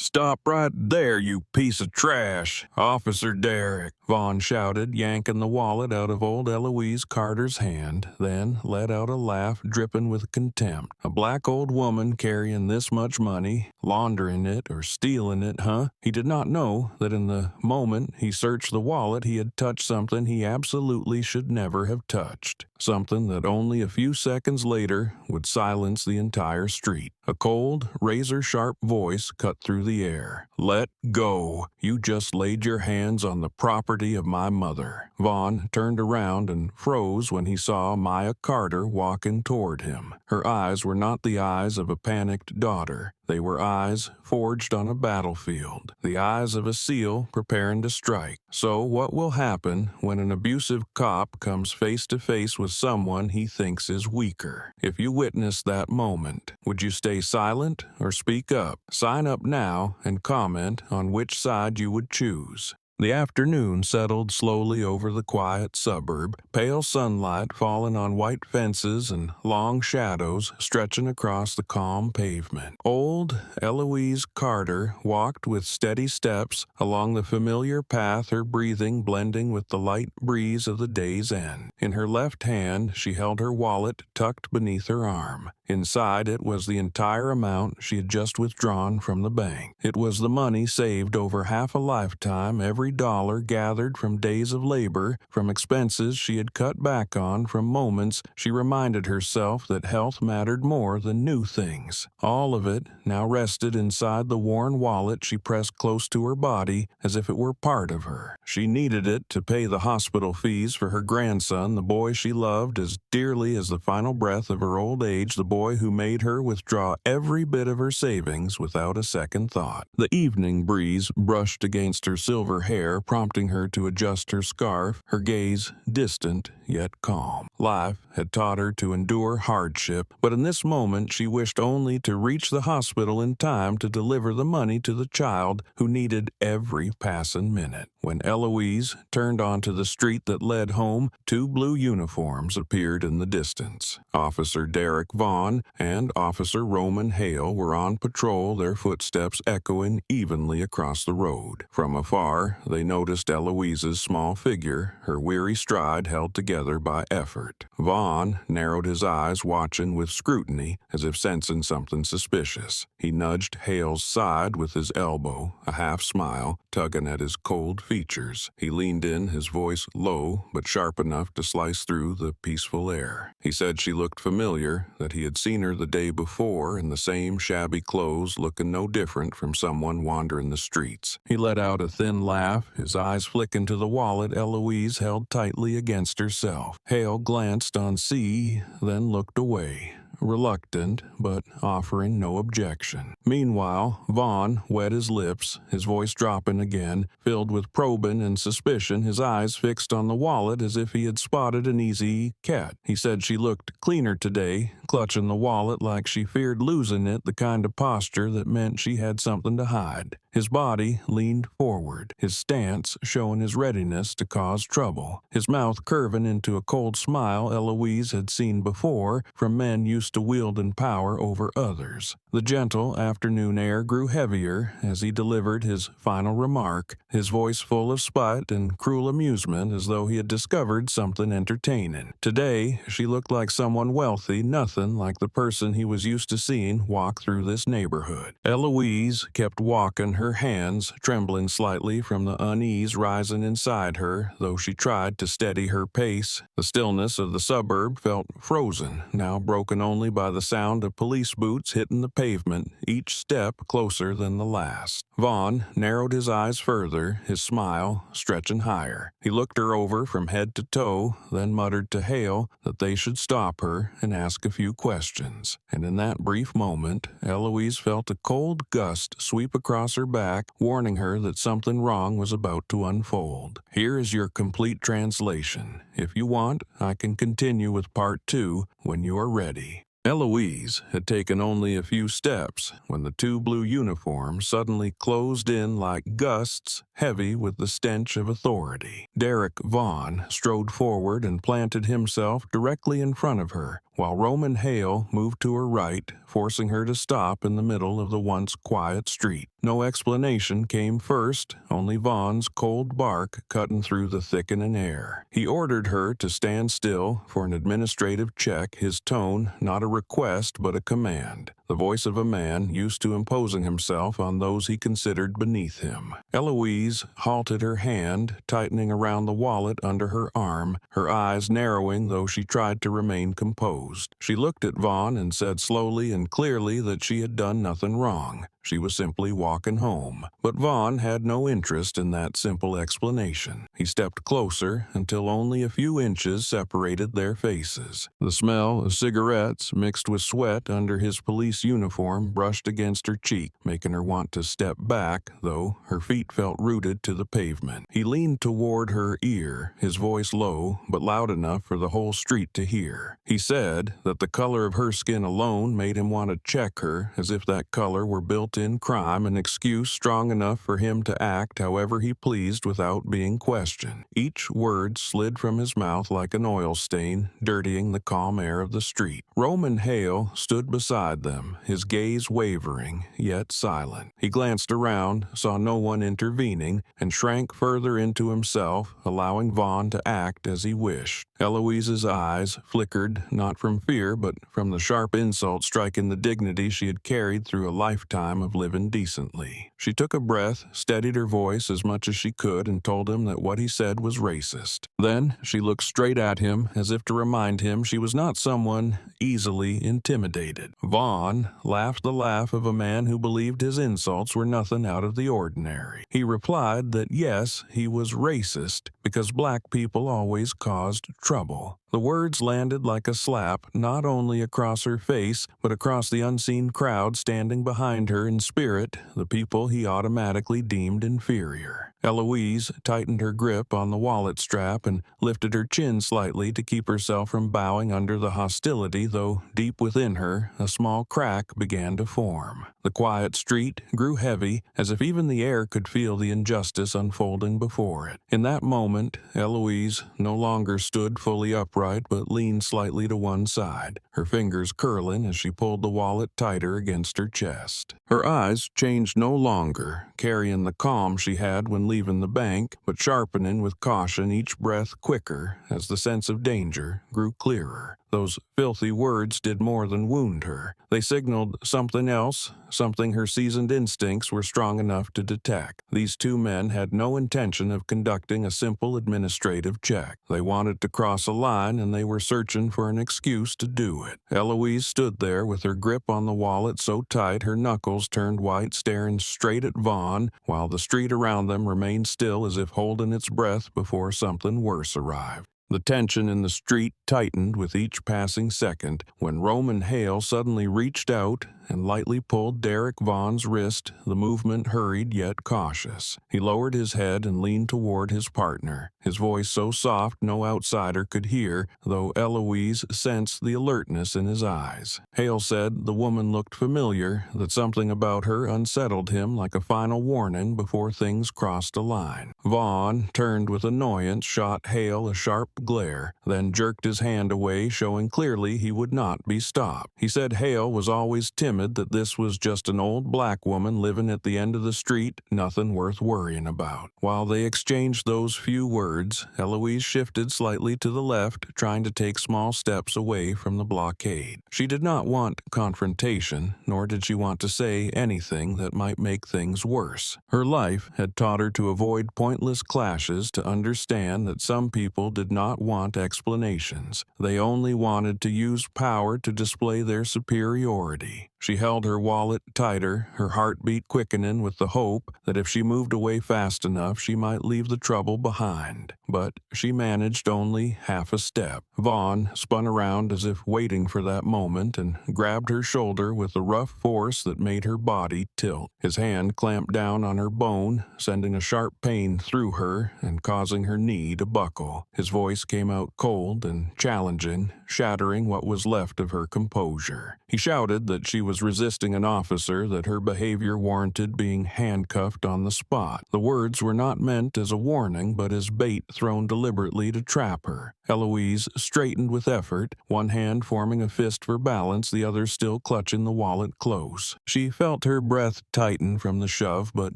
"Stop right there, you piece of trash, Officer Derrick," Vaughn shouted, yanking the wallet out of old Eloise Carter's hand, then let out a laugh dripping with contempt. A black old woman carrying this much money, laundering it or stealing it, huh? He did not know that in the moment he searched the wallet he had touched something he absolutely should never have touched. Something that only a few seconds later would silence the entire street. A cold, razor-sharp voice cut through the air. "Let go. You just laid your hands on the property of my mother." Vaughn turned around and froze when he saw Maya Carter walking toward him. Her eyes were not the eyes of a panicked daughter. They were eyes forged on a battlefield, the eyes of a SEAL preparing to strike. So what will happen when an abusive cop comes face to face with someone he thinks is weaker? If you witnessed that moment, would you stay silent or speak up? Sign up now and comment on which side you would choose. The afternoon settled slowly over the quiet suburb, pale sunlight falling on white fences and long shadows stretching across the calm pavement. Old Eloise Carter walked with steady steps along the familiar path, her breathing blending with the light breeze of the day's end. In her left hand, she held her wallet tucked beneath her arm. Inside it was the entire amount she had just withdrawn from the bank. It was the money saved over half a lifetime, every dollar gathered from days of labor, from expenses she had cut back on, from moments she reminded herself that health mattered more than new things. All of it now rested inside the worn wallet she pressed close to her body as if it were part of her. She needed it to pay the hospital fees for her grandson, the boy she loved as dearly as the final breath of her old age, the boy who made her withdraw every bit of her savings without a second thought. The evening breeze brushed against her silver hair, prompting her to adjust her scarf, her gaze distant yet calm. Life had taught her to endure hardship, but in this moment she wished only to reach the hospital in time to deliver the money to the child who needed every passing minute. When Eloise turned onto the street that led home, two blue uniforms appeared in the distance. Officer Derrick Vaughn and Officer Roman Hale were on patrol, their footsteps echoing evenly across the road. From afar, they noticed Eloise's small figure, her weary stride held together by effort. Vaughn narrowed his eyes, watching with scrutiny, as if sensing something suspicious. He nudged Hale's side with his elbow, a half smile tugging at his cold features. He leaned in, his voice low but sharp enough to slice through the peaceful air. He said she looked familiar, that he had seen her the day before in the same shabby clothes, looking no different from someone wandering the streets. He let out a thin laugh, his eyes flicking to the wallet Eloise held tightly against herself. Hale glanced on C, then looked away, reluctant, but offering no objection. Meanwhile, Vaughn wet his lips, his voice dropping again, filled with probing and suspicion, his eyes fixed on the wallet as if he had spotted an easy cat. He said she looked cleaner today, clutching the wallet like she feared losing it, the kind of posture that meant she had something to hide. His body leaned forward, his stance showing his readiness to cause trouble, his mouth curving into a cold smile Eloise had seen before from men used to wielding power over others. The gentle afternoon air grew heavier as he delivered his final remark, his voice full of spite and cruel amusement, as though he had discovered something entertaining. Today, she looked like someone wealthy, nothing like the person he was used to seeing walk through this neighborhood. Eloise kept walking, her hands trembling slightly from the unease rising inside her, though she tried to steady her pace. The stillness of the suburb felt frozen, now broken only by the sound of police boots hitting the pavement, each step closer than the last. Vaughn narrowed his eyes further, his smile stretching higher. He looked her over from head to toe, then muttered to Hale that they should stop her and ask a few questions. And in that brief moment, Eloise felt a cold gust sweep across her back, warning her that something wrong was about to unfold. Here is your complete translation. If you want, I can continue with part 2 when you are ready. Eloise had taken only a few steps when the two blue uniforms suddenly closed in like gusts, heavy with the stench of authority. Derek Vaughn strode forward and planted himself directly in front of her, while Roman Hale moved to her right, forcing her to stop in the middle of the once quiet street. No explanation came first, only Vaughn's cold bark cutting through the thickening air. He ordered her to stand still for an administrative check, his tone not a request but a command, the voice of a man used to imposing himself on those he considered beneath him. Eloise halted, her hand tightening around the wallet under her arm, her eyes narrowing though she tried to remain composed. She looked at Vaughn and said slowly and clearly that she had done nothing wrong. She was simply walking home. But Vaughn had no interest in that simple explanation. He stepped closer until only a few inches separated their faces. The smell of cigarettes mixed with sweat under his police uniform brushed against her cheek, making her want to step back, though her feet felt rooted to the pavement. He leaned toward her ear, his voice low but loud enough for the whole street to hear. He said that the color of her skin alone made him want to check her, as if that color were built-in crime, an excuse strong enough for him to act however he pleased without being questioned. Each word slid from his mouth like an oil stain, dirtying the calm air of the street. Roman Hale stood beside them, his gaze wavering, yet silent. He glanced around, saw no one intervening, and shrank further into himself, allowing Vaughn to act as he wished. Eloise's eyes flickered, not from fear, but from the sharp insult striking the dignity she had carried through a lifetime of living decently. She took a breath, steadied her voice as much as she could, and told him that what he said was racist. Then she looked straight at him, as if to remind him she was not someone easily intimidated. Vaughn laughed the laugh of a man who believed his insults were nothing out of the ordinary. He replied that yes, he was racist, because black people always caused trouble. The words landed like a slap, not only across her face, but across the unseen crowd standing behind her in spirit, the people he automatically deemed inferior. Eloise tightened her grip on the wallet strap and lifted her chin slightly to keep herself from bowing under the hostility, though deep within her, a small crack began to form. The quiet street grew heavy, as if even the air could feel the injustice unfolding before it. In that moment, Eloise no longer stood fully upright, but leaned slightly to one side, her fingers curling as she pulled the wallet tighter against her chest. Her eyes changed no longer, carrying the calm she had when leaving the bank, but sharpening with caution, each breath quicker as the sense of danger grew clearer. Those filthy words did more than wound her. They signaled something else, something her seasoned instincts were strong enough to detect. These two men had no intention of conducting a simple administrative check. They wanted to cross a line, and they were searching for an excuse to do it. Eloise stood there with her grip on the wallet so tight her knuckles turned white, staring straight at Vaughn, while the street around them remained still as if holding its breath before something worse arrived. The tension in the street tightened with each passing second when Roman Hale suddenly reached out and lightly pulled Derek Vaughn's wrist, the movement hurried yet cautious. He lowered his head and leaned toward his partner, his voice so soft no outsider could hear, though Eloise sensed the alertness in his eyes. Hale said the woman looked familiar, that something about her unsettled him like a final warning before things crossed a line. Vaughn turned with annoyance, shot Hale a sharp glare, then jerked his hand away, showing clearly he would not be stopped. He said Hale was always timid, that this was just an old black woman living at the end of the street, nothing worth worrying about. While they exchanged those few words, Eloise shifted slightly to the left, trying to take small steps away from the blockade. She did not want confrontation, nor did she want to say anything that might make things worse. Her life had taught her to avoid pointless clashes, to understand that some people did not want explanations. They only wanted to use power to display their superiority. She held her wallet tighter, her heartbeat quickening with the hope that if she moved away fast enough, she might leave the trouble behind. But she managed only half a step. Vaughn spun around as if waiting for that moment and grabbed her shoulder with a rough force that made her body tilt. His hand clamped down on her bone, sending a sharp pain through her and causing her knee to buckle. His voice came out cold and challenging, shattering what was left of her composure. He shouted that she was was resisting an officer that her behavior warranted being handcuffed on the spot. The words were not meant as a warning, but as bait thrown deliberately to trap her. Eloise straightened with effort, one hand forming a fist for balance, the other still clutching the wallet close. She felt her breath tighten from the shove, but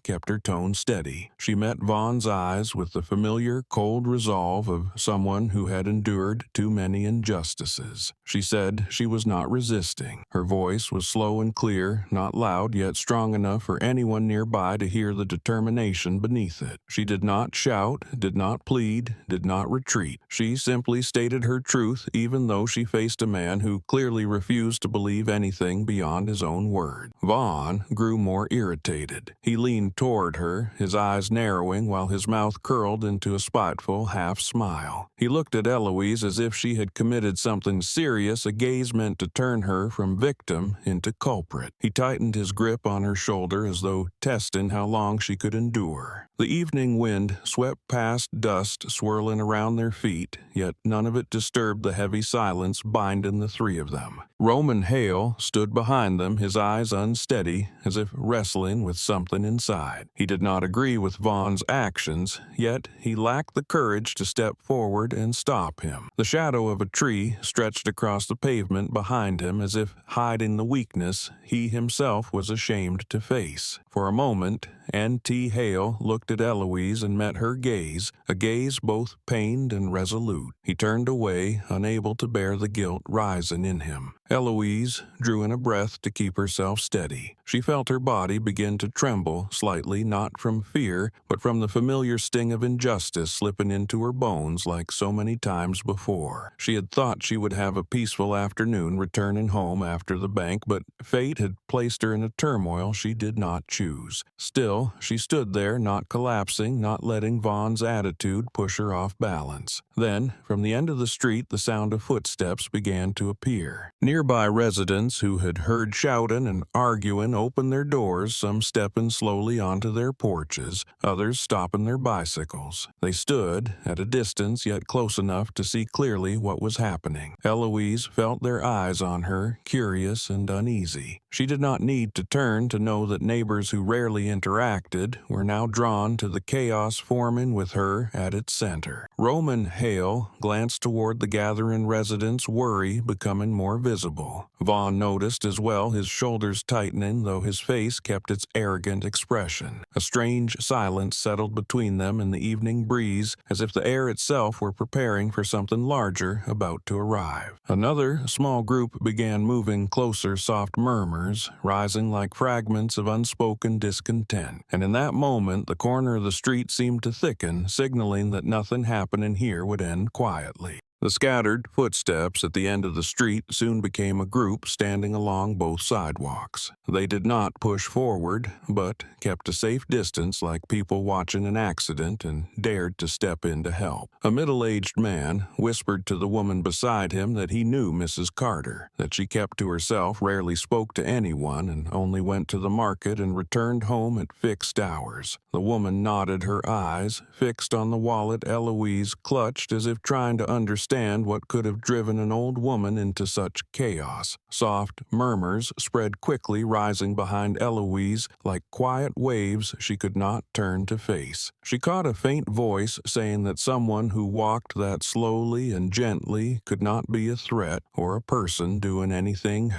kept her tone steady. She met Vaughn's eyes with the familiar, cold resolve of someone who had endured too many injustices. She said she was not resisting. Her voice was slow and clear, not loud, yet strong enough for anyone nearby to hear the determination beneath it. She did not shout, did not plead, did not retreat. She simply stated her truth, even though she faced a man who clearly refused to believe anything beyond his own word. Vaughn grew more irritated. He leaned toward her, his eyes narrowing while his mouth curled into a spiteful half-smile. He looked at Eloise as if she had committed something serious, a gaze meant to turn her from victim into culprit. He tightened his grip on her shoulder as though testing how long she could endure. The evening wind swept past, dust swirling around their feet, yet none of it disturbed the heavy silence binding the three of them. Roman Hale stood behind them, his eyes unsteady, as if wrestling with something inside. He did not agree with Vaughn's actions, yet he lacked the courage to step forward and stop him. The shadow of a tree stretched across the pavement behind him, as if hiding the weakness he himself was ashamed to face. For a moment, N.T. Hale looked at Eloise and met her gaze, a gaze both pained and resolute. He turned away, unable to bear the guilt rising in him. Eloise drew in a breath to keep herself steady. She felt her body begin to tremble slightly, not from fear, but from the familiar sting of injustice slipping into her bones like so many times before. She had thought she would have a peaceful afternoon returning home after the bank, but fate had placed her in a turmoil she did not choose. Still, she stood there, not collapsing, not letting Vaughn's attitude push her off balance. Then, from the end of the street, the sound of footsteps began to appear. Nearby residents who had heard shouting and arguing opened their doors, some stepping slowly onto their porches, others stopping their bicycles. They stood, at a distance yet close enough to see clearly what was happening. Eloise felt their eyes on her, curious and uneasy. She did not need to turn to know that neighbors who rarely interacted were now drawn to the chaos forming with her at its center. Roman Hale glanced toward the gathering residents, worry becoming more visible. Vaughn noticed as well, his shoulders tightening, though his face kept its arrogant expression. A strange silence settled between them in the evening breeze, as if the air itself were preparing for something larger about to arrive. Another small group began moving closer, soft murmurs rising like fragments of unspoken discontent. And in that moment, the corner of the street seemed to thicken, signaling that nothing happening here would end quietly. The scattered footsteps at the end of the street soon became a group standing along both sidewalks. They did not push forward, but kept a safe distance like people watching an accident and dared to step in to help. A middle-aged man whispered to the woman beside him that he knew Mrs. Carter, that she kept to herself, rarely spoke to anyone, and only went to the market and returned home at fixed hours. The woman nodded, her eyes fixed on the wallet Eloise clutched, as if trying to understand what could have driven an old woman into such chaos. Soft murmurs spread quickly, rising behind Eloise like quiet waves she could not turn to face. She caught a faint voice saying that someone who walked that slowly and gently could not be a threat or a person doing anything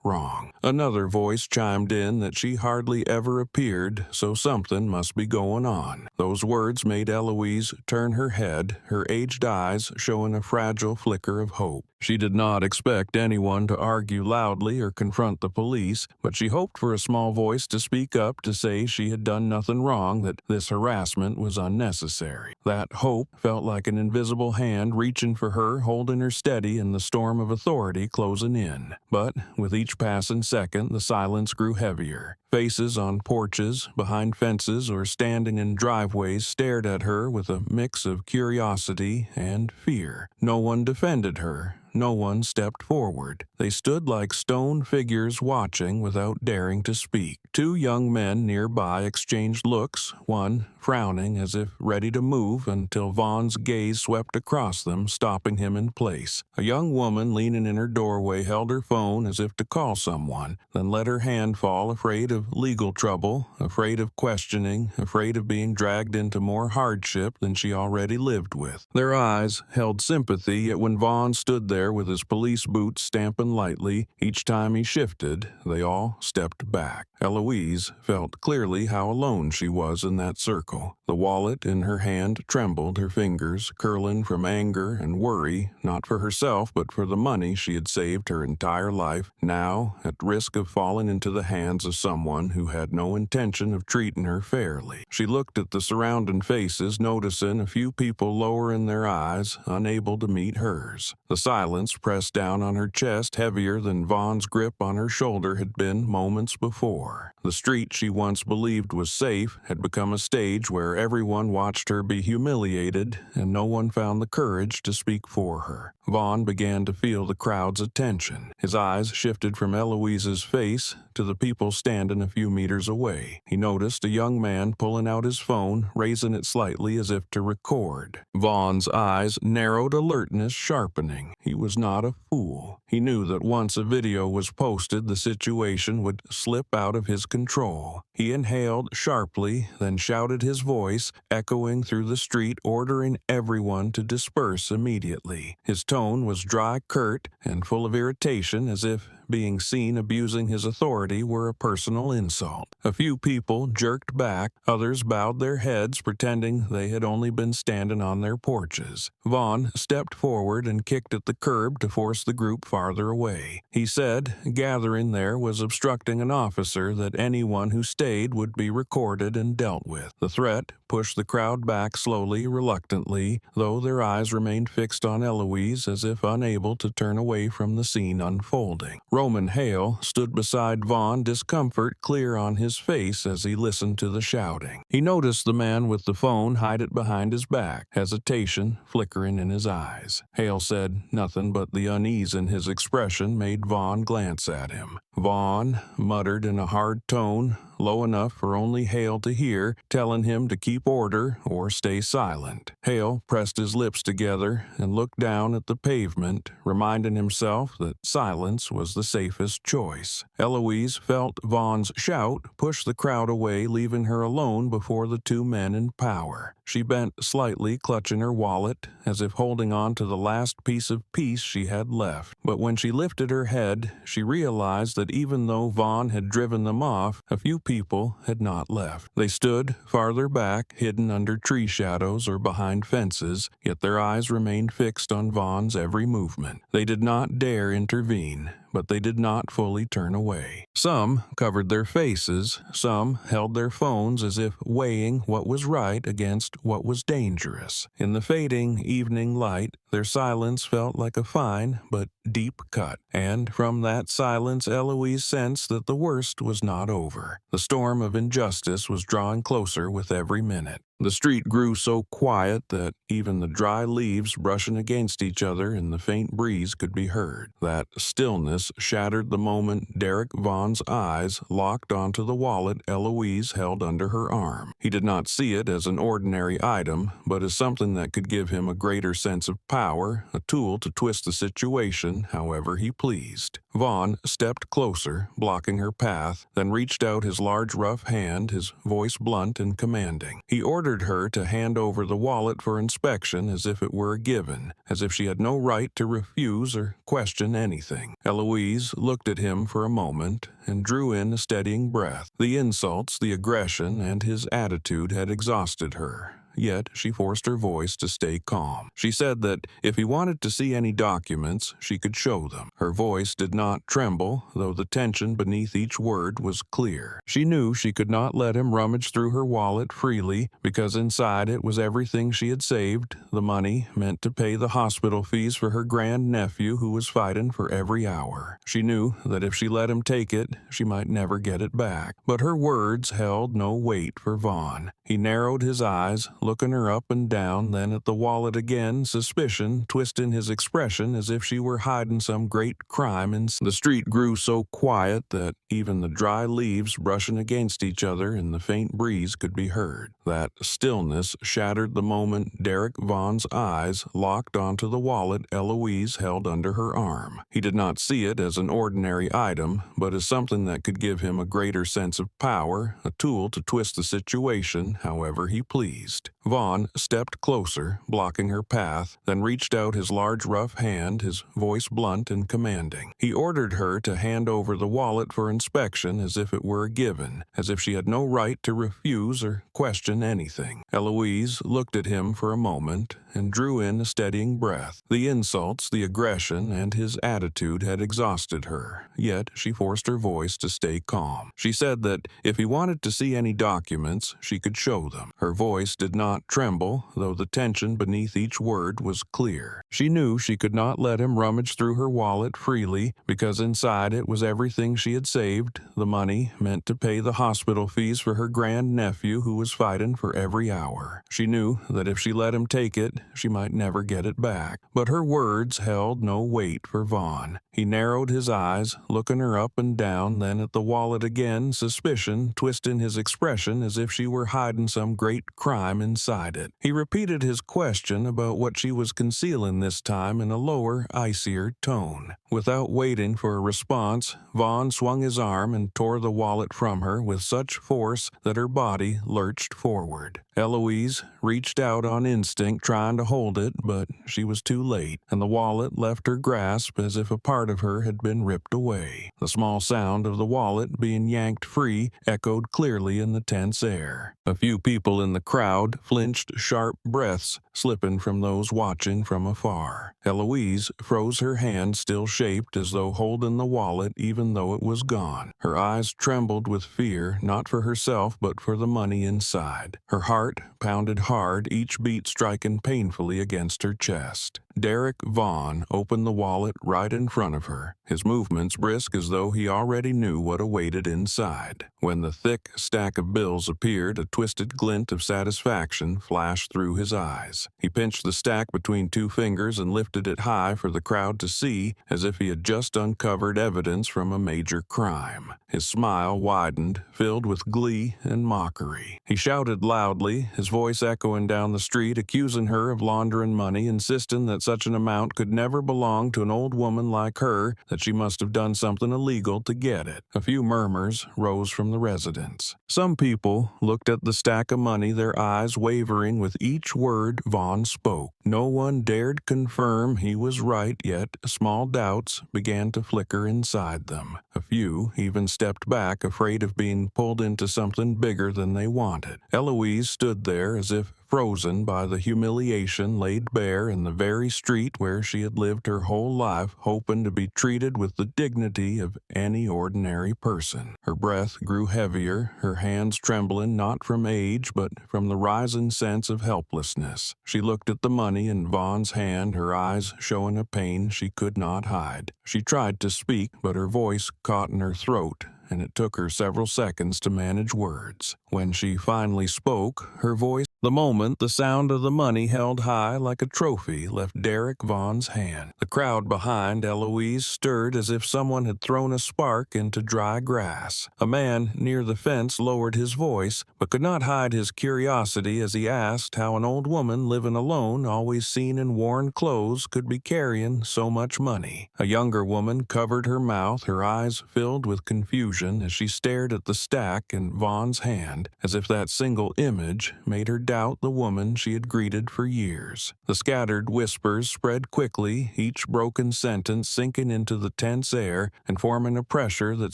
wrong. Another voice chimed in that she hardly ever appeared, so something must be going on. Those words made Eloise turn her head, her aged eyes showing a fragile flicker of hope. She did not expect anyone to argue loudly or confront the police, but she hoped for a small voice to speak up to say she had done nothing wrong, that this harassment was unnecessary. That hope felt like an invisible hand reaching for her, holding her steady in the storm of authority closing in. But with each passing second, the silence grew heavier. Faces on porches, behind fences, or standing in driveways stared at her with a mix of curiosity and fear. No one defended her. No one stepped forward. They stood like stone figures watching without daring to speak. Two young men nearby exchanged looks, one frowning as if ready to move until Vaughn's gaze swept across them, stopping him in place. A young woman leaning in her doorway held her phone as if to call someone, then let her hand fall, afraid of legal trouble, afraid of questioning, afraid of being dragged into more hardship than she already lived with. Their eyes held sympathy, yet when Vaughn stood there with his police boots stamping lightly, each time he shifted, they all stepped back. Eloise felt clearly how alone she was in that circle. The wallet in her hand trembled, her fingers curling from anger and worry, not for herself but for the money she had saved her entire life, now at risk of falling into the hands of someone who had no intention of treating her fairly. She looked at the surrounding faces, noticing a few people lowering their eyes, unable to meet hers. The silence pressed down on her chest, heavier than Vaughn's grip on her shoulder had been moments before. The street she once believed was safe had become a stage where everyone watched her be humiliated, and no one found the courage to speak for her. Vaughn began to feel the crowd's attention. His eyes shifted from Eloise's face to the people standing a few meters away. He noticed a young man pulling out his phone, raising it slightly as if to record. Vaughn's eyes narrowed, alertness sharpening. He was not a fool. He knew that once a video was posted, the situation would slip out of his control. He inhaled sharply, then shouted, his voice echoing through the street, ordering everyone to disperse immediately. His tone was dry, curt, and full of irritation, as if being seen abusing his authority were a personal insult. A few people jerked back, others bowed their heads, pretending they had only been standing on their porches. Vaughn stepped forward and kicked at the curb to force the group farther away. He said gathering there was obstructing an officer, that anyone who stayed would be recorded and dealt with. The threat pushed the crowd back slowly, reluctantly, though their eyes remained fixed on Eloise as if unable to turn away from the scene unfolding. Roman Hale stood beside Vaughn, discomfort clear on his face as he listened to the shouting. He noticed the man with the phone hide it behind his back, hesitation flickering in his eyes. Hale said nothing, but the unease in his expression made Vaughn glance at him. Vaughn muttered in a hard tone, low enough for only Hale to hear, telling him to keep order or stay silent. Hale pressed his lips together and looked down at the pavement, reminding himself that silence was the safest choice. Eloise felt Vaughn's shout push the crowd away, leaving her alone before the two men in power. She bent slightly, clutching her wallet, as if holding on to the last piece of peace she had left. But when she lifted her head, she realized that even though Vaughn had driven them off, a few people had not left. They stood farther back, hidden under tree shadows or behind fences, yet their eyes remained fixed on Vaughn's every movement. They did not dare intervene, but they did not fully turn away. Some covered their faces, some held their phones as if weighing what was right against what was dangerous. In the fading evening light, their silence felt like a fine but deep cut, and from that silence Eloise sensed that the worst was not over. The storm of injustice was drawing closer with every minute. The street grew so quiet that even the dry leaves brushing against each other in the faint breeze could be heard. That stillness shattered the moment Derek Vaughn's eyes locked onto the wallet Eloise held under her arm. He did not see it as an ordinary item, but as something that could give him a greater sense of power, a tool to twist the situation however he pleased. Vaughn stepped closer, blocking her path, then reached out his large rough hand, his voice blunt and commanding. He ordered her to hand over the wallet for inspection as if it were a given, as if she had no right to refuse or question anything. Eloise looked at him for a moment and drew in a steadying breath. The insults, the aggression, and his attitude had exhausted her. Yet she forced her voice to stay calm. She said that if he wanted to see any documents, she could show them. Her voice did not tremble, though the tension beneath each word was clear. She knew she could not let him rummage through her wallet freely, because inside it was everything she had saved, the money meant to pay the hospital fees for her grandnephew who was fighting for every hour. She knew that if she let him take it, she might never get it back. But her words held no weight for Vaughn. He narrowed his eyes, looking her up and down, then at the wallet again, suspicion twisting his expression as if she were hiding some great crime. The street grew so quiet that even the dry leaves brushing against each other in the faint breeze could be heard. That stillness shattered the moment Derek Vaughn's eyes locked onto the wallet Eloise held under her arm. He did not see it as an ordinary item, but as something that could give him a greater sense of power, a tool to twist the situation however he pleased. Vaughn stepped closer, blocking her path, then reached out his large rough hand, his voice blunt and commanding. He ordered her to hand over the wallet for inspection as if it were a given, as if she had no right to refuse or question anything. Eloise looked at him for a moment and drew in a steadying breath. The insults, the aggression, and his attitude had exhausted her, yet she forced her voice to stay calm. She said that if he wanted to see any documents, she could show them. Her voice did not tremble, though the tension beneath each word was clear. She knew she could not let him rummage through her wallet freely, because inside it was everything she had saved, the money meant to pay the hospital fees for her grandnephew who was fighting for every hour. She knew that if she let him take it, she might never get it back. But her words held no weight for Vaughn. He narrowed his eyes, looking her up and down, then at the wallet again, suspicion twisting his expression as if she were hiding some great crime inside it. He repeated his question about what she was concealing this time in a lower, icier tone. Without waiting for a response, Vaughn swung his arm and tore the wallet from her with such force that her body lurched forward. Eloise reached out on instinct, trying to hold it, but she was too late, and the wallet left her grasp as if a part of her had been ripped away. The small sound of the wallet being yanked free echoed clearly in the tense air. A few people in the crowd flinched sharp breaths, slipping from those watching from afar. Eloise froze, her hand still shaped as though holding the wallet even though it was gone. Her eyes trembled with fear, not for herself but for the money inside. Her heart pounded hard, each beat striking painfully against her chest. Derek Vaughan opened the wallet right in front of her, his movements brisk as though he already knew what awaited inside. When the thick stack of bills appeared, a twisted glint of satisfaction flashed through his eyes. He pinched the stack between two fingers and lifted it high for the crowd to see, as if he had just uncovered evidence from a major crime. His smile widened, filled with glee and mockery. He shouted loudly, his voice echoing down the street, accusing her of laundering money, insisting that such an amount could never belong to an old woman like her, that she must have done something illegal to get it. A few murmurs rose from the residents. Some people looked at the stack of money, their eyes wavering with each word Vaughn spoke. No one dared confirm he was right, yet small doubts began to flicker inside them. A few even stepped back, afraid of being pulled into something bigger than they wanted. Eloise stood there as if frozen by the humiliation laid bare in the very street where she had lived her whole life, hoping to be treated with the dignity of any ordinary person. Her breath grew heavier, her hands trembling not from age but from the rising sense of helplessness. She looked at the money in Vaughn's hand, her eyes showing a pain she could not hide. She tried to speak, but her voice caught in her throat, and it took her several seconds to manage words. When she finally spoke, her voice, the moment the sound of the money held high like a trophy left Derek Vaughn's hand. The crowd behind Eloise stirred as if someone had thrown a spark into dry grass. A man near the fence lowered his voice, but could not hide his curiosity as he asked how an old woman living alone, always seen in worn clothes, could be carrying so much money. A younger woman covered her mouth, her eyes filled with confusion as she stared at the stack in Vaughn's hand, as if that single image made her doubt the woman she had greeted for years. The scattered whispers spread quickly, each broken sentence sinking into the tense air and forming a pressure that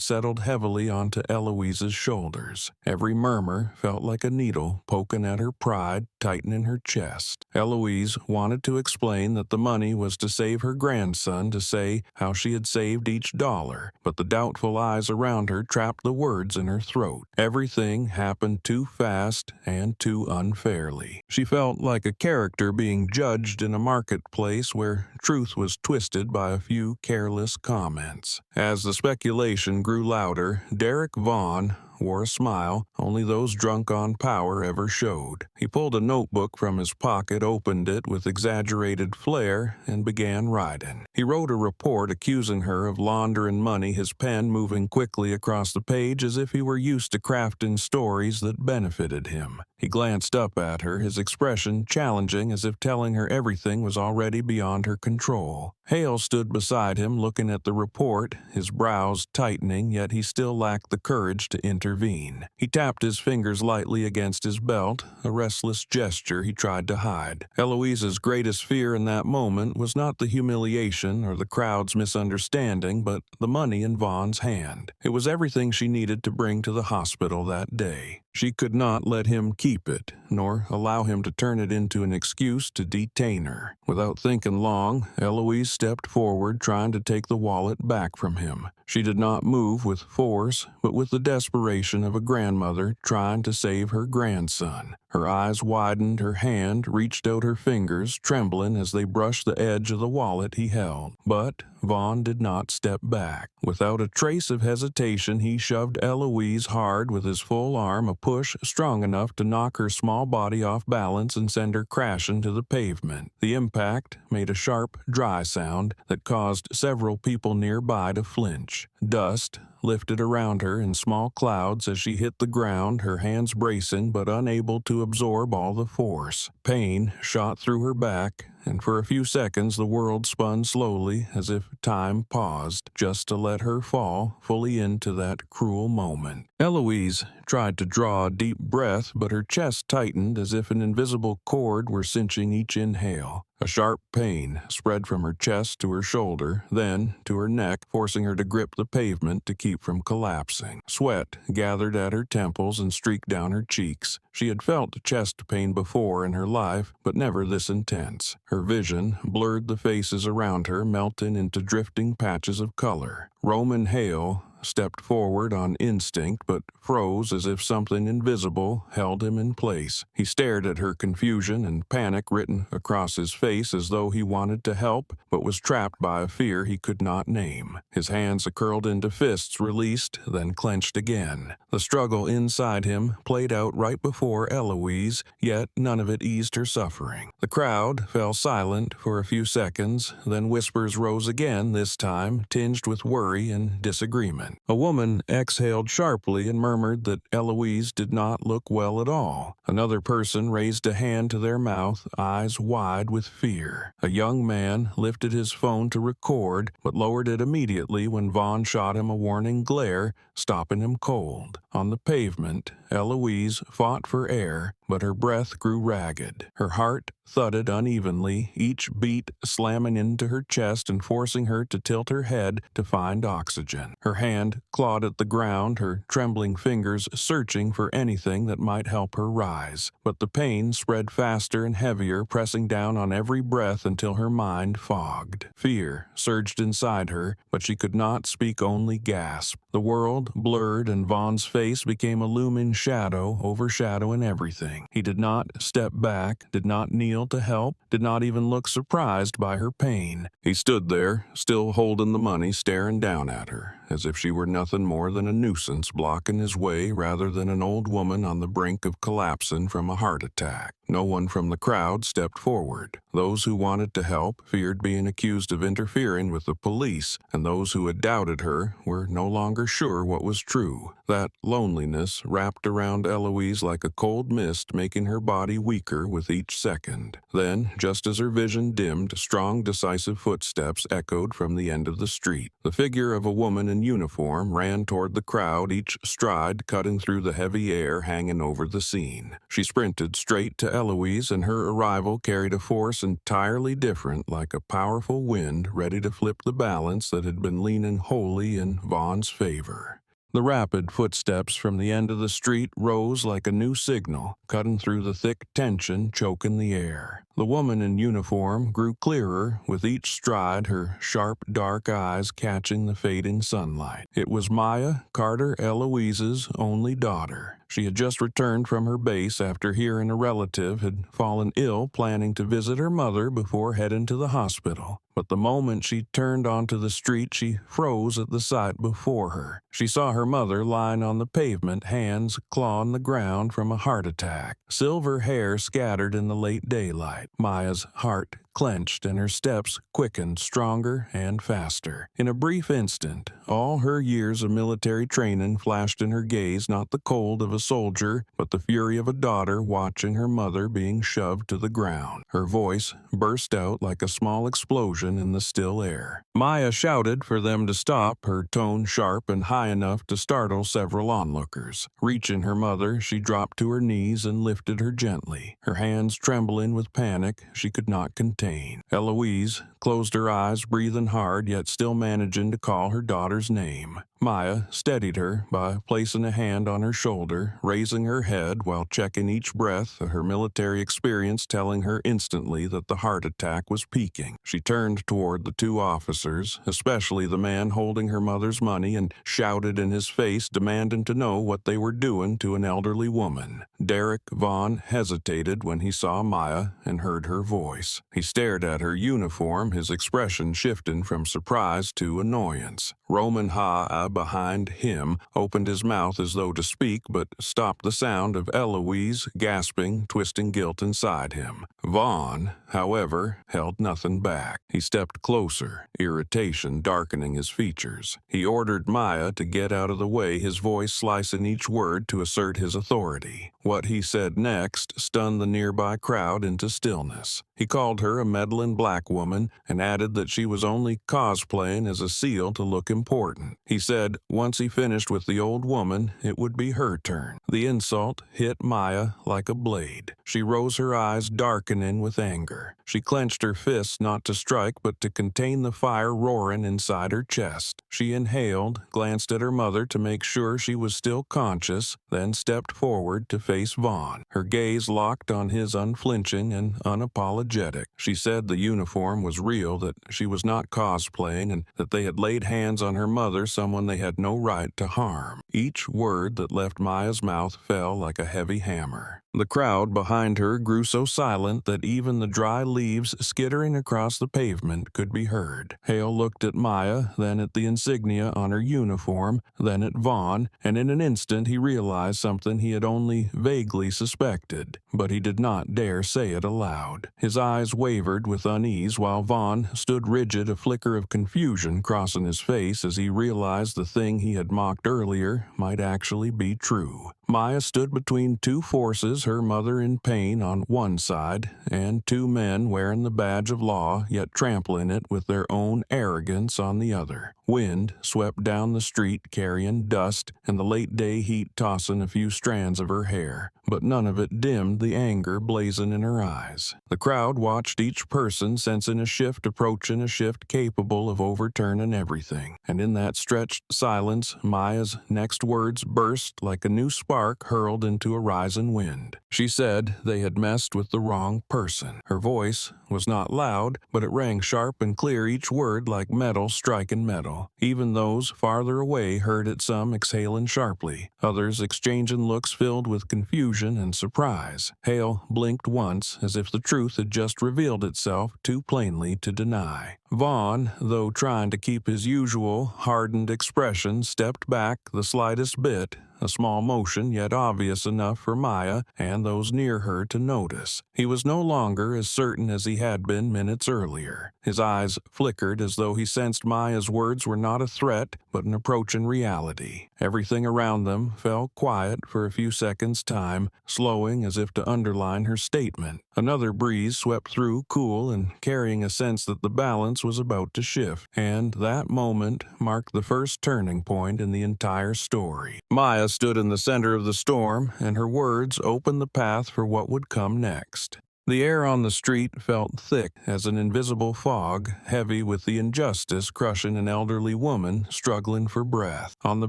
settled heavily onto Eloise's shoulders. Every murmur felt like a needle poking at her pride, tightening her chest. Eloise wanted to explain that the money was to save her grandson, to say how she had saved each dollar, but the doubtful eyes around her trapped the words in her throat. Everything happened too fast and too unfairly. She felt like a character being judged in a marketplace where truth was twisted by a few careless comments. As the speculation grew louder, Derek Vaughan wore a smile only those drunk on power ever showed. He pulled a notebook from his pocket, opened it with exaggerated flair, and began writing. He wrote a report accusing her of laundering money, his pen moving quickly across the page as if he were used to crafting stories that benefited him. He glanced up at her, his expression challenging, as if telling her everything was already beyond her control. Hale stood beside him, looking at the report, his brows tightening, yet he still lacked the courage to intervene. He tapped his fingers lightly against his belt, a restless gesture he tried to hide. Eloise's greatest fear in that moment was not the humiliation or the crowd's misunderstanding, but the money in Vaughn's hand. It was everything she needed to bring to the hospital that day. She could not let him keep it, nor allow him to turn it into an excuse to detain her. Without thinking long, Eloise stepped forward, trying to take the wallet back from him. She did not move with force, but with the desperation of a grandmother trying to save her grandson. Her eyes widened, her hand reached out, her fingers trembling as they brushed the edge of the wallet he held. But Vaughn did not step back. Without a trace of hesitation, he shoved Eloise hard with his full arm, a push strong enough to knock her small body off balance and send her crashing to the pavement. The impact made a sharp, dry sound that caused several people nearby to flinch. Dust lifted around her in small clouds as she hit the ground, her hands bracing but unable to absorb all the force. Pain shot through her back, and for a few seconds the world spun slowly as if time paused just to let her fall fully into that cruel moment. Eloise tried to draw a deep breath, but her chest tightened as if an invisible cord were cinching each inhale. A sharp pain spread from her chest to her shoulder, then to her neck, forcing her to grip the pavement to keep from collapsing. Sweat gathered at her temples and streaked down her cheeks. She had felt chest pain before in her life, but never this intense. Her vision blurred the faces around her, melting into drifting patches of color. Roman Hale stepped forward on instinct, but froze as if something invisible held him in place. He stared at her, confusion and panic written across his face, as though he wanted to help, but was trapped by a fear he could not name. His hands curled into fists, released, then clenched again. The struggle inside him played out right before Eloise, yet none of it eased her suffering. The crowd fell silent for a few seconds, then whispers rose again, this time tinged with worry and disagreement. A woman exhaled sharply and murmured that Eloise did not look well at all. Another person raised a hand to their mouth, eyes wide with fear. A young man lifted his phone to record, but lowered it immediately when Vaughn shot him a warning glare, stopping him cold. On the pavement, Eloise fought for air, but her breath grew ragged. Her heart thudded unevenly, each beat slamming into her chest and forcing her to tilt her head to find oxygen. Her hand clawed at the ground, her trembling fingers searching for anything that might help her rise. But the pain spread faster and heavier, pressing down on every breath until her mind fogged. Fear surged inside her, but she could not speak, only gasp. The world blurred, and Vaughn's face became a looming shadow, overshadowing everything. He did not step back, did not kneel to help, did not even look surprised by her pain. He stood there, still holding the money, staring down at her, as if she were nothing more than a nuisance blocking his way rather than an old woman on the brink of collapsing from a heart attack. No one from the crowd stepped forward. Those who wanted to help feared being accused of interfering with the police, and those who had doubted her were no longer sure what was true. That loneliness wrapped around Eloise like a cold mist, making her body weaker with each second. Then, just as her vision dimmed, strong, decisive footsteps echoed from the end of the street. The figure of a woman in uniform ran toward the crowd, each stride cutting through the heavy air hanging over the scene. She sprinted straight to Eloise, and her arrival carried a force entirely different, like a powerful wind ready to flip the balance that had been leaning wholly in Vaughn's favor. The rapid footsteps from the end of the street rose like a new signal, cutting through the thick tension choking the air. The woman in uniform grew clearer with each stride, her sharp, dark eyes catching the fading sunlight. It was Maya, Carter Eloise's only daughter. She had just returned from her base after hearing a relative had fallen ill planning to visit her mother before heading to the hospital. But the moment she turned onto the street, she froze at the sight before her. She saw her mother lying on the pavement, hands clawing the ground from a heart attack. Silver hair scattered in the late daylight. Maya's heart clenched and her steps quickened stronger and faster. In a brief instant, all her years of military training flashed in her gaze, not the cold of a soldier, but the fury of a daughter watching her mother being shoved to the ground. Her voice burst out like a small explosion in the still air. Maya shouted for them to stop, her tone sharp and high enough to startle several onlookers. Reaching her mother, she dropped to her knees and lifted her gently. Her hands trembling with panic she could not contain. Eloise closed her eyes, breathing hard, yet still managing to call her daughter's name. Maya steadied her by placing a hand on her shoulder, raising her head while checking each breath, her military experience telling her instantly that the heart attack was peaking. She turned toward the two officers, especially the man holding her mother's money, and shouted in his face, demanding to know what they were doing to an elderly woman. Derek Vaughn hesitated when he saw Maya and heard her voice. He stared at her uniform, his expression shifting from surprise to annoyance. Roman Ha, behind him, opened his mouth as though to speak, but stopped the sound of Eloise gasping, twisting guilt inside him. Vaughn, however, held nothing back. He stepped closer, irritation darkening his features. He ordered Maya to get out of the way, his voice slicing each word to assert his authority. What he said next stunned the nearby crowd into stillness. He called her a meddling black woman and added that she was only cosplaying as a SEAL to look important. He said once he finished with the old woman, it would be her turn. The insult hit Maya like a blade. She rose, her eyes darkening with anger. She clenched her fists not to strike but to contain the fire roaring inside her chest. She inhaled, glanced at her mother to make sure she was still conscious, then stepped forward to face Vaughn. Her gaze locked on his, unflinching and unapologetic. She said the uniform was real, that she was not cosplaying, and that they had laid hands on her mother, someone they had no right to harm. Each word that left Maya's mouth fell like a heavy hammer. The crowd behind her grew so silent that even the dry leaves skittering across the pavement could be heard. Hale looked at Maya, then at the insignia on her uniform, then at Vaughn, and in an instant he realized something he had only vaguely suspected, but he did not dare say it aloud. His eyes wavered with unease while Vaughn stood rigid, a flicker of confusion crossing his face as he realized the thing he had mocked earlier might actually be true. Maya stood between two forces, her mother in pain on one side, and two men wearing the badge of law, yet trampling it with their own arrogance on the other. Wind swept down the street carrying dust, and the late-day heat tossing a few strands of her hair, but none of it dimmed the anger blazing in her eyes. The crowd watched each person, sensing a shift approaching, a shift capable of overturning everything. And in that stretched silence, Maya's next words burst like a new spark hurled into a rising wind. She said they had messed with the wrong person. Her voice was not loud, but it rang sharp and clear, each word like metal striking metal. Even those farther away heard it, some exhaling sharply, others exchanging looks filled with confusion and surprise. Hale blinked once, as if the truth had just revealed itself too plainly to deny. Vaughn, though trying to keep his usual hardened expression, stepped back the slightest bit, a small motion yet obvious enough for Maya and those near her to notice. He was no longer as certain as he had been minutes earlier. His eyes flickered as though he sensed Maya's words were not a threat but an approaching reality. Everything around them fell quiet for a few seconds' time, slowing as if to underline her statement. Another breeze swept through, cool and carrying a sense that the balance was about to shift, and that moment marked the first turning point in the entire story. Maya stood in the center of the storm, and her words opened the path for what would come next. The air on the street felt thick as an invisible fog, heavy with the injustice crushing an elderly woman struggling for breath. On the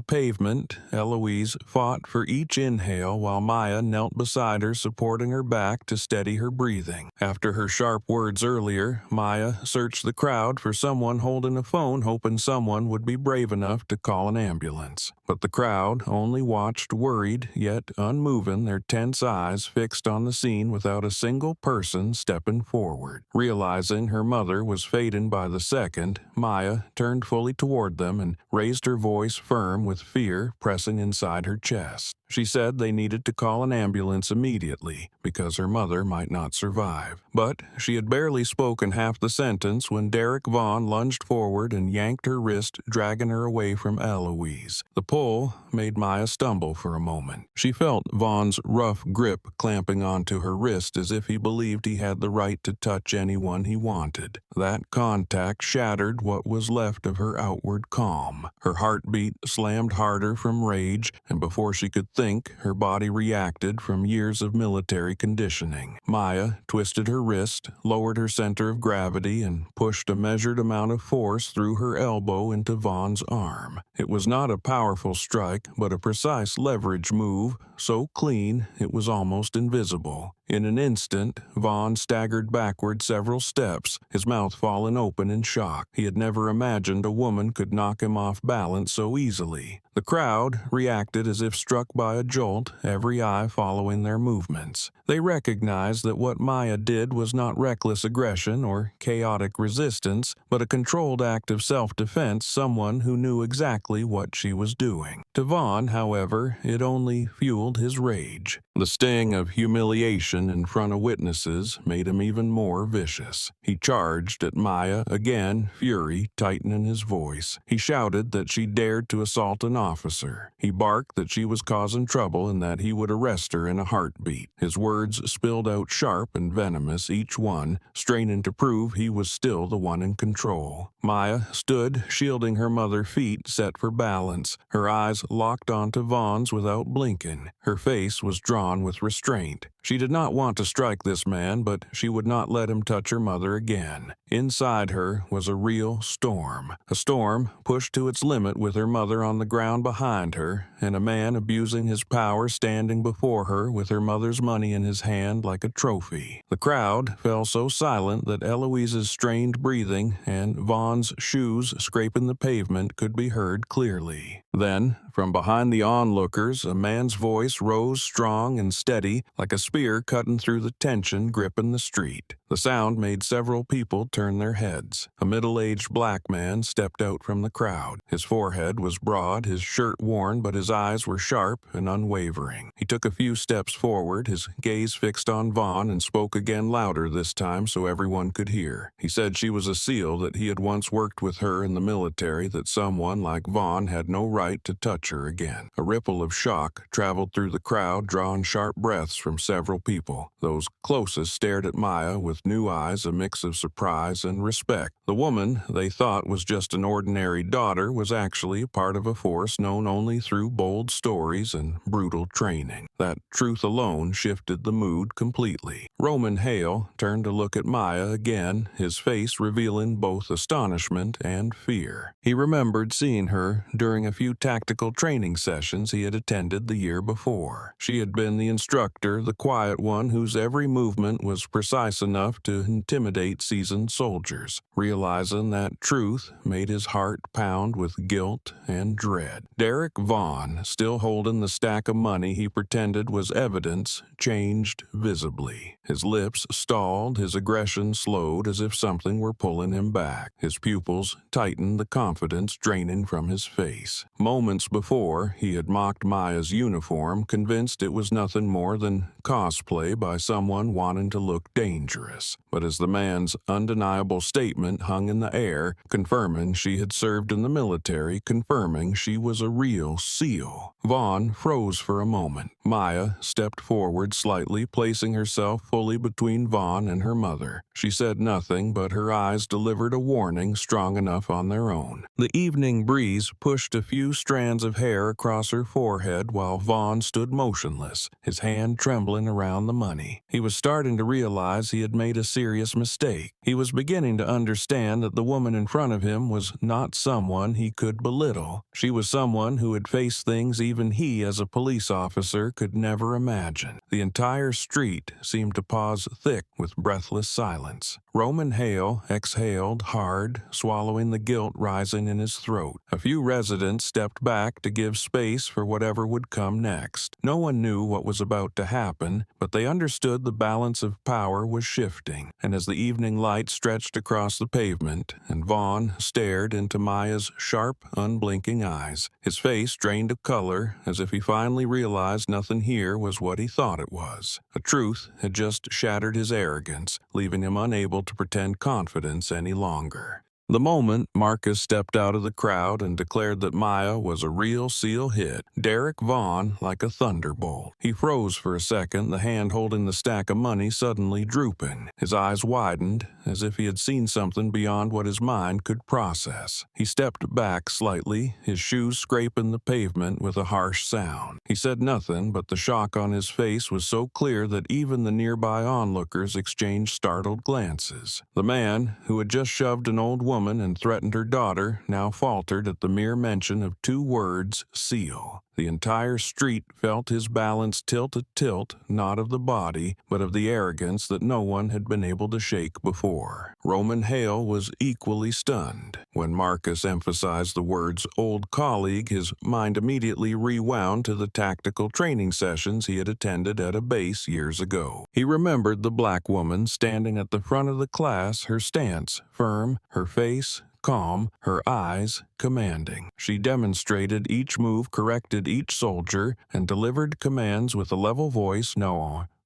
pavement, Eloise fought for each inhale while Maya knelt beside her, supporting her back to steady her breathing. After her sharp words earlier, Maya searched the crowd for someone holding a phone, hoping someone would be brave enough to call an ambulance. But the crowd only watched, worried yet unmoving, their tense eyes fixed on the scene without a single person stepping forward. Realizing her mother was fading by the second, Maya turned fully toward them and raised her voice firm with fear pressing inside her chest. She said they needed to call an ambulance immediately because her mother might not survive. But she had barely spoken half the sentence when Derek Vaughn lunged forward and yanked her wrist, dragging her away from Eloise. The pull made Maya stumble for a moment. She felt Vaughn's rough grip clamping onto her wrist as if he believed he had the right to touch anyone he wanted. That contact shattered what was left of her outward calm. Her heartbeat slammed harder from rage, and before she could think, her body reacted from years of military conditioning. Maya twisted her wrist, lowered her center of gravity, and pushed a measured amount of force through her elbow into Vaughn's arm. It was not a powerful strike, but a precise leverage move, so clean it was almost invisible. In an instant, Vaughn staggered backward several steps, his mouth fallen open in shock. He had never imagined a woman could knock him off balance so easily. The crowd reacted as if struck by a jolt, every eye following their movements. They recognized that what Maya did was not reckless aggression or chaotic resistance, but a controlled act of self-defense, someone who knew exactly what she was doing. To Vaughn, however, it only fueled his rage. The sting of humiliation in front of witnesses made him even more vicious. He charged at Maya again, fury tightening his voice. He shouted that she dared to assault an officer. He barked that she was causing trouble and that he would arrest her in a heartbeat. His words spilled out sharp and venomous, each one straining to prove he was still the one in control. Maya stood, shielding her mother's feet set for balance. Her eyes locked onto Vaughn's without blinking. Her face was drawn with restraint. She did not want to strike this man, but she would not let him touch her mother again. Inside her was a real storm. A storm pushed to its limit with her mother on the ground behind her, and a man abusing his power standing before her with her mother's money in his hand like a trophy. The crowd fell so silent that Eloise's strained breathing and Vaughn's shoes scraping the pavement could be heard clearly. Then, from behind the onlookers, a man's voice rose strong and steady, like a spear cutting through the tension gripping the street. The sound made several people turn their heads. A middle-aged black man stepped out from the crowd. His forehead was broad, his shirt worn, but his eyes were sharp and unwavering. He took a few steps forward, his gaze fixed on Vaughn, and spoke again louder this time so everyone could hear. He said she was a SEAL, that he had once worked with her in the military, that someone like Vaughn had no right to touch her again. A ripple of shock traveled through the crowd, drawing sharp breaths from several people. Those closest stared at Maya with new eyes, a mix of surprise and respect. The woman they thought was just an ordinary daughter was actually part of a force known only through bold stories and brutal training. That truth alone shifted the mood completely. Roman Hale turned to look at Maya again, his face revealing both astonishment and fear. He remembered seeing her during a few tactical training sessions he had attended the year before. She had been the instructor, the quiet one whose every movement was precise enough to intimidate seasoned soldiers. Realizing that truth made his heart pound with guilt and dread. Derek Vaughn, still holding the stack of money he pretended was evidence, changed visibly. His lips stalled, his aggression slowed as if something were pulling him back. His pupils tightened, the confidence draining from his face. Moments before, he had mocked Maya's uniform, convinced it was nothing more than cosplay by someone wanting to look dangerous. But as the man's undeniable statement hung in the air, confirming she had served in the military, confirming she was a real SEAL, Vaughn froze for a moment. Maya stepped forward slightly, placing herself fully between Vaughn and her mother. She said nothing, but her eyes delivered a warning strong enough on their own. The evening breeze pushed a few strands of hair across her forehead while Vaughn stood motionless, his hand trembling around the money. He was starting to realize he had made a serious mistake. He was beginning to understand that the woman in front of him was not someone he could belittle. She was someone who had faced things even he, as a police officer, could never imagine. The entire street seemed to pause thick with breathless silence. Roman Hale exhaled hard, swallowing the guilt rising in his throat. A few residents stepped back to give space for whatever would come next. No one knew what was about to happen, but they understood the balance of power was shifting, and as the evening light stretched across the pavement, and Vaughn stared into Maya's sharp, unblinking eyes, his face drained of color as if he finally realized nothing here was what he thought it was. A truth had just shattered his arrogance, leaving him unable to pretend confidence any longer. The moment Marcus stepped out of the crowd and declared that Maya was a real SEAL hit Derek Vaughn like a thunderbolt. He froze for a second, the hand holding the stack of money suddenly drooping. His eyes widened, as if he had seen something beyond what his mind could process. He stepped back slightly, his shoes scraping the pavement with a harsh sound. He said nothing, but the shock on his face was so clear that even the nearby onlookers exchanged startled glances. The man, who had just shoved an old woman and threatened her daughter, now faltered at the mere mention of two words, SEAL. The entire street felt his balance tilt a tilt, not of the body, but of the arrogance that no one had been able to shake before. Roman Hale was equally stunned. When Marcus emphasized the words old colleague, his mind immediately rewound to the tactical training sessions he had attended at a base years ago. He remembered the black woman standing at the front of the class, her stance firm, her face calm, her eyes commanding. She demonstrated each move, corrected each soldier, and delivered commands with a level voice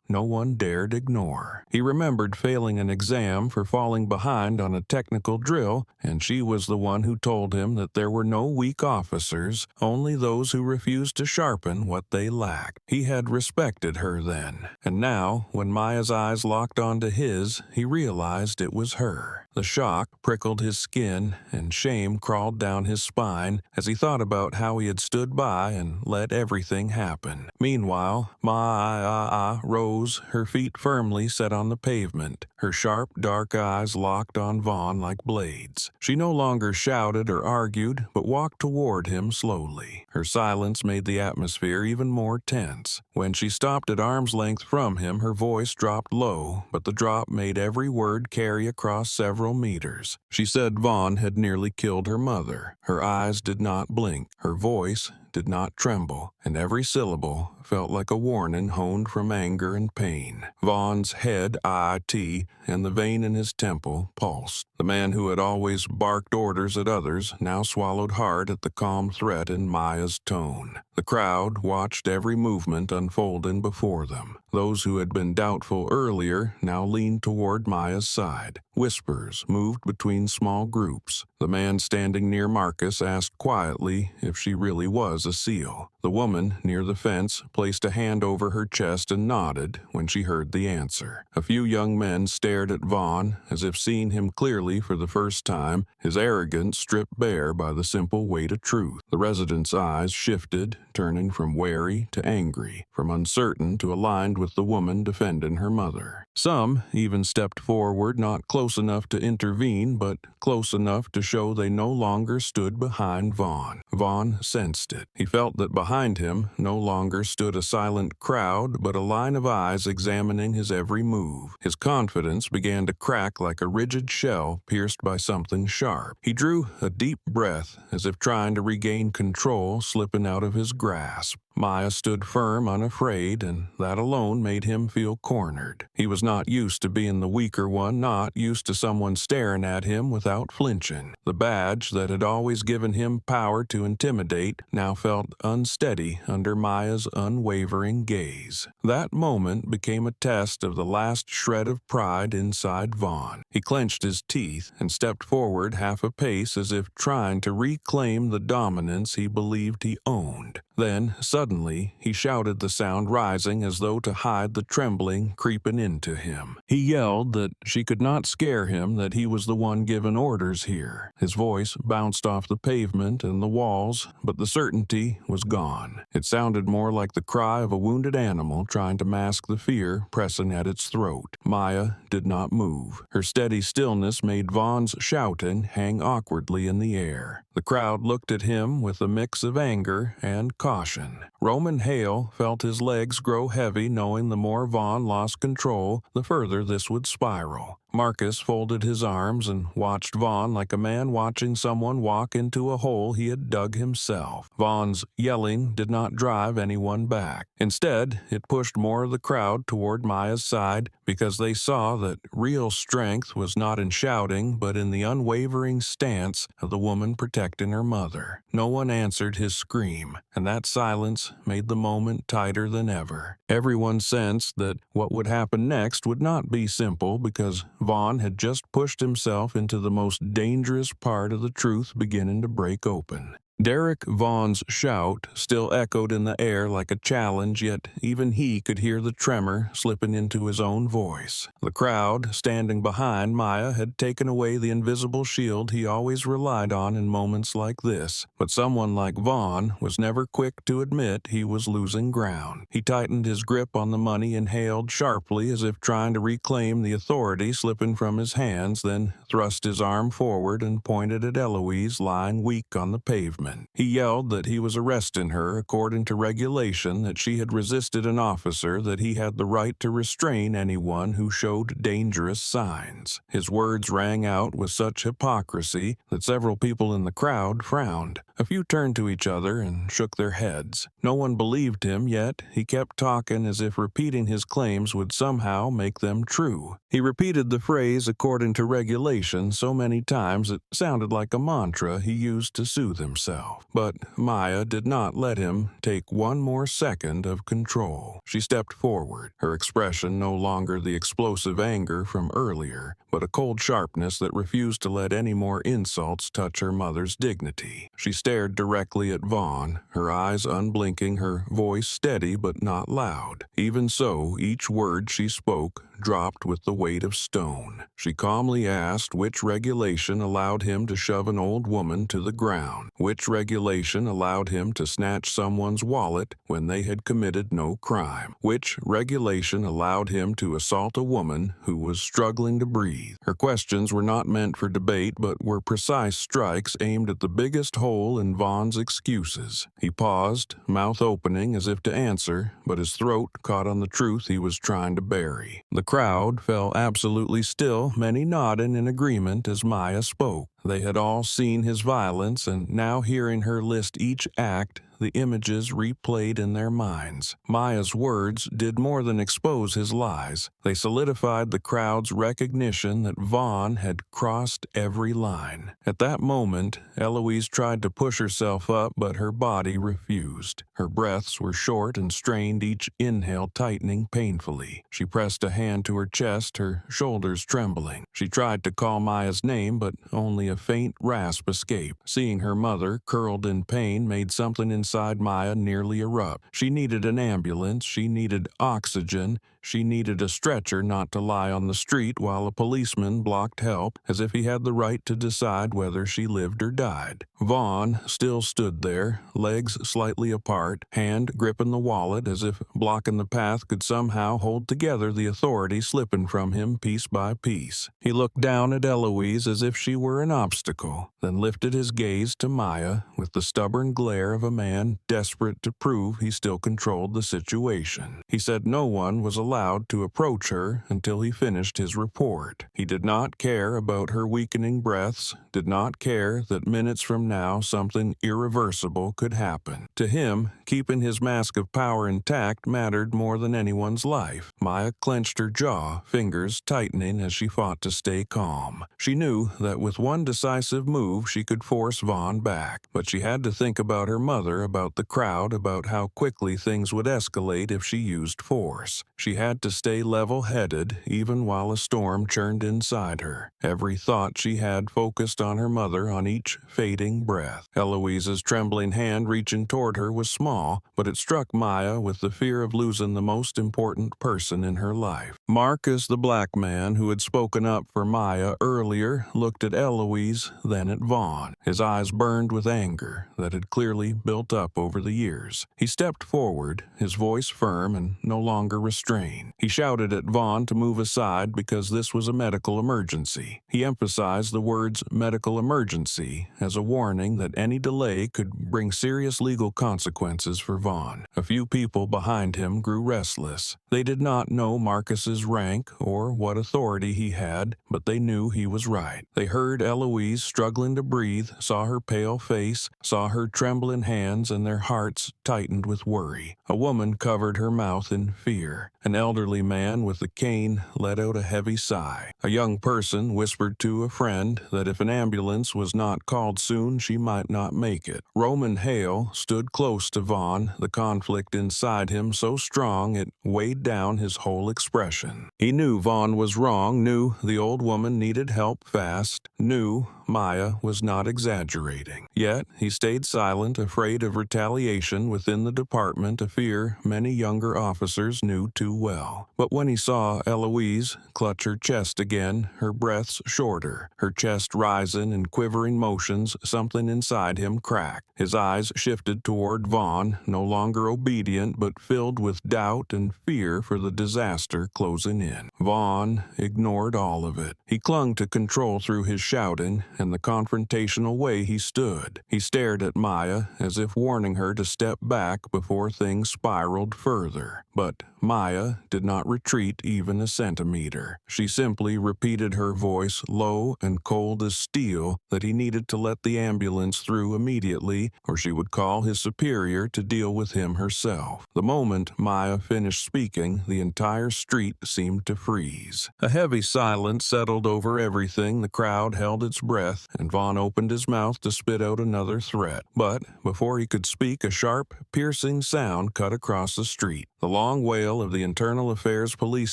no one dared ignore. He remembered failing an exam for falling behind on a technical drill, and she was the one who told him that there were no weak officers, only those who refused to sharpen what they lacked. He had respected her then, and now, when Maya's eyes locked onto his, he realized it was her. The shock prickled his skin, and shame crawled down his spine as he thought about how he had stood by and let everything happen. Meanwhile, Maya rose, her feet firmly set on the pavement, her sharp, dark eyes locked on Vaughn like blades. She no longer shouted or argued, but walked toward him slowly. Her silence made the atmosphere even more tense. When she stopped at arm's length from him, her voice dropped low, but the drop made every word carry across several meters. She said Vaughn had nearly killed her mother. Her eyes did not blink. Her voice did not tremble, and every syllable felt like a warning honed from anger and pain. Vaughn's head, IT, and the vein in his temple pulsed. The man who had always barked orders at others now swallowed hard at the calm threat in Maya's tone. The crowd watched every movement unfolding before them. Those who had been doubtful earlier now leaned toward Maya's side. Whispers moved between small groups. The man standing near Marcus asked quietly if she really was a SEAL. The woman near the fence placed a hand over her chest and nodded when she heard the answer. A few young men stared at Vaughn as if seeing him clearly for the first time, his arrogance stripped bare by the simple weight of truth. The residents' eyes shifted, turning from wary to angry, from uncertain to aligned with the woman defending her mother. Some even stepped forward, not close enough to intervene, but close enough to show they no longer stood behind Vaughn. Vaughn sensed it. He felt that behind him no longer stood a silent crowd, but a line of eyes examining his every move. His confidence began to crack like a rigid shell pierced by something sharp. He drew a deep breath, as if trying to regain control slipping out of his grasp. Maya stood firm, unafraid, and that alone made him feel cornered. He was not used to being the weaker one, not used to someone staring at him without flinching. The badge that had always given him power to intimidate now felt unsteady under Maya's unwavering gaze. That moment became a test of the last shred of pride inside Vaughn. He clenched his teeth and stepped forward half a pace as if trying to reclaim the dominance he believed he owned. Then, suddenly, he shouted, the sound rising as though to hide the trembling creeping into him. He yelled that she could not scare him, that he was the one giving orders here. His voice bounced off the pavement and the walls, but the certainty was gone. It sounded more like the cry of a wounded animal trying to mask the fear pressing at its throat. Maya did not move. Her steady stillness made Vaughn's shouting hang awkwardly in the air. The crowd looked at him with a mix of anger and caution. Roman Hale felt his legs grow heavy, knowing the more Vaughn lost control, the further this would spiral. Marcus folded his arms and watched Vaughn like a man watching someone walk into a hole he had dug himself. Vaughn's yelling did not drive anyone back. Instead, it pushed more of the crowd toward Maya's side because they saw that real strength was not in shouting but in the unwavering stance of the woman protecting her mother. No one answered his scream, and that silence made the moment tighter than ever. Everyone sensed that what would happen next would not be simple because Vaughn had just pushed himself into the most dangerous part of the truth beginning to break open. Derek Vaughn's shout still echoed in the air like a challenge, yet even he could hear the tremor slipping into his own voice. The crowd, standing behind Maya, had taken away the invisible shield he always relied on in moments like this, but someone like Vaughn was never quick to admit he was losing ground. He tightened his grip on the money, inhaled sharply as if trying to reclaim the authority slipping from his hands, then thrust his arm forward and pointed at Eloise lying weak on the pavement. He yelled that he was arresting her according to regulation, that she had resisted an officer, that he had the right to restrain anyone who showed dangerous signs. His words rang out with such hypocrisy that several people in the crowd frowned. A few turned to each other and shook their heads. No one believed him, yet he kept talking as if repeating his claims would somehow make them true. He repeated the phrase according to regulation so many times it sounded like a mantra he used to soothe himself. But Maya did not let him take one more second of control. She stepped forward, her expression no longer the explosive anger from earlier, but a cold sharpness that refused to let any more insults touch her mother's dignity. She stared directly at Vaughn, her eyes unblinking, her voice steady but not loud. Even so, each word she spoke dropped with the weight of stone. She calmly asked which regulation allowed him to shove an old woman to the ground, which regulation allowed him to snatch someone's wallet when they had committed no crime, which regulation allowed him to assault a woman who was struggling to breathe. Her questions were not meant for debate but were precise strikes aimed at the biggest hole in Vaughn's excuses. He paused, mouth opening as if to answer, but his throat caught on the truth he was trying to bury. The crowd fell absolutely still, many nodding in agreement as Maya spoke. They had all seen his violence, and now hearing her list each act, the images replayed in their minds. Maya's words did more than expose his lies. They solidified the crowd's recognition that Vaughn had crossed every line. At that moment, Eloise tried to push herself up, but her body refused. Her breaths were short and strained, each inhale tightening painfully. She pressed a hand to her chest, her shoulders trembling. She tried to call Maya's name, but only a faint rasp escaped. Seeing her mother curled in pain made something inside Maya nearly erupt. She needed an ambulance, she needed oxygen, she needed a stretcher not to lie on the street while a policeman blocked help, as if he had the right to decide whether she lived or died. Vaughn still stood there, legs slightly apart, hand gripping the wallet as if blocking the path could somehow hold together the authority slipping from him piece by piece. He looked down at Eloise as if she were an obstacle, then lifted his gaze to Maya with the stubborn glare of a man desperate to prove he still controlled the situation. He said no one was allowed to approach her until he finished his report. He did not care about her weakening breaths, did not care that minutes from now something irreversible could happen. To him, keeping his mask of power intact mattered more than anyone's life. Maya clenched her jaw, fingers tightening as she fought to stay calm. She knew that with one decisive move she could force Vaughn back, but she had to think about her mother, about the crowd, about how quickly things would escalate if she used force. She had had to stay level-headed even while a storm churned inside her. Every thought she had focused on her mother on each fading breath. Eloise's trembling hand reaching toward her was small, but it struck Maya with the fear of losing the most important person in her life. Marcus, the black man who had spoken up for Maya earlier, looked at Eloise, then at Vaughn. His eyes burned with anger that had clearly built up over the years. He stepped forward, his voice firm and no longer restrained. He shouted at Vaughn to move aside because this was a medical emergency. He emphasized the words medical emergency as a warning that any delay could bring serious legal consequences for Vaughn. A few people behind him grew restless. They did not know Marcus's rank or what authority he had, but they knew he was right. They heard Eloise struggling to breathe, saw her pale face, saw her trembling hands, and their hearts tightened with worry. A woman covered her mouth in fear. An elderly man with a cane let out a heavy sigh. A young person whispered to a friend that if an ambulance was not called soon, she might not make it. Roman Hale stood close to Vaughn, the conflict inside him so strong it weighed down his whole expression. He knew Vaughn was wrong, knew the old woman needed help fast, knew Maya was not exaggerating. Yet he stayed silent, afraid of retaliation within the department, a fear many younger officers knew too well. But when he saw Eloise clutch her chest again, her breaths shorter, her chest rising in quivering motions, something inside him cracked. His eyes shifted toward Vaughn, no longer obedient but filled with doubt and fear for the disaster closing in. Vaughn ignored all of it. He clung to control through his shouting and the confrontational way he stood. He stared at Maya as if warning her to step back before things spiraled further. But Maya did not retreat even a centimeter. She simply repeated, her voice low and cold as steel, that he needed to let the ambulance through immediately or she would call his superior to deal with him herself. The moment Maya finished speaking, the entire street seemed to freeze. A heavy silence settled over everything. The crowd held its breath, and Vaughn opened his mouth to spit out another threat. But before he could speak, a sharp, piercing sound cut across the street. The long wail of the Internal Affairs police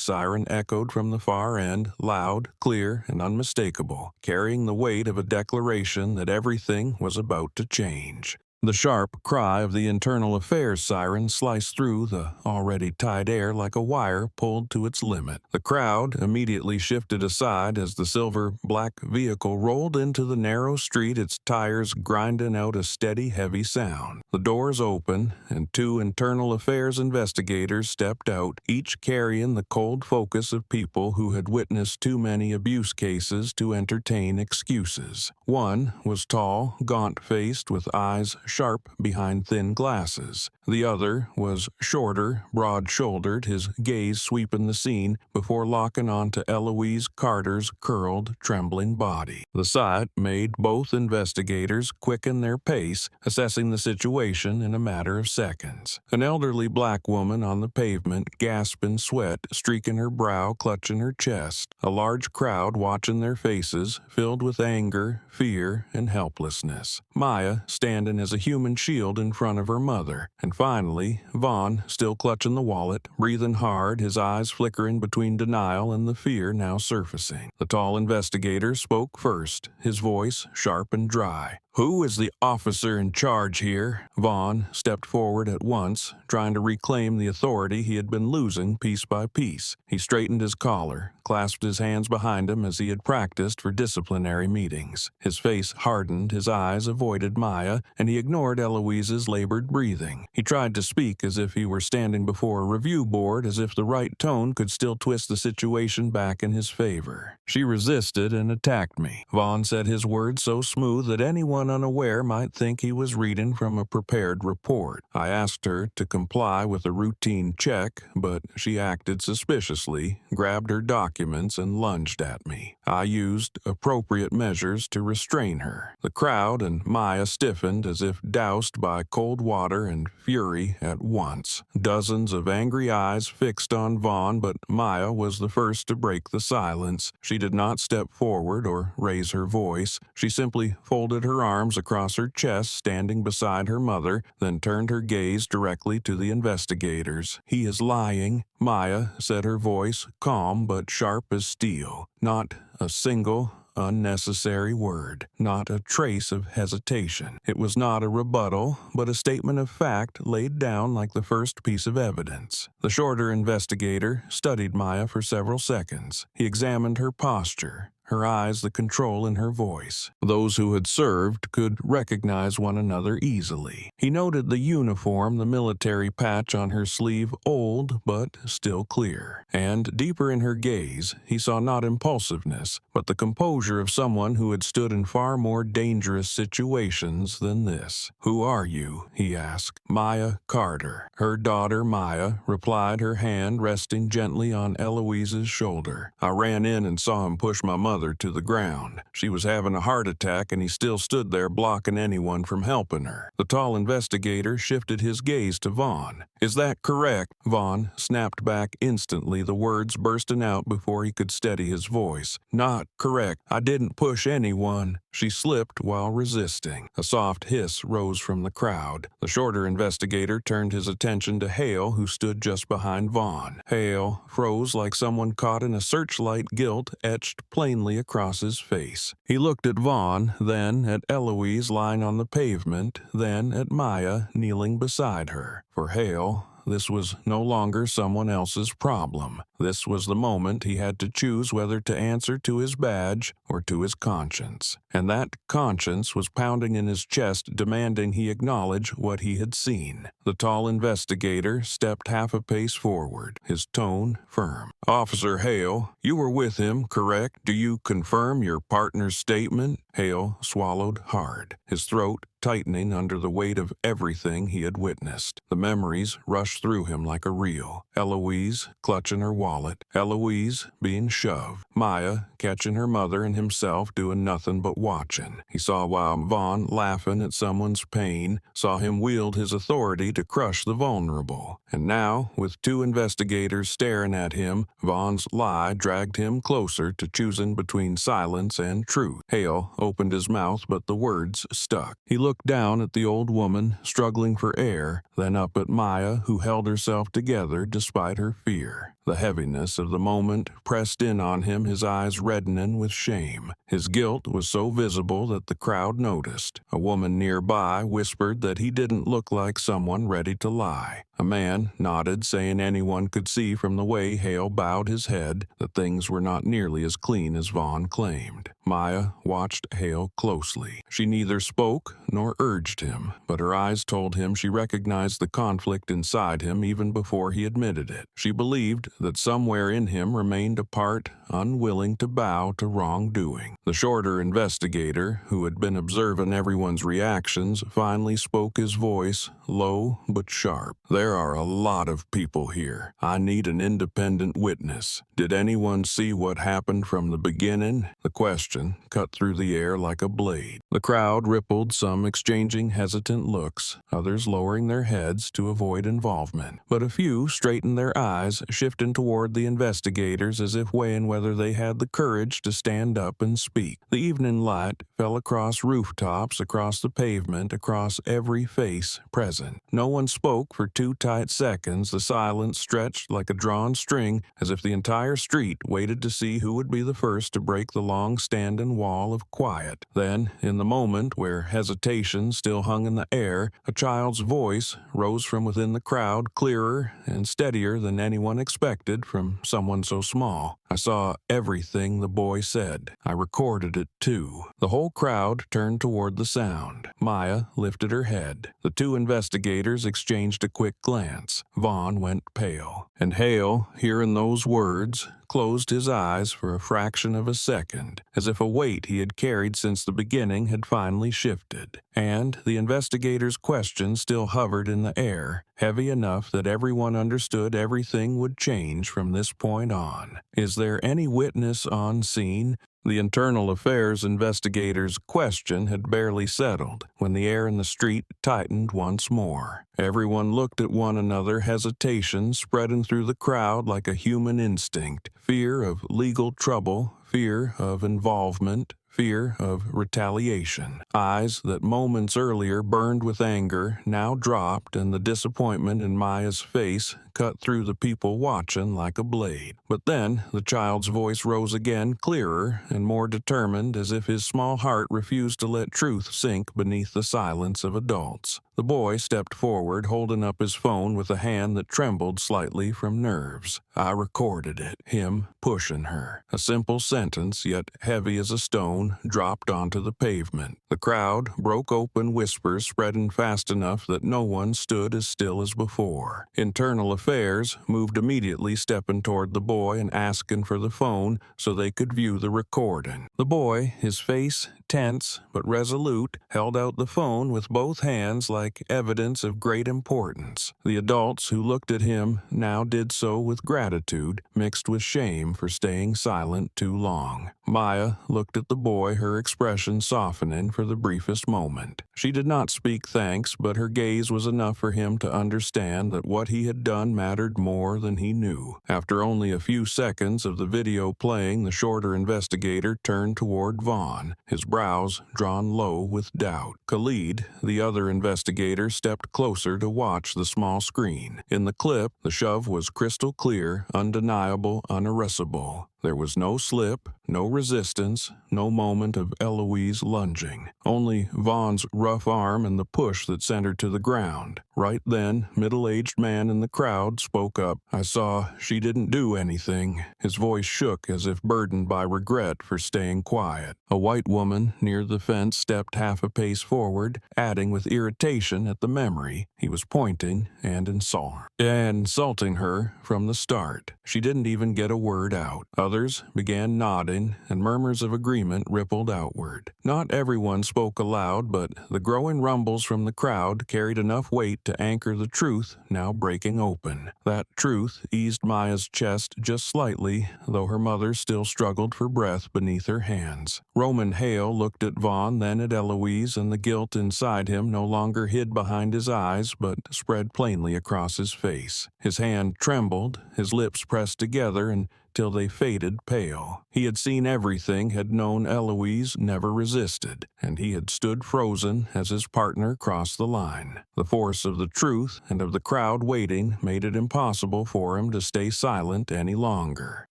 siren echoed from the far end, loud, clear, and unmistakable, carrying the weight of a declaration that everything was about to change. The sharp cry of the Internal Affairs siren sliced through the already tight air like a wire pulled to its limit. The crowd immediately shifted aside as the silver-black vehicle rolled into the narrow street, its tires grinding out a steady, heavy sound. The doors opened, and two Internal Affairs investigators stepped out, each carrying the cold focus of people who had witnessed too many abuse cases to entertain excuses. One was tall, gaunt-faced, with eyes sharp behind thin glasses. The other was shorter, broad-shouldered, his gaze sweeping the scene before locking onto Eloise Carter's curled, trembling body. The sight made both investigators quicken their pace, assessing the situation in a matter of seconds. An elderly black woman on the pavement, gasping sweat, streaking her brow, clutching her chest. A large crowd watching their faces, filled with anger, fear, and helplessness. Maya standing as a human shield in front of her mother. And finally, Vaughn, still clutching the wallet, breathing hard, his eyes flickering between denial and the fear now surfacing. The tall investigator spoke first, his voice sharp and dry. "Who is the officer in charge here?" Vaughn stepped forward at once, trying to reclaim the authority he had been losing piece by piece. He straightened his collar, clasped his hands behind him as he had practiced for disciplinary meetings. His face hardened, his eyes avoided Maya, and he ignored Eloise's labored breathing. He tried to speak as if he were standing before a review board, as if the right tone could still twist the situation back in his favor. "She resisted and attacked me." Vaughn said his words so smooth that anyone unaware might think he was reading from a prepared report. "I asked her to comply with a routine check, but she acted suspiciously, grabbed her documents, and lunged at me. I used appropriate measures to restrain her." The crowd and Maya stiffened as if doused by cold water and fury at once. Dozens of angry eyes fixed on Vaughn, but Maya was the first to break the silence. She did not step forward or raise her voice. She simply folded her arms arms across her chest, standing beside her mother, then turned her gaze directly to the investigators. "He is lying," Maya said, her voice calm but sharp as steel. Not a single unnecessary word, not a trace of hesitation. It was not a rebuttal, but a statement of fact laid down like the first piece of evidence. The shorter investigator studied Maya for several seconds. He examined her posture, her eyes, the control in her voice. Those who had served could recognize one another easily. He noted the uniform, the military patch on her sleeve, old but still clear. And deeper in her gaze, he saw not impulsiveness, but the composure of someone who had stood in far more dangerous situations than this. "Who are you?" he asked. "Maya Carter." Her daughter, Maya, replied, her hand resting gently on Eloise's shoulder. "I ran in and saw him push my mother to the ground. She was having a heart attack and he still stood there blocking anyone from helping her." The tall investigator shifted his gaze to Vaughn. "Is that correct?" Vaughn snapped back instantly, the words bursting out before he could steady his voice. "Not correct. I didn't push anyone." She slipped while resisting. A soft hiss rose from the crowd. The shorter investigator turned his attention to Hale, who stood just behind Vaughn. Hale froze like someone caught in a searchlight, guilt etched plainly across his face. He looked at Vaughn, then at Eloise lying on the pavement, then at Maya kneeling beside her. For Hale, this was no longer someone else's problem. This was the moment he had to choose whether to answer to his badge or to his conscience. And that conscience was pounding in his chest, demanding he acknowledge what he had seen. The tall investigator stepped half a pace forward, his tone firm. "Officer Hale, you were with him, correct? Do you confirm your partner's statement?" Hale swallowed hard, his throat tightening under the weight of everything he had witnessed. The memories rushed through him like a reel. Eloise clutching her wallet, Eloise being shoved, Maya catching her mother and himself doing nothing but watching. He saw while Vaughn laughing at someone's pain, saw him wield his authority to crush the vulnerable. And now, with two investigators staring at him, Vaughn's lie dragged him closer to choosing between silence and truth. Hale opened his mouth, but the words stuck. He looked down at the old woman, struggling for air, then up at Maya, who held herself together despite her fear. The heaviness of the moment pressed in on him, his eyes reddening with shame. His guilt was so visible that the crowd noticed. A woman nearby whispered that he didn't look like someone ready to lie. A man nodded, saying anyone could see from the way Hale bowed his head that things were not nearly as clean as Vaughn claimed. Maya watched Hale closely. She neither spoke nor urged him, but her eyes told him she recognized the conflict inside him even before he admitted it. She believed that somewhere in him remained a part unwilling to bow to wrongdoing. The shorter investigator, who had been observing everyone's reactions, finally spoke, his voice low but sharp. "There are a lot of people here. I need an independent witness. Did anyone see what happened from the beginning?" The question cut through the air like a blade. The crowd rippled, some exchanging hesitant looks, others lowering their heads to avoid involvement. But a few straightened their eyes, shifting toward the investigators as if weighing whether they had the courage to stand up and speak. The evening light fell across rooftops, across the pavement, across every face present. No one spoke for 2 tight seconds. The silence stretched like a drawn string, as if the entire street waited to see who would be the first to break the long-standing wall of quiet. Then, in the moment where hesitation still hung in the air, a child's voice rose from within the crowd, clearer and steadier than anyone expected from someone so small. "I saw everything the boy said. I recorded it too." The whole crowd turned toward the sound. Maya lifted her head. The two investigators exchanged a quick glance. Vaughn went pale. And Hale, hearing those words, closed his eyes for a fraction of a second, as if a weight he had carried since the beginning had finally shifted. And the investigator's question still hovered in the air, heavy enough that everyone understood everything would change from this point on. "Is there any witness on scene?" The internal affairs investigator's question had barely settled when the air in the street tightened once more. Everyone looked at one another, hesitation spreading through the crowd like a human instinct, fear of legal trouble, fear of involvement, fear of retaliation. Eyes that moments earlier burned with anger now dropped, and the disappointment in Maya's face cut through the people watching like a blade. But then the child's voice rose again, clearer and more determined, as if his small heart refused to let truth sink beneath the silence of adults. The boy stepped forward, holding up his phone with a hand that trembled slightly from nerves. "I recorded it, him pushing her." A simple sentence, yet heavy as a stone, dropped onto the pavement. The crowd broke open, whispers spreading fast enough that no one stood as still as before. Internal Affairs moved immediately, stepping toward the boy and asking for the phone so they could view the recording. The boy, his face tense but resolute, held out the phone with both hands like evidence of great importance. The adults who looked at him now did so with gratitude, mixed with shame for staying silent too long. Maya looked at the boy, her expression softening for the briefest moment. She did not speak thanks, but her gaze was enough for him to understand that what he had done mattered more than he knew. After only a few seconds of the video playing, the shorter investigator turned toward Vaughn, his brows drawn low with doubt. Khalid, the other investigator, stepped closer to watch the small screen. In the clip, the shove was crystal clear, undeniable, unarrestable. There was no slip, no resistance, no moment of Eloise lunging. Only Vaughn's rough arm and the push that sent her to the ground. Right then, middle-aged man in the crowd spoke up. "I saw she didn't do anything." His voice shook as if burdened by regret for staying quiet. A white woman near the fence stepped half a pace forward, adding with irritation at the memory he was pointing and insulting her from the start. She didn't even get a word out. Others began nodding, and murmurs of agreement rippled outward. Not everyone spoke aloud, but the growing rumbles from the crowd carried enough weight to anchor the truth now breaking open. That truth eased Maya's chest just slightly, though her mother still struggled for breath beneath her hands. Roman Hale looked at Vaughn, then at Eloise, and the guilt inside him no longer hid behind his eyes, but spread plainly across his face. His hand trembled, his lips pressed together until they faded pale. He had seen everything, had known Eloise never resisted, and he had stood frozen as his partner crossed the line. The force of the truth and of the crowd waiting made it impossible for him to stay silent any longer.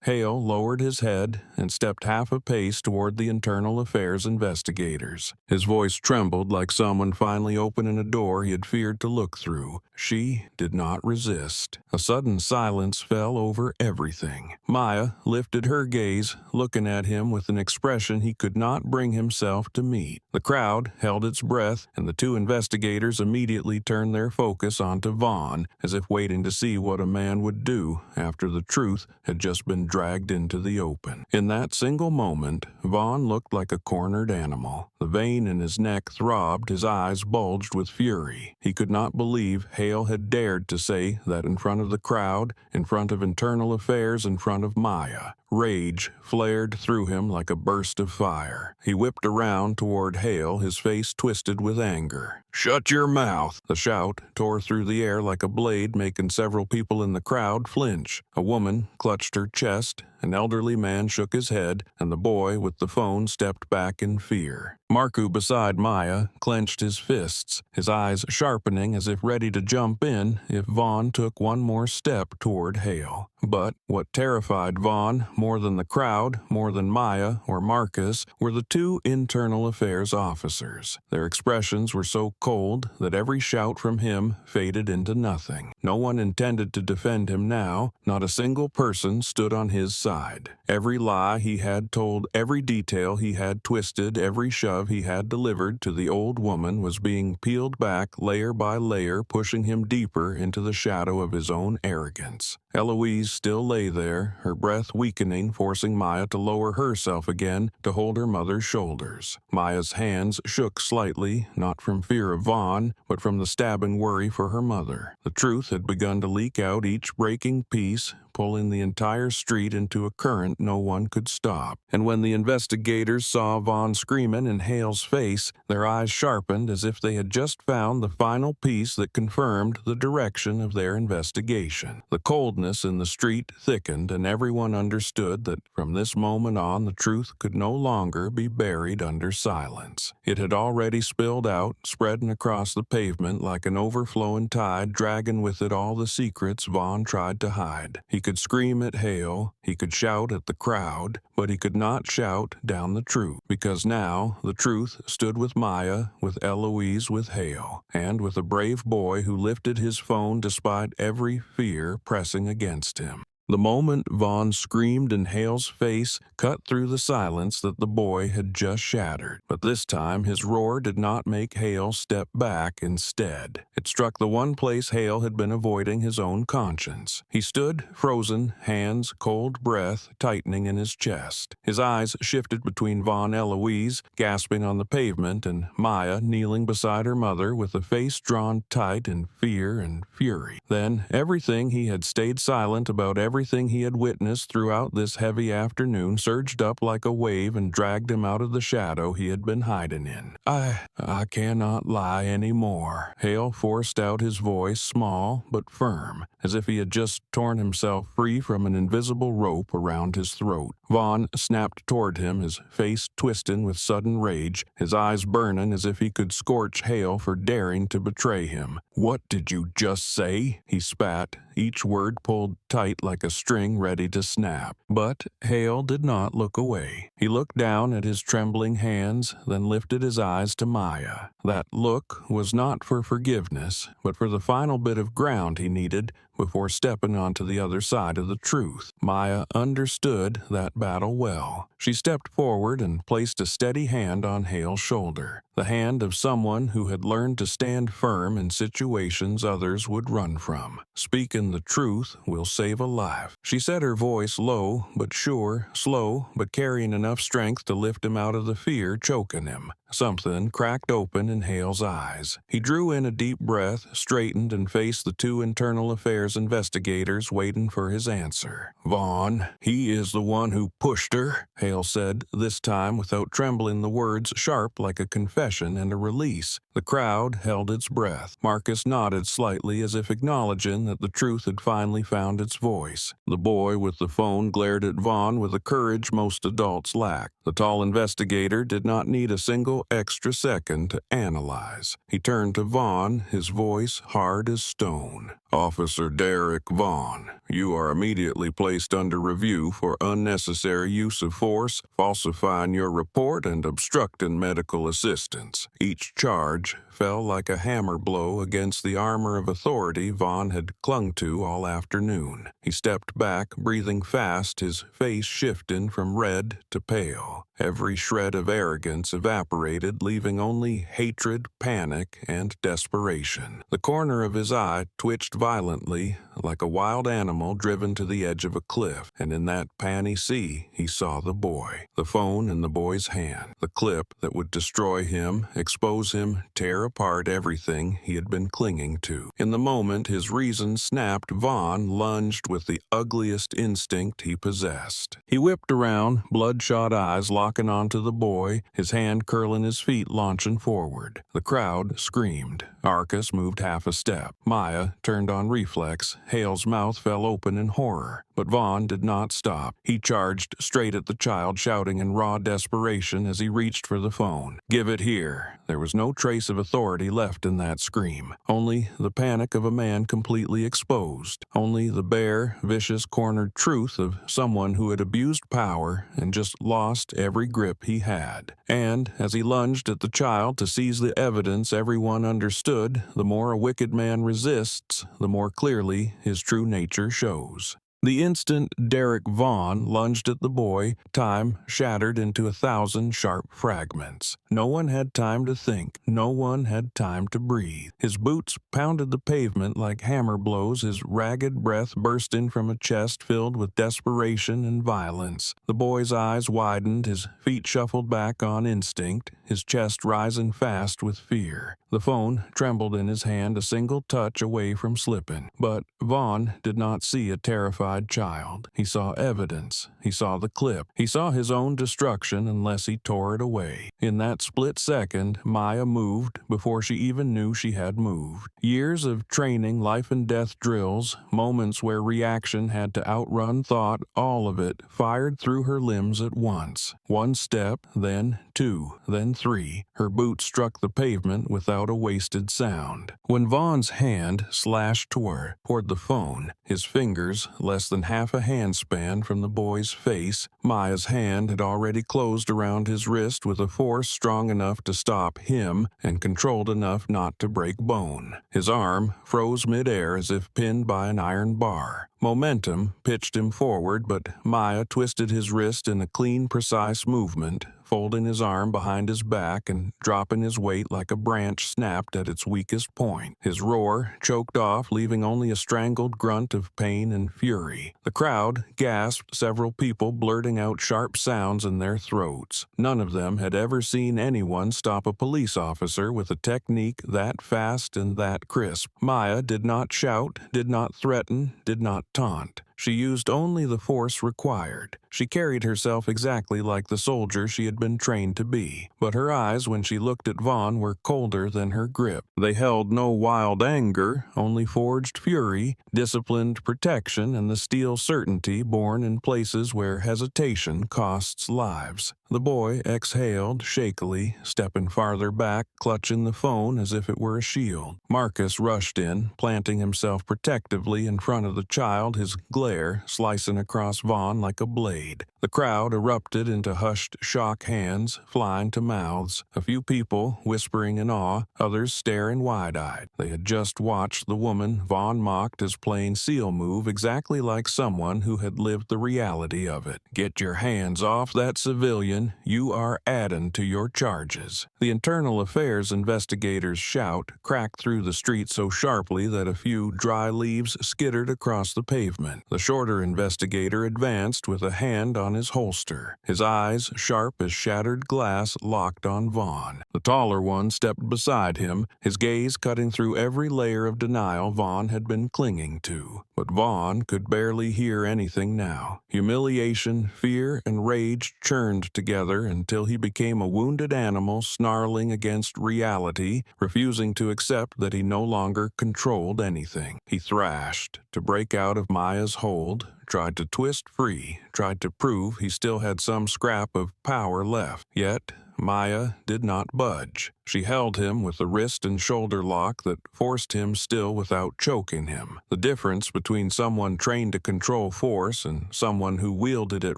Hale lowered his head and stepped half a pace toward the Internal Affairs investigators. His voice trembled like someone finally opening a door he had feared to look through. She did not resist. A sudden silence fell over everything. Maya lifted her gaze, looking at him with an expression he could not bring himself to meet. The crowd held its breath, and the two investigators immediately turned their focus onto Vaughn, as if waiting to see what a man would do after the truth had just been dragged into the open. In that single moment, Vaughn looked like a cornered animal. The vein in his neck throbbed, his eyes bulged with fury. He could not believe Hale had dared to say that in front of the crowd, in front of Internal Affairs, in front of Maya. Rage flared through him like a burst of fire. He whipped around toward Hale, his face twisted with anger. "Shut your mouth!" The shout tore through the air like a blade, making several people in the crowd flinch. A woman clutched her chest, an elderly man shook his head, and the boy with the phone stepped back in fear. Marku beside Maya clenched his fists, his eyes sharpening as if ready to jump in if Vaughn took one more step toward Hale. But what terrified Vaughn more than the crowd, more than Maya or Marcus, were the two Internal Affairs officers. Their expressions were so cold that every shout from him faded into nothing. No one intended to defend him now. Not a single person stood on his side. Every lie he had told, every detail he had twisted, every shove he had delivered to the old woman was being peeled back layer by layer, pushing him deeper into the shadow of his own arrogance. Eloise still lay there, her breath weakening, forcing Maya to lower herself again to hold her mother's shoulders. Maya's hands shook slightly, not from fear of Vaughn, but from the stabbing worry for her mother. The truth had begun to leak out, each breaking piece pulling the entire street into a current no one could stop. And when the investigators saw Vaughn screaming in Hale's face, their eyes sharpened as if they had just found the final piece that confirmed the direction of their investigation. The coldness in the street thickened, and everyone understood that from this moment on the truth could no longer be buried under silence. It had already spilled out, spreading across the pavement like an overflowing tide, dragging with it all the secrets Vaughn tried to hide. He could scream at Hale, he could shout at the crowd, but he could not shout down the truth, because now the truth stood with Maya, with Eloise, with Hale, and with a brave boy who lifted his phone despite every fear pressing against him. The moment Vaughn screamed in Hale's face cut through the silence that the boy had just shattered. But this time his roar did not make Hale step back. Instead, it struck the one place Hale had been avoiding, his own conscience. He stood frozen, hands, cold breath tightening in his chest. His eyes shifted between Vaughn Eloise, gasping on the pavement, and Maya kneeling beside her mother with a face drawn tight in fear and fury. Then everything he had stayed silent about, everything he had witnessed throughout this heavy afternoon, surged up like a wave and dragged him out of the shadow he had been hiding in. I cannot lie anymore. Hale forced out his voice, small but firm, as if he had just torn himself free from an invisible rope around his throat. Vaughn snapped toward him, his face twisting with sudden rage, his eyes burning as if he could scorch Hale for daring to betray him. "What did you just say?" he spat, each word pulled tight like a string ready to snap. But Hale did not look away. He looked down at his trembling hands, then lifted his eyes to Maya. That look was not for forgiveness, but for the final bit of ground he needed before stepping onto the other side of the truth. Maya understood that battle well. She stepped forward and placed a steady hand on Hale's shoulder, the hand of someone who had learned to stand firm in situations others would run from. "Speaking the truth will save a life." She said, her voice low but sure, slow but carrying enough strength to lift him out of the fear choking him. Something cracked open in Hale's eyes. He drew in a deep breath, straightened, and faced the two internal affairs investigators waiting for his answer. "Vaughn, he is the one who pushed her," Hale said, this time without trembling, the words sharp like a confession and a release. The crowd held its breath. Marcus nodded slightly as if acknowledging that the truth had finally found its voice. The boy with the phone glared at Vaughn with a courage most adults lack. The tall investigator did not need a single extra second to analyze. He turned to Vaughn, his voice hard as stone. "Officer Derek Vaughn, you are immediately placed under review for unnecessary use of force, falsifying your report, and obstructing medical assistance." Each charge fell like a hammer blow against the armor of authority Vaughn had clung to all afternoon. He stepped back, breathing fast, his face shifting from red to pale. Every shred of arrogance evaporated, leaving only hatred, panic, and desperation. The corner of his eye twitched violently, like a wild animal driven to the edge of a cliff, and in that panny sea he saw the boy. The phone in the boy's hand. The clip that would destroy him, expose him, tear apart everything he had been clinging to. In the moment his reason snapped, Vaughn lunged with the ugliest instinct he possessed. He whipped around, bloodshot eyes locking onto the boy, his hand curling, his feet launching forward. The crowd screamed. Arcus moved half a step. Maya turned on reflex. Hale's mouth fell open in horror. But Vaughn did not stop. He charged straight at the child, shouting in raw desperation as he reached for the phone. "Give it here." There was no trace of authority left in that scream. Only the panic of a man completely exposed. Only the bare, vicious, cornered truth of someone who had abused power and just lost every grip he had. And as he lunged at the child to seize the evidence, everyone understood the more a wicked man resists, the more clearly his true nature shows. The instant Derek Vaughn lunged at the boy, time shattered into 1,000 sharp fragments. No one had time to think. No one had time to breathe. His boots pounded the pavement like hammer blows, his ragged breath bursting from a chest filled with desperation and violence. The boy's eyes widened, his feet shuffled back on instinct, his chest rising fast with fear. The phone trembled in his hand, a single touch away from slipping. But Vaughn did not see a terrified child. He saw evidence. He saw the clip. He saw his own destruction unless he tore it away. In that split second, Maya moved before she even knew she had moved. Years of training, life and death drills, moments where reaction had to outrun thought, all of it fired through her limbs at once. One step, then two, then three. Her boots struck the pavement without a wasted sound. When Vaughn's hand slashed toward the phone, his fingers less than half a handspan from the boy's face, Maya's hand had already closed around his wrist with a force strong enough to stop him and controlled enough not to break bone. His arm froze midair as if pinned by an iron bar. Momentum pitched him forward, but Maya twisted his wrist in a clean, precise movement, folding his arm behind his back and dropping his weight like a branch snapped at its weakest point. His roar choked off, leaving only a strangled grunt of pain and fury. The crowd gasped, several people blurting out sharp sounds in their throats. None of them had ever seen anyone stop a police officer with a technique that fast and that crisp. Maya did not shout, did not threaten, did not taunt. She used only the force required. She carried herself exactly like the soldier she had been trained to be. But her eyes, when she looked at Vaughn, were colder than her grip. They held no wild anger, only forged fury, disciplined protection, and the steel certainty born in places where hesitation costs lives. The boy exhaled shakily, stepping farther back, clutching the phone as if it were a shield. Marcus rushed in, planting himself protectively in front of the child, his glare slicing across Vaughn like a blade. The crowd erupted into hushed shock, hands flying to mouths, a few people whispering in awe, others staring wide-eyed. They had just watched the woman Vaughn mocked as playing seal move exactly like someone who had lived the reality of it. "Get your hands off that civilian. You are adding to your charges." The internal affairs investigators' shout cracked through the street so sharply that a few dry leaves skittered across the pavement. The shorter investigator advanced with a hand on his holster, his eyes sharp as shattered glass locked on Vaughn. The taller one stepped beside him, his gaze cutting through every layer of denial Vaughn had been clinging to. But Vaughn could barely hear anything now. Humiliation, fear, and rage churned together until he became a wounded animal snarling against reality, refusing to accept that he no longer controlled anything. He thrashed to break out of Maya's hold, tried to twist free, tried to prove he still had some scrap of power left. Yet Maya did not budge. She held him with a wrist and shoulder lock that forced him still without choking him. The difference between someone trained to control force and someone who wielded it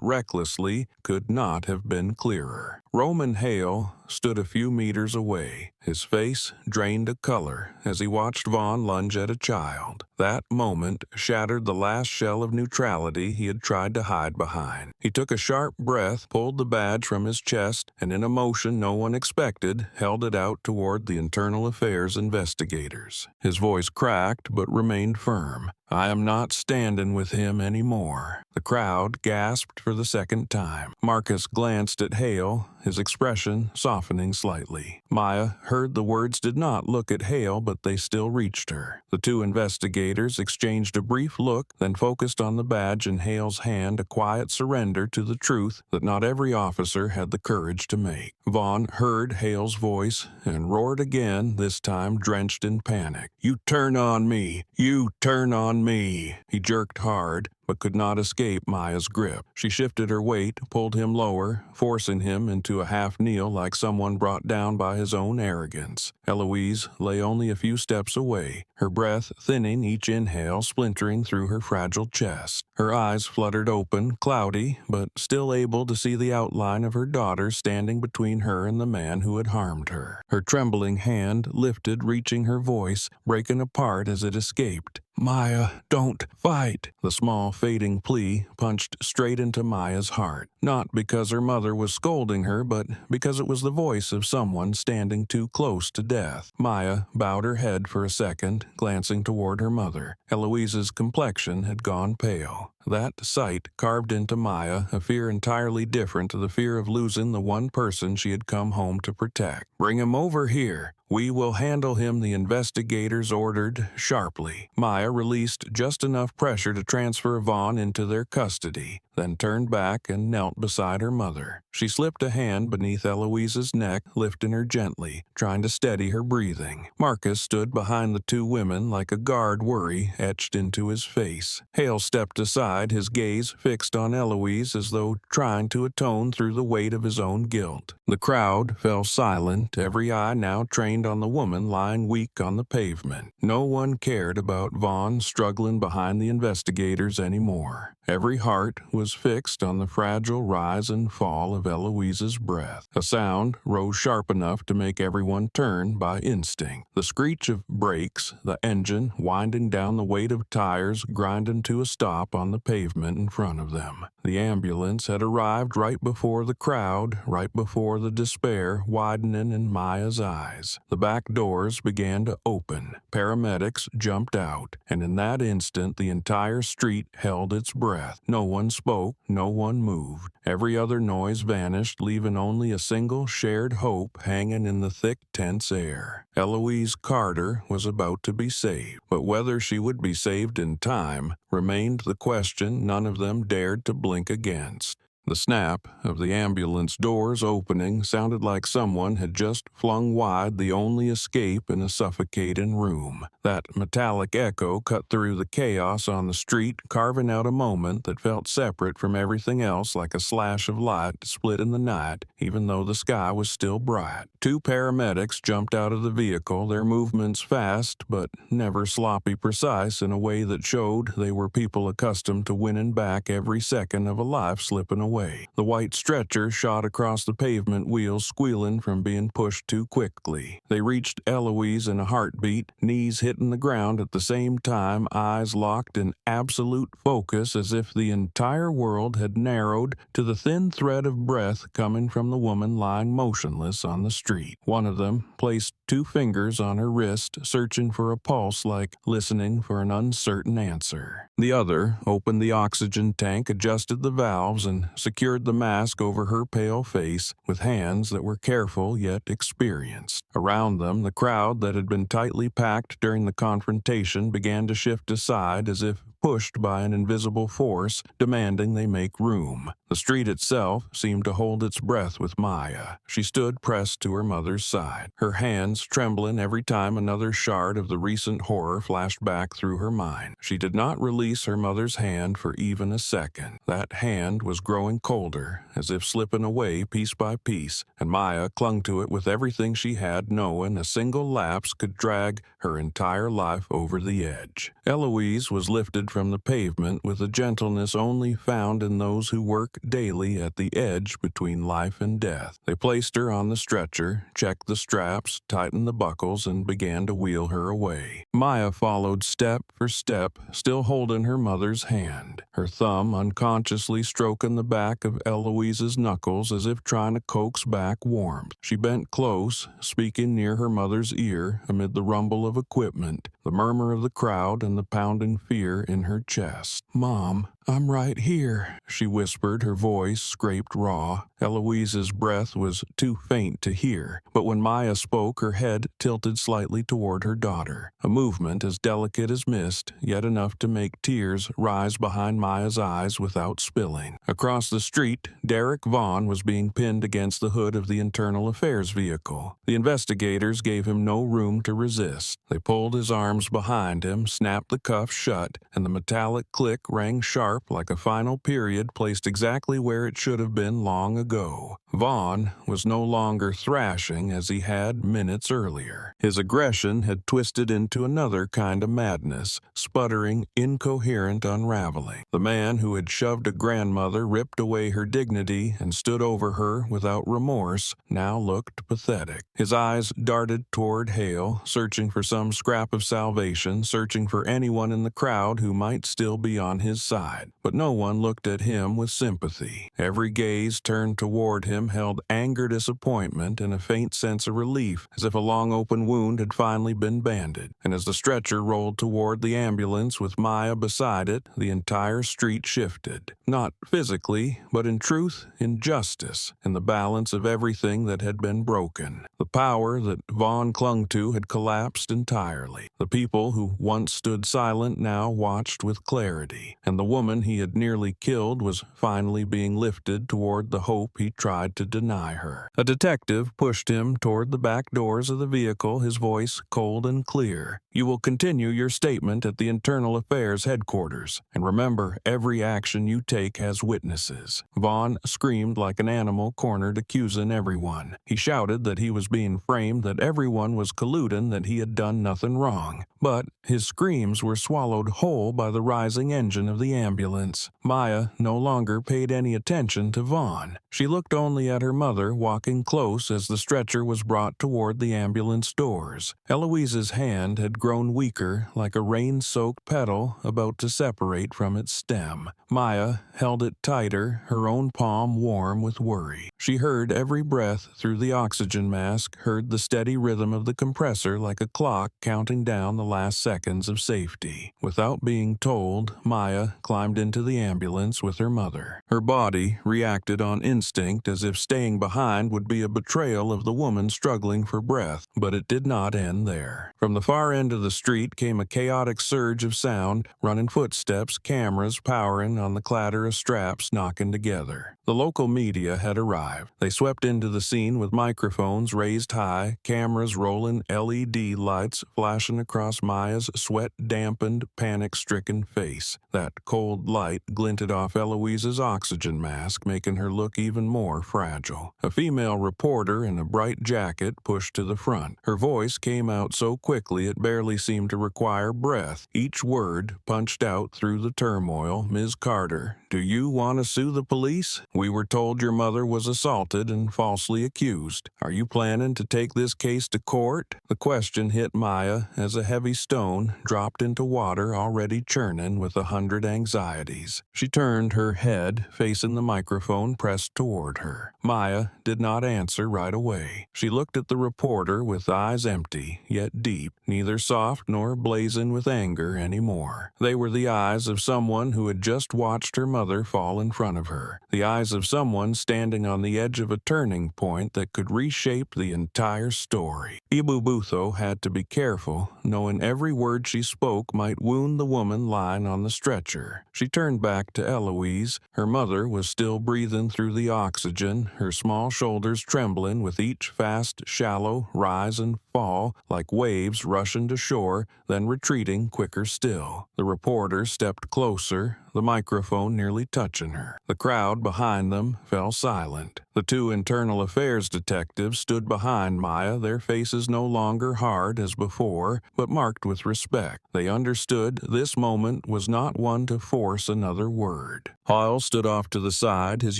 recklessly could not have been clearer. Roman Hale stood a few meters away. His face drained of color as he watched Vaughn lunge at a child. That moment shattered the last shell of neutrality he had tried to hide behind. He took a sharp breath, pulled the badge from his chest, and in a motion no one expected, held it out toward the internal affairs investigators. His voice cracked but remained firm. "I am not standing with him anymore." The crowd gasped for the second time. Marcus glanced at Hale, his expression softening slightly. Maya heard the words did not look at Hale, but they still reached her. The two investigators exchanged a brief look, then focused on the badge in Hale's hand, a quiet surrender to the truth that not every officer had the courage to make. Vaughn heard Hale's voice and roared again, this time drenched in panic. "You turn on me! You turn on me!" He jerked hard, but could not escape Maya's grip. She shifted her weight, pulled him lower, forcing him into a half-kneel like someone brought down by his own arrogance. Eloise lay only a few steps away, her breath thinning each inhale, splintering through her fragile chest. Her eyes fluttered open, cloudy, but still able to see the outline of her daughter standing between her and the man who had harmed her. Her trembling hand lifted, reaching her voice, breaking apart as it escaped. "Maya, don't fight!" The small fading plea punched straight into Maya's heart. Not because her mother was scolding her, but because it was the voice of someone standing too close to death. Maya bowed her head for a second, glancing toward her mother. Eloise's complexion had gone pale. That sight carved into Maya a fear entirely different to the fear of losing the one person she had come home to protect. "Bring him over here. We will handle him," the investigators ordered sharply. Maya released just enough pressure to transfer Vaughn into their custody, then turned back and knelt beside her mother. She slipped a hand beneath Eloise's neck, lifting her gently, trying to steady her breathing. Marcus stood behind the two women like a guard, worry etched into his face. Hale stepped aside, his gaze fixed on Eloise as though trying to atone through the weight of his own guilt. The crowd fell silent, every eye now trained on the woman lying weak on the pavement. No one cared about Vaughn struggling behind the investigators anymore. Every heart was fixed on the fragile rise and fall of Eloise's breath. A sound rose sharp enough to make everyone turn by instinct. The screech of brakes, the engine winding down the weight of tires grinding to a stop on the pavement in front of them. The ambulance had arrived right before the crowd, right before the despair widening in Maya's eyes. The back doors began to open. Paramedics jumped out, and in that instant the entire street held its breath. No one spoke, no one moved. Every other noise vanished, leaving only a single shared hope hanging in the thick, tense air. Eloise Carter was about to be saved, but whether she would be saved in time remained the question none of them dared to blink against. The snap of the ambulance doors opening sounded like someone had just flung wide the only escape in a suffocating room. That metallic echo cut through the chaos on the street, carving out a moment that felt separate from everything else, like a slash of light split in the night, even though the sky was still bright. Two paramedics jumped out of the vehicle, their movements fast but never sloppy precise, in a way that showed they were people accustomed to winning back every second of a life slipping away. The white stretcher shot across the pavement, wheels squealing from being pushed too quickly. They reached Eloise in a heartbeat, knees hitting the ground at the same time, eyes locked in absolute focus as if the entire world had narrowed to the thin thread of breath coming from the woman lying motionless on the street. One of them placed two fingers on her wrist, searching for a pulse, like listening for an uncertain answer. The other opened the oxygen tank, adjusted the valves, and secured the mask over her pale face with hands that were careful yet experienced. Around them, the crowd that had been tightly packed during the confrontation began to shift aside as if pushed by an invisible force demanding they make room. The street itself seemed to hold its breath with Maya. She stood pressed to her mother's side, her hands trembling every time another shard of the recent horror flashed back through her mind. She did not release her mother's hand for even a second. That hand was growing colder, as if slipping away piece by piece, and Maya clung to it with everything she had, knowing a single lapse could drag her entire life over the edge. Eloise was lifted from the pavement with a gentleness only found in those who work daily at the edge between life and death. They placed her on the stretcher, checked the straps, tightened the buckles, and began to wheel her away. Maya followed step for step, still holding her mother's hand, her thumb unconsciously stroking the back of Eloise's knuckles as if trying to coax back warmth. She bent close, speaking near her mother's ear amid the rumble of equipment, the murmur of the crowd, and the pounding fear in her chest. "Mom, I'm right here," she whispered, her voice scraped raw. Eloise's breath was too faint to hear, but when Maya spoke, her head tilted slightly toward her daughter, a movement as delicate as mist, yet enough to make tears rise behind Maya's eyes without spilling. Across the street, Derek Vaughn was being pinned against the hood of the internal affairs vehicle. The investigators gave him no room to resist. They pulled his arms behind him, snapped the cuffs shut, and the metallic click rang sharp like a final period placed exactly where it should have been long ago. Vaughn was no longer thrashing as he had minutes earlier. His aggression had twisted into another kind of madness, sputtering, incoherent unraveling. The man who had shoved a grandmother, ripped away her dignity, and stood over her without remorse, now looked pathetic. His eyes darted toward Hale, searching for some scrap of salvation, searching for anyone in the crowd who might still be on his side. side, but no one looked at him with sympathy. Every gaze turned toward him held anger, disappointment, and a faint sense of relief, as if a long open wound had finally been bandaged. And as the stretcher rolled toward the ambulance with Maya beside it, the entire street shifted. Not physically, but in truth, in justice, in the balance of everything that had been broken. The power that Vaughn clung to had collapsed entirely. The people who once stood silent now watched with clarity, and the woman he had nearly killed was finally being lifted toward the hope he tried to deny her. A detective pushed him toward the back doors of the vehicle, his voice cold and clear. "You will continue your statement at the Internal Affairs headquarters, and remember, every action you take has witnesses." Vaughn screamed like an animal cornered, accusing everyone. He shouted that he was being framed, that everyone was colluding, that he had done nothing wrong. But his screams were swallowed whole by the rising engine of the ambulance. Maya no longer paid any attention to Vaughn. She looked only at her mother, walking close as the stretcher was brought toward the ambulance doors. Eloise's hand had grown weaker, like a rain-soaked petal about to separate from its stem. Maya held it tighter, her own palm warm with worry. She heard every breath through the oxygen mask, heard the steady rhythm of the compressor like a clock counting down the last seconds of safety. Without being told, Maya climbed into the ambulance with her mother. Her body reacted on instinct, as if staying behind would be a betrayal of the woman struggling for breath, but it did not end there. From the far end of the street came a chaotic surge of sound, running footsteps, cameras powering on the clatter of straps knocking together. The local media had arrived. They swept into the scene with microphones raised high, cameras rolling, LED lights flashing across Maya's sweat-dampened, panic-stricken face. That cold light glinted off Eloise's oxygen mask, making her look even more fragile. A female reporter in a bright jacket pushed to the front. Her voice came out so quickly it barely seemed to require breath. Each word punched out through the turmoil. "Ms. Carter, do you want to sue the police? We were told your mother was assaulted and falsely accused. Are you planning to take this case to court?" The question hit Maya as a heavy stone dropped into water already churning with 100 anxieties. She turned her head, facing the microphone pressed toward her. Maya did not answer right away. She looked at the reporter with eyes empty, yet deep, neither soft nor blazing with anger anymore. They were the eyes of someone who had just watched her mother fall in front of her, the eyes of someone standing on the edge of a turning point that could reshape the entire story. Ibubutho had to be careful, knowing every word she spoke might wound the woman lying on the stretcher. She turned back to Eloise. Her mother was still breathing through the oxygen, her small shoulders trembling with each fast, shallow rise and fall, like waves rushing to shore, then retreating quicker still. The reporter stepped closer, the microphone nearly touching her. The crowd behind them fell silent. The two Internal Affairs detectives stood behind Maya, their faces no longer hard as before, but marked with respect. They understood this moment was not one to force another word. Hoyle stood off to the side, his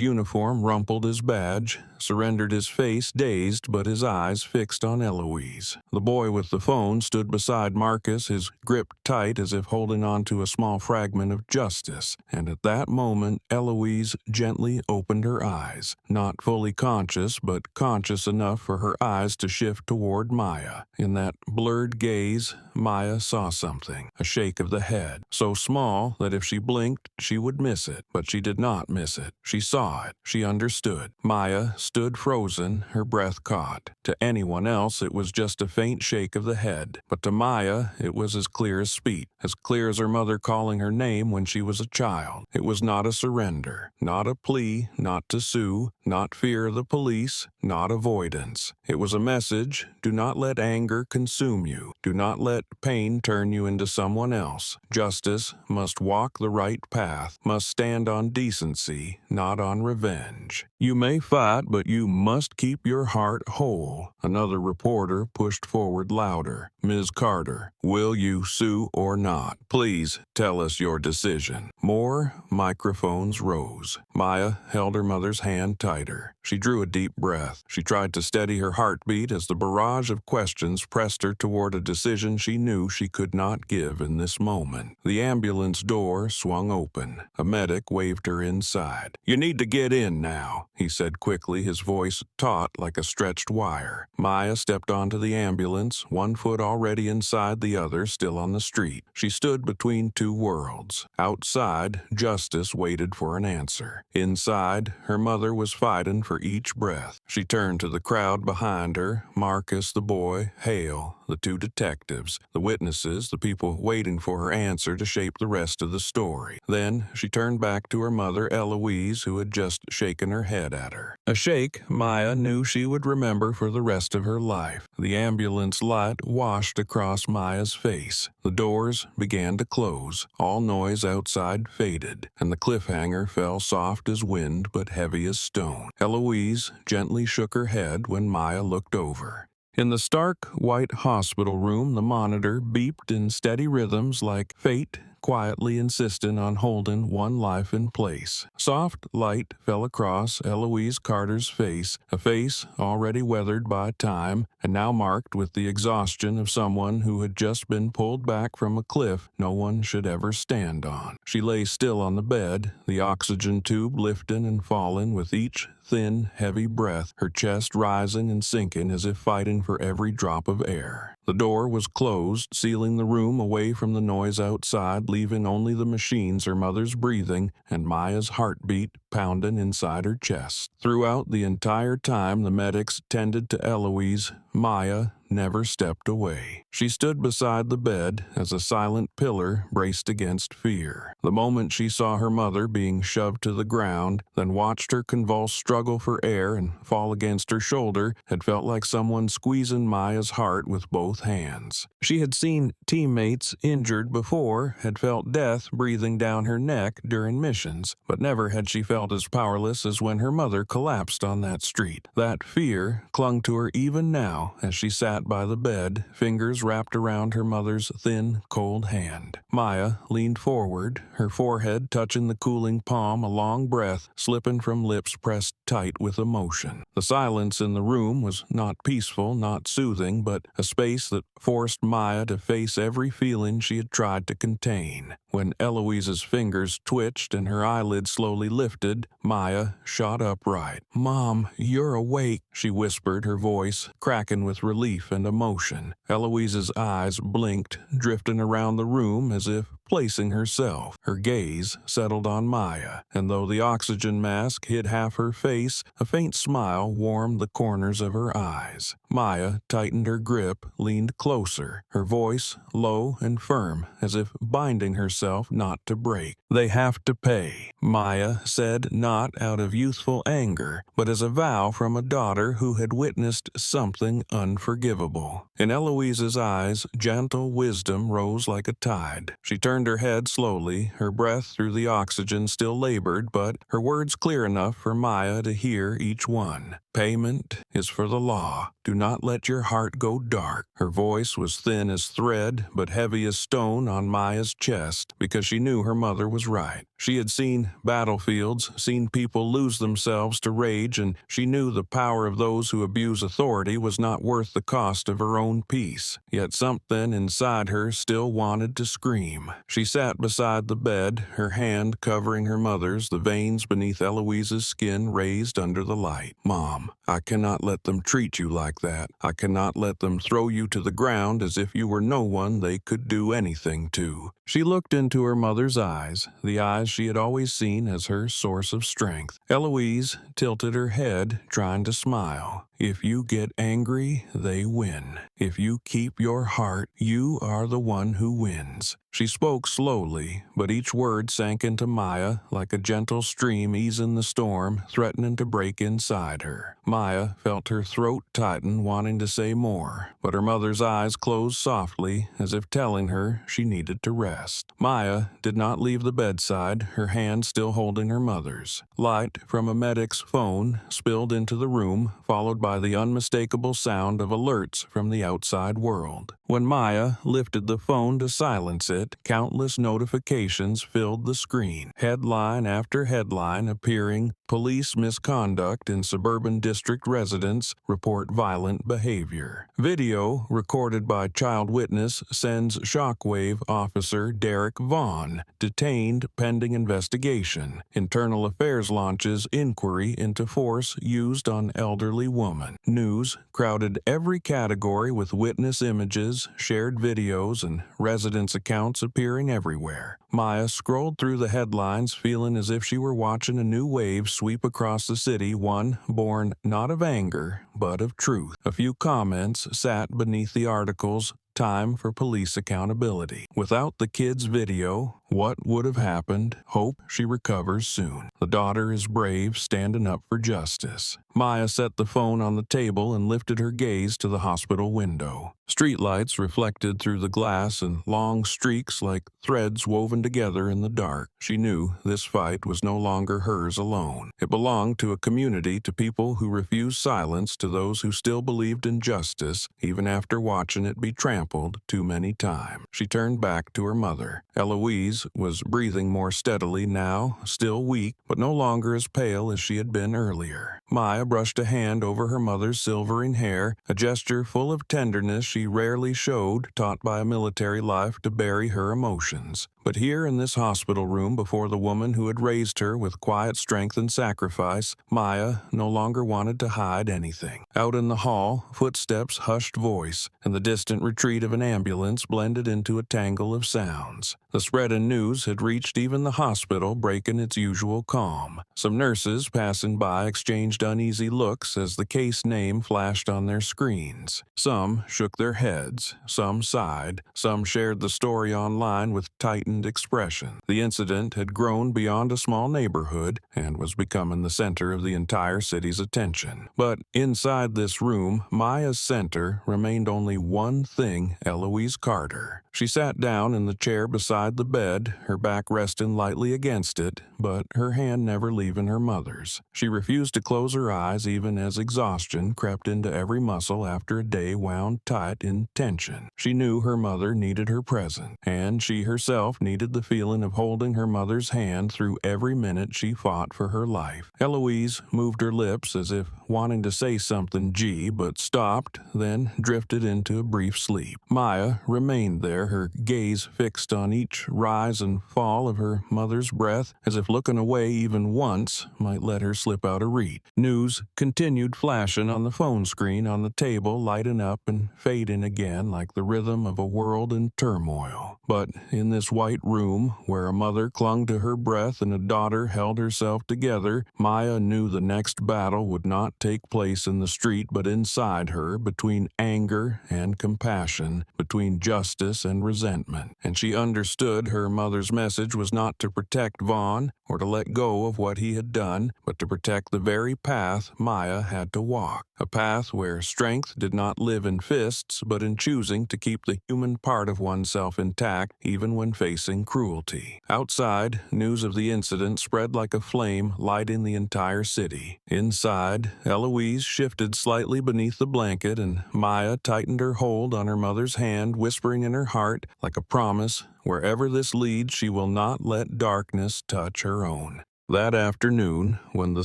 uniform rumpled his badge, surrendered his face dazed but his eyes fixed on Eloise. The boy with the phone stood beside Marcus, his grip tight as if holding on to a small fragment of justice. And at that moment, Eloise gently opened her eyes, not fully conscious, but conscious enough for her eyes to shift toward Maya. In that blurred gaze, Maya saw something, a shake of the head, so small that if she blinked, she would miss it. But she did not miss it. She saw it. She understood. Maya stood frozen, her breath caught. To anyone else, it was just a faint shake of the head. But to Maya, it was as clear as speech, as clear as her mother calling her name when she was a child. It was not a surrender, not a plea, not to sue, not fear of the police, not avoidance. It was a message: do not let anger consume you. Do not let pain turn you into someone else. Justice must walk the right path, must stand on decency, not on revenge. You may fight, but you must keep your heart whole. Another reporter pushed forward louder. "Ms. Carter, will you sue or not? Please tell us your decision." More microphones rose. Maya held her mother's hand tighter. her. She drew a deep breath. She tried to steady her heartbeat as the barrage of questions pressed her toward a decision she knew she could not give in this moment. The ambulance door swung open. A medic waved her inside. "You need to get in now," he said quickly, his voice taut like a stretched wire. Maya stepped onto the ambulance, one foot already inside, the other still on the street. She stood between two worlds. Outside, justice waited for an answer. Inside, her mother was fighting for each breath. She turned to the crowd behind her, Marcus, the boy, Hale, the two detectives, the witnesses, the people waiting for her answer to shape the rest of the story. Then she turned back to her mother, Eloise, who had just shaken her head at her. A shake Maya knew she would remember for the rest of her life. The ambulance light washed across Maya's face. The doors began to close. All noise outside faded, and the cliffhanger fell soft as wind but heavy as stone. Eloise gently shook her head when Maya looked over. In the stark, white hospital room, the monitor beeped in steady rhythms like fate quietly insistent on holding one life in place. Soft light fell across Eloise Carter's face, a face already weathered by time and now marked with the exhaustion of someone who had just been pulled back from a cliff no one should ever stand on. She lay still on the bed, the oxygen tube lifting and falling with each thin, heavy breath, her chest rising and sinking as if fighting for every drop of air. The door was closed, sealing the room away from the noise outside, leaving only the machines, her mother's breathing, and Maya's heartbeat pounding inside her chest. Throughout the entire time the medics tended to Eloise, Maya never stepped away. She stood beside the bed as a silent pillar braced against fear. The moment she saw her mother being shoved to the ground, then watched her convulsed struggle for air and fall against her shoulder, had felt like someone squeezing Maya's heart with both hands. She had seen teammates injured before, had felt death breathing down her neck during missions, but never had she felt as powerless as when her mother collapsed on that street. That fear clung to her even now as she sat by the bed, fingers wrapped around her mother's thin, cold hand. Maya leaned forward, her forehead touching the cooling palm, a long breath slipping from lips pressed tight with emotion. The silence in the room was not peaceful, not soothing, but a space that forced Maya to face every feeling she had tried to contain. When Eloise's fingers twitched and her eyelids slowly lifted, Maya shot upright. "Mom, you're awake," she whispered, her voice cracking with relief and emotion. Eloise's eyes blinked, drifting around the room as if placing herself. Her gaze settled on Maya, and though the oxygen mask hid half her face, a faint smile warmed the corners of her eyes. Maya tightened her grip, leaned closer, her voice low and firm, as if binding herself not to break. "They have to pay," Maya said, not out of youthful anger, but as a vow from a daughter who had witnessed something unforgivable. In Eloise's eyes, gentle wisdom rose like a tide. She turned her head slowly, her breath through the oxygen still labored, but her words clear enough for Maya to hear each one. "Payment is for the law. Do not let your heart go dark." Her voice was thin as thread, but heavy as stone on Maya's chest, because she knew her mother was right. She had seen battlefields, seen people lose themselves to rage, and she knew the power of those who abuse authority was not worth the cost of her own peace. Yet something inside her still wanted to scream. She sat beside the bed, her hand covering her mother's, the veins beneath Eloise's skin raised under the light. "Mom, I cannot let them treat you like that. I cannot let them throw you to the ground as if you were no one they could do anything to." She looked into her mother's eyes, the eyes she had always seen as her source of strength. Eloise tilted her head, trying to smile. "If you get angry, they win. If you keep your heart, you are the one who wins." She spoke slowly, but each word sank into Maya like a gentle stream easing the storm, threatening to break inside her. Maya felt her throat tighten, wanting to say more, but her mother's eyes closed softly, as if telling her she needed to rest. Maya did not leave the bedside, her hand still holding her mother's. Light from a medic's phone spilled into the room, followed by the unmistakable sound of alerts from the outside world. When Maya lifted the phone to silence it, countless notifications filled the screen, headline after headline appearing, Police misconduct in suburban district residents report violent behavior. Video recorded by child witness sends shockwave officer Derek Vaughn, detained pending investigation. Internal Affairs launches inquiry into force used on elderly woman. News crowded every category with witness images, shared videos, and residents' accounts appearing everywhere. Maya scrolled through the headlines feeling as if she were watching a new wave sweep across the city, one born not of anger, but of truth. A few comments sat beneath the articles. Time for police accountability. Without the kid's video, what would have happened? Hope she recovers soon. The daughter is brave, standing up for justice. Maya set the phone on the table and lifted her gaze to the hospital window. Streetlights reflected through the glass in long streaks like threads woven together in the dark. She knew this fight was no longer hers alone. It belonged to a community, to people who refused silence, to those who still believed in justice, even after watching it be trampled too many times. She turned back to her mother. Eloise was breathing more steadily now, still weak, but no longer as pale as she had been earlier. Maya brushed a hand over her mother's silvering hair, a gesture full of tenderness she rarely showed, taught by a military life to bury her emotions. But here in this hospital room before the woman who had raised her with quiet strength and sacrifice, Maya no longer wanted to hide anything. Out in the hall, footsteps, hushed voice, and the distant retreat of an ambulance blended into a tangle of sounds. The spread of news had reached even the hospital, breaking its usual calm. Some nurses passing by exchanged uneasy looks as the case name flashed on their screens. Some shook their heads, some sighed, some shared the story online with tightened expression. The incident had grown beyond a small neighborhood and was becoming the center of the entire city's attention. But inside this room, Maya's center remained only one thing: Eloise Carter. She sat down in the chair beside the bed, her back resting lightly against it, but her hand never leaving her mother's. She refused to close her eyes even as exhaustion crept into every muscle after a day wound tight in tension. She knew her mother needed her present, and she herself needed the feeling of holding her mother's hand through every minute she fought for her life. Eloise moved her lips as if wanting to say something, but stopped, then drifted into a brief sleep. Maya remained there, her gaze fixed on each rise and fall of her mother's breath, as if looking away even once might let her slip out of reach. News continued flashing on the phone screen on the table, lighting up and fading again like the rhythm of a world in turmoil. But in this white room, where a mother clung to her breath and a daughter held herself together, Maya knew the next battle would not take place in the street but inside her, between anger and compassion, between justice and resentment. And she understood her mother's message was not to protect Vaughn or to let go of what he had done, but to protect the very path Maya had to walk. A path where strength did not live in fists, but in choosing to keep the human part of oneself intact even when facing cruelty. Outside, news of the incident spread like a flame, lighting the entire city. Inside, Eloise shifted slightly beneath the blanket, and Maya tightened her hold on her mother's hand, whispering in her heart, like a promise, wherever this leads, she will not let darkness touch her own. That afternoon, when the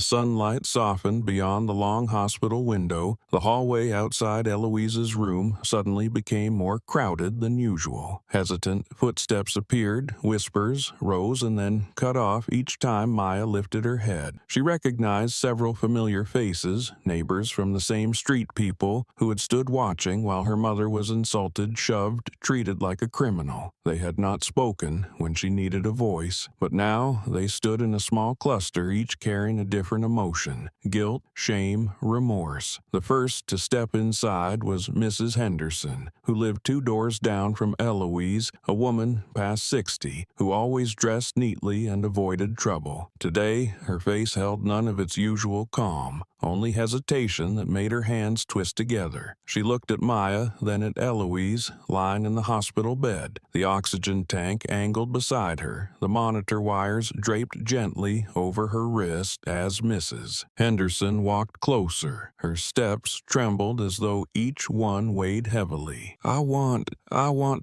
sunlight softened beyond the long hospital window, the hallway outside Eloise's room suddenly became more crowded than usual. Hesitant footsteps appeared, whispers rose and then cut off each time Maya lifted her head. She recognized several familiar faces, neighbors from the same street, people who had stood watching while her mother was insulted, shoved, treated like a criminal. They had not spoken when she needed a voice, but now they stood in a small cluster, each carrying a different emotion: guilt, shame, remorse. The first to step inside was Mrs. Henderson, who lived 2 doors down from Eloise, a woman past 60, who always dressed neatly and avoided trouble. Today, her face held none of its usual calm, only hesitation that made her hands twist together. She looked at Maya, then at Eloise, lying in the hospital bed, the oxygen tank angled beside her, the monitor wires draped gently over her wrist as Mrs. Henderson walked closer. Her steps trembled as though each one weighed heavily. I want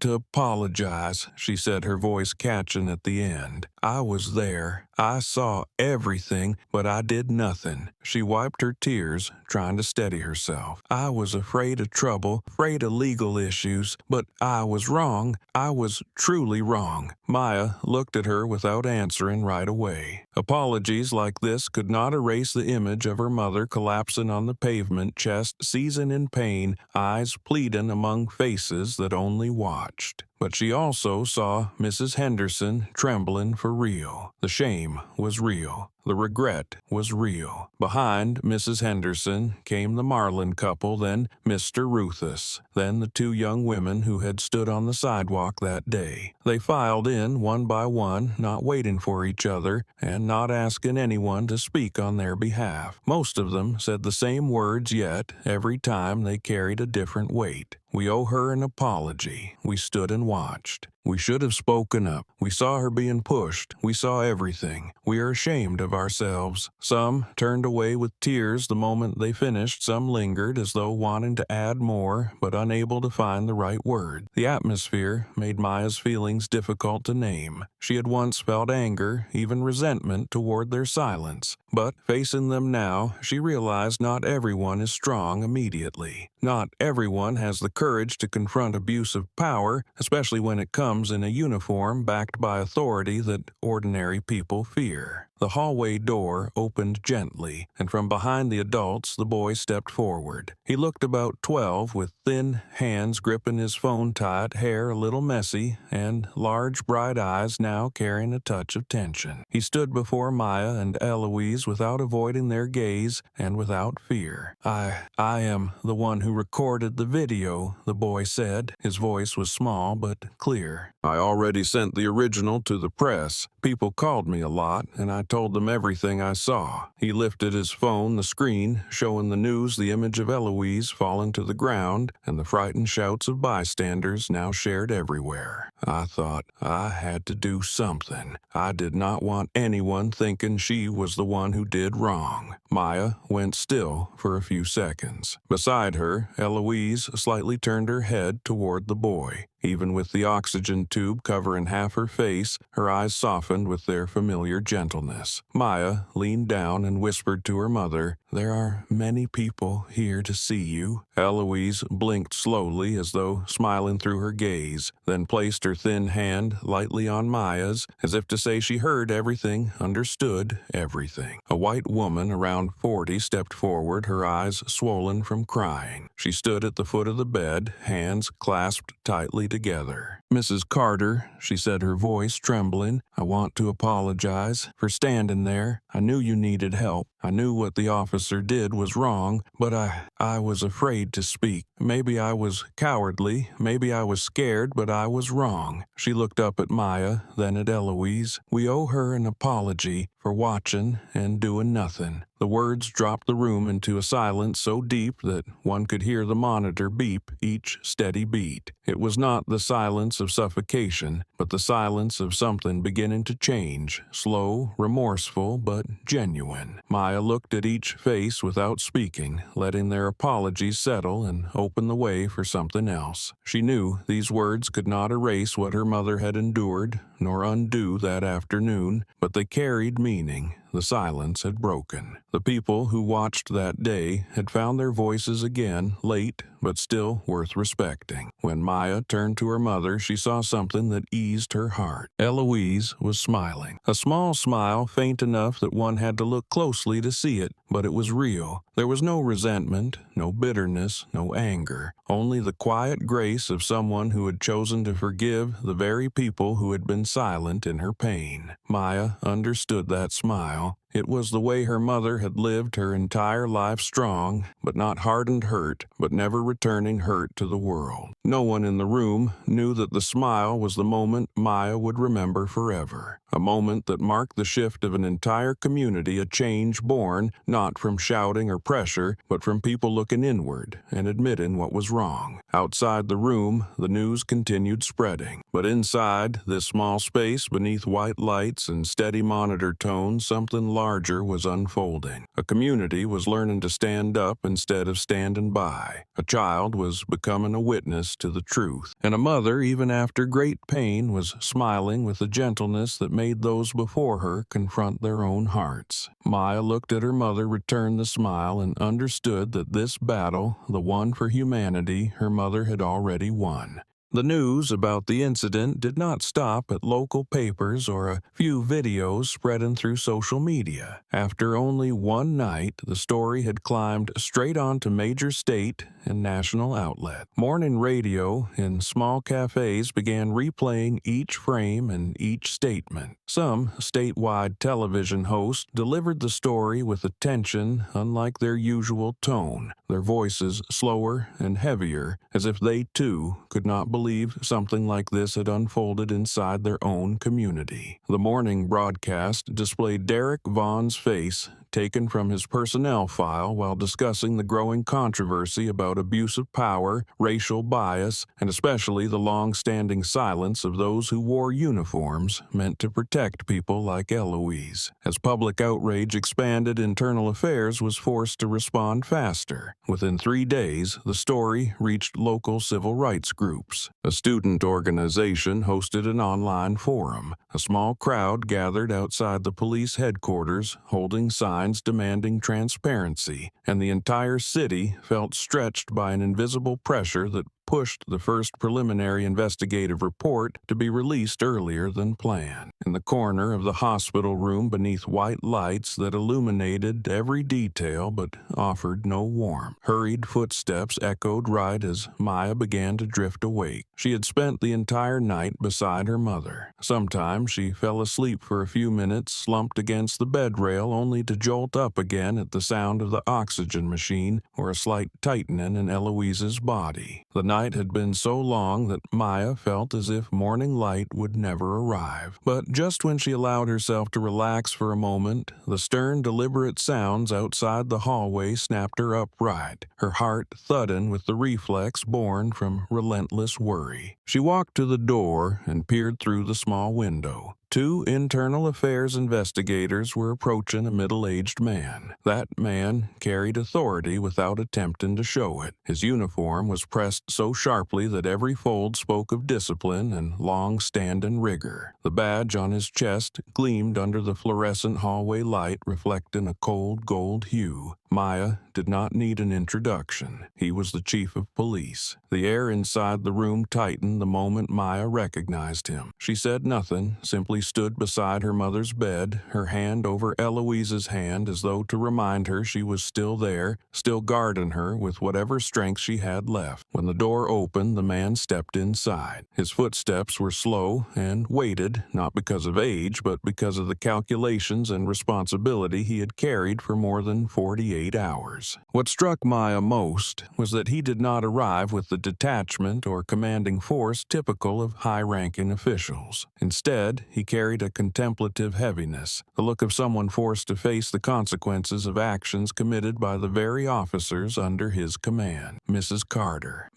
to apologize," she said, her voice catching at the end. "I was there. I saw everything, but I did nothing." She wiped her tears, trying to steady herself. "I was afraid of trouble, afraid of legal issues, but I was wrong. I was truly wrong." Maya looked at her without answering right away. Apologies like this could not erase the image of her mother collapsing on the pavement, chest seizing in pain, eyes pleading among faces that only watched. But she also saw Mrs. Henderson trembling for real. The shame was real. The regret was real. Behind Mrs. Henderson came the Marlin couple, then Mr. Ruthus, then the two young women who had stood on the sidewalk that day. They filed in one by one, not waiting for each other, and not asking anyone to speak on their behalf. Most of them said the same words, yet every time they carried a different weight. "We owe her an apology." We stood and watched. "We should have spoken up. We saw her being pushed. We saw everything. We are ashamed of ourselves." Some turned away with tears the moment they finished. Some lingered as though wanting to add more, but unable to find the right word. The atmosphere made Maya's feelings difficult to name. She had once felt anger, even resentment toward their silence. But facing them now, she realized not everyone is strong immediately. Not everyone has the courage to confront abusive power, especially when it comes in a uniform backed by authority that ordinary people fear. The hallway door opened gently, and from behind the adults the boy stepped forward. He looked about 12, with thin hands gripping his phone tight, hair a little messy, and large bright eyes now carrying a touch of tension. He stood before Maya and Eloise without avoiding their gaze and without fear. I am the one who recorded the video," the boy said. His voice was small but clear. "I already sent the original to the press. People called me a lot, and I told them everything I saw." He lifted his phone, the screen showing the news, the image of Eloise falling to the ground, and the frightened shouts of bystanders now shared everywhere. "I thought I had to do something. I did not want anyone thinking she was the one who did wrong." Maya went still for a few seconds. Beside her, Eloise slightly turned her head toward the boy. Even with the oxygen tube covering half her face, her eyes softened with their familiar gentleness. Maya leaned down and whispered to her mother, "There are many people here to see you." Eloise blinked slowly as though smiling through her gaze, then placed her thin hand lightly on Maya's, as if to say she heard everything, understood everything. A white woman around 40 stepped forward, her eyes swollen from crying. She stood at the foot of the bed, hands clasped tightly together. "Mrs. Carter," she said, her voice trembling, "I want to apologize for standing there. I knew you needed help. I knew what the officer did was wrong, but I was afraid to speak. Maybe I was cowardly, maybe I was scared, but I was wrong." She looked up at Maya, then at Eloise. "We owe her an apology for watching and doing nothing." The words dropped the room into a silence so deep that one could hear the monitor beep each steady beat. It was not the silence of suffocation, but the silence of something beginning to change, slow, remorseful, but genuine. Maya looked at each face without speaking, letting their apologies settle and open the way for something else. She knew these words could not erase what her mother had endured, nor undo that afternoon, but they carried meaning. The silence had broken. The people who watched that day had found their voices again, late, but still worth respecting. When Maya turned to her mother, she saw something that eased her heart. Eloise was smiling. A small smile, faint enough that one had to look closely to see it, but it was real. There was no resentment, no bitterness, no anger, only the quiet grace of someone who had chosen to forgive the very people who had been silent in her pain. Maya understood that smile. It was the way her mother had lived her entire life, strong, but not hardened hurt, but never returning hurt to the world. No one in the room knew that the smile was the moment Maya would remember forever. A moment that marked the shift of an entire community, a change born not from shouting or pressure, but from people looking inward and admitting what was wrong. Outside the room, the news continued spreading. But inside this small space, beneath white lights and steady monitor tones, something larger was unfolding. A community was learning to stand up instead of standing by. A child was becoming a witness to the truth. And a mother, even after great pain, was smiling with a gentleness that made those before her confront their own hearts. Maya looked at her mother, returned the smile, and understood that this battle, the one for humanity, her mother had already won. The news about the incident did not stop at local papers or a few videos spreading through social media. After only one night, the story had climbed straight onto major state and national outlet. Morning radio in small cafes began replaying each frame and each statement. Some statewide television hosts delivered the story with a tension unlike their usual tone, their voices slower and heavier, as if they too could not believe something like this had unfolded inside their own community. The morning broadcast displayed Derek Vaughn's face taken from his personnel file while discussing the growing controversy about abuse of power, racial bias, and especially the long-standing silence of those who wore uniforms meant to protect people like Eloise. As public outrage expanded, Internal Affairs was forced to respond faster. Within 3 days, the story reached local civil rights groups. A student organization hosted an online forum. A small crowd gathered outside the police headquarters, holding signs demanding transparency, and the entire city felt stretched by an invisible pressure that pushed the first preliminary investigative report to be released earlier than planned. In the corner of the hospital room beneath white lights that illuminated every detail but offered no warmth, hurried footsteps echoed right as Maya began to drift awake. She had spent the entire night beside her mother. Sometimes she fell asleep for a few minutes, slumped against the bed rail, only to jolt up again at the sound of the oxygen machine or a slight tightening in Eloise's body. The night had been so long that Maya felt as if morning light would never arrive. But just when she allowed herself to relax for a moment, the stern, deliberate sounds outside the hallway snapped her upright, her heart thudding with the reflex born from relentless worry. She walked to the door and peered through the small window. 2 Internal Affairs investigators were approaching a middle-aged man. That man carried authority without attempting to show it. His uniform was pressed so sharply that every fold spoke of discipline and long-standing rigor. The badge on his chest gleamed under the fluorescent hallway light, reflecting a cold gold hue. Maya did not need an introduction. He was the chief of police. The air inside the room tightened the moment Maya recognized him. She said nothing, simply stood beside her mother's bed, her hand over Eloise's hand as though to remind her she was still there, still guarding her with whatever strength she had left. When the door opened, the man stepped inside. His footsteps were slow and weighted, not because of age, but because of the calculations and responsibility he had carried for more than 48 hours. What struck Maya most was that he did not arrive with the detachment or commanding force typical of high-ranking officials. Instead, he carried a contemplative heaviness, the look of someone forced to face the consequences of actions committed by the very officers under his command. Ms. Carter,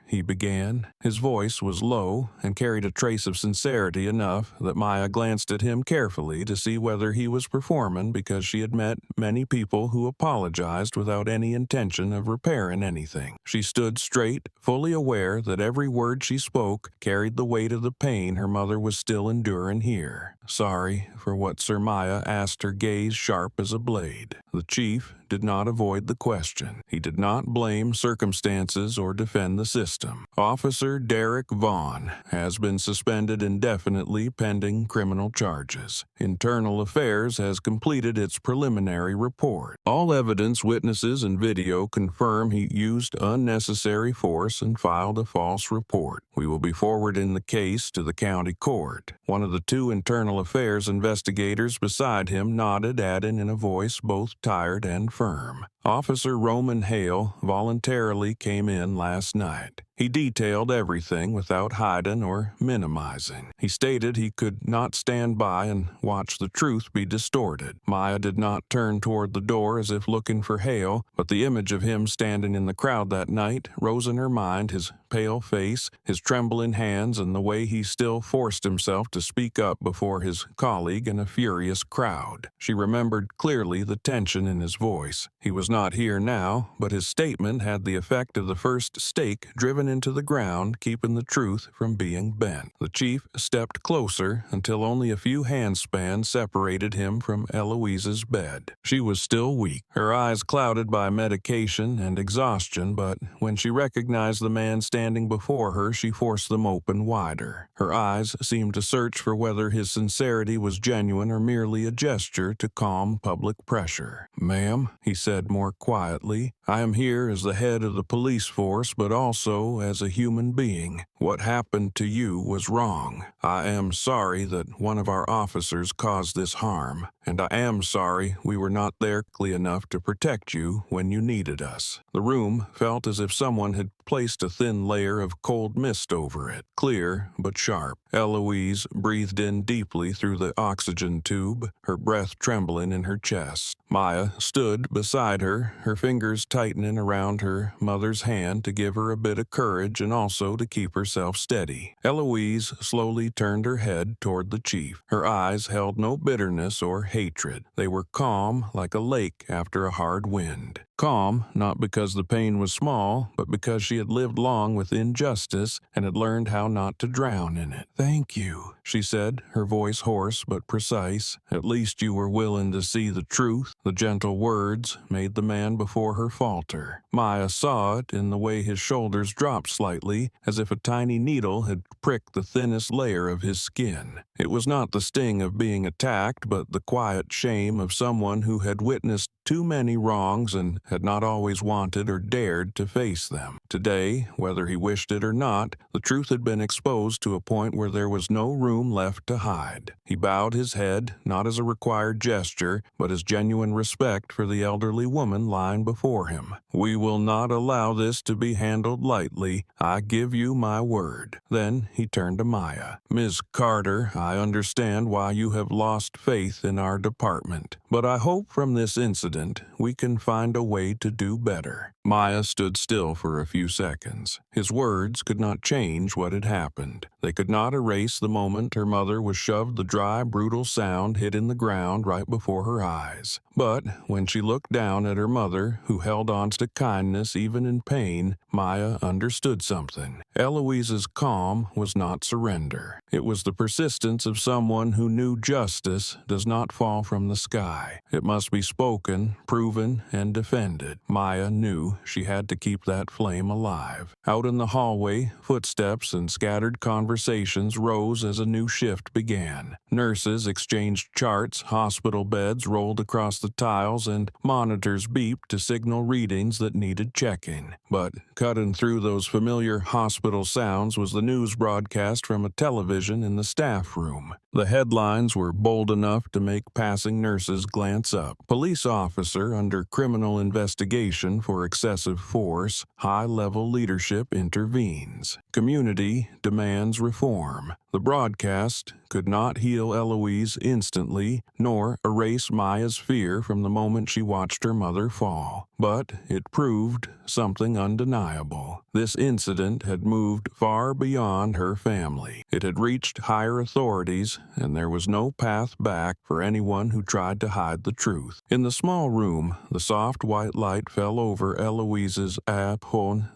he began. His voice was low and carried a trace of sincerity enough that Maya glanced at him carefully to see whether he was performing, because she had met many people who apologized without any intention of repairing anything. She stood straight, fully aware that every word she spoke carried the weight of the pain her mother was still enduring here. Sorry for what Sir Maya asked, her gaze sharp as a blade. The chief did not avoid the question. He did not blame circumstances or defend the system. Officer Derek Vaughn has been suspended indefinitely pending criminal charges. Internal Affairs has completed its preliminary report. All evidence, witnesses, and video confirm he used unnecessary force and filed a false report. We will be forwarding the case to the county court. One of the two internal affairs investigators beside him nodded, adding in a voice both tired and firm, "Officer Roman Hale voluntarily came in last night. He detailed everything without hiding or minimizing. He stated he could not stand by and watch the truth be distorted." Maya did not turn toward the door as if looking for Hale, but the image of him standing in the crowd that night rose in her mind, his pale face, his trembling hands, and the way he still forced himself to speak up before his colleague in a furious crowd. She remembered clearly the tension in his voice. He was not here now, but his statement had the effect of the first stake driven into the ground, keeping the truth from being bent. The chief stepped closer until only a few handspans separated him from Eloise's bed. She was still weak, her eyes clouded by medication and exhaustion, but when she recognized the man standing before her, she forced them open wider. Her eyes seemed to search for whether his sincerity was genuine or merely a gesture to calm public pressure. "Ma'am," he said more quietly, "I am here as the head of the police force, but also as a human being. What happened to you was wrong. I am sorry that one of our officers caused this harm, and I am sorry we were not there quickly enough to protect you when you needed us." The room felt as if someone had placed a thin layer of cold mist over it, clear but sharp. Eloise breathed in deeply through the oxygen tube, her breath trembling in her chest. Maya stood beside her, her fingers tightening around her mother's hand to give her a bit of courage and also to keep herself steady. Eloise slowly turned her head toward the chief. Her eyes held no bitterness or hatred. They were calm like a lake after a hard wind. Calm, not because the pain was small, but because she had lived long with injustice and had learned how not to drown in it. "Thank you," she said, her voice hoarse but precise. "At least you were willing to see the truth." The gentle words made the man before her falter. Maya saw it in the way his shoulders dropped slightly, as if a tiny needle had pricked the thinnest layer of his skin. It was not the sting of being attacked, but the quiet shame of someone who had witnessed too many wrongs and had not always wanted or dared to face them. Today, whether he wished it or not, the truth had been exposed to a point where there was no room left to hide. He bowed his head, not as a required gesture, but as genuine respect for the elderly woman lying before him. "We will not allow this to be handled lightly. I give you my word." Then he turned to Maya. "Ms. Carter, I understand why you have lost faith in our department, but I hope from this incident we can find a way to do better." Maya stood still for a few seconds. His words could not change what had happened. They could not erase the moment her mother was shoved, the dry, brutal sound hitting the ground right before her eyes. But when she looked down at her mother, who held on to kindness even in pain, Maya understood something. Eloise's calm was not surrender. It was the persistence of someone who knew justice does not fall from the sky. It must be spoken, proven, and defended. Maya knew she had to keep that flame alive. Out in the hallway, footsteps and scattered conversations rose as a new shift began. Nurses exchanged charts, hospital beds rolled across the tiles, and monitors beeped to signal readings that needed checking. But cutting through those familiar hospital sounds was the news broadcast from a television in the staff room. The headlines were bold enough to make passing nurses glance up. "Police officer under criminal investigation for excessive force. High-level leadership intervenes. Community demands reform." The broadcast could not heal Eloise instantly, nor erase Maya's fear from the moment she watched her mother fall. But it proved something undeniable. This incident had moved far beyond her family. It had reached higher authorities, and there was no path back for anyone who tried to hide the truth. In the small room, the soft white light fell over Eloise's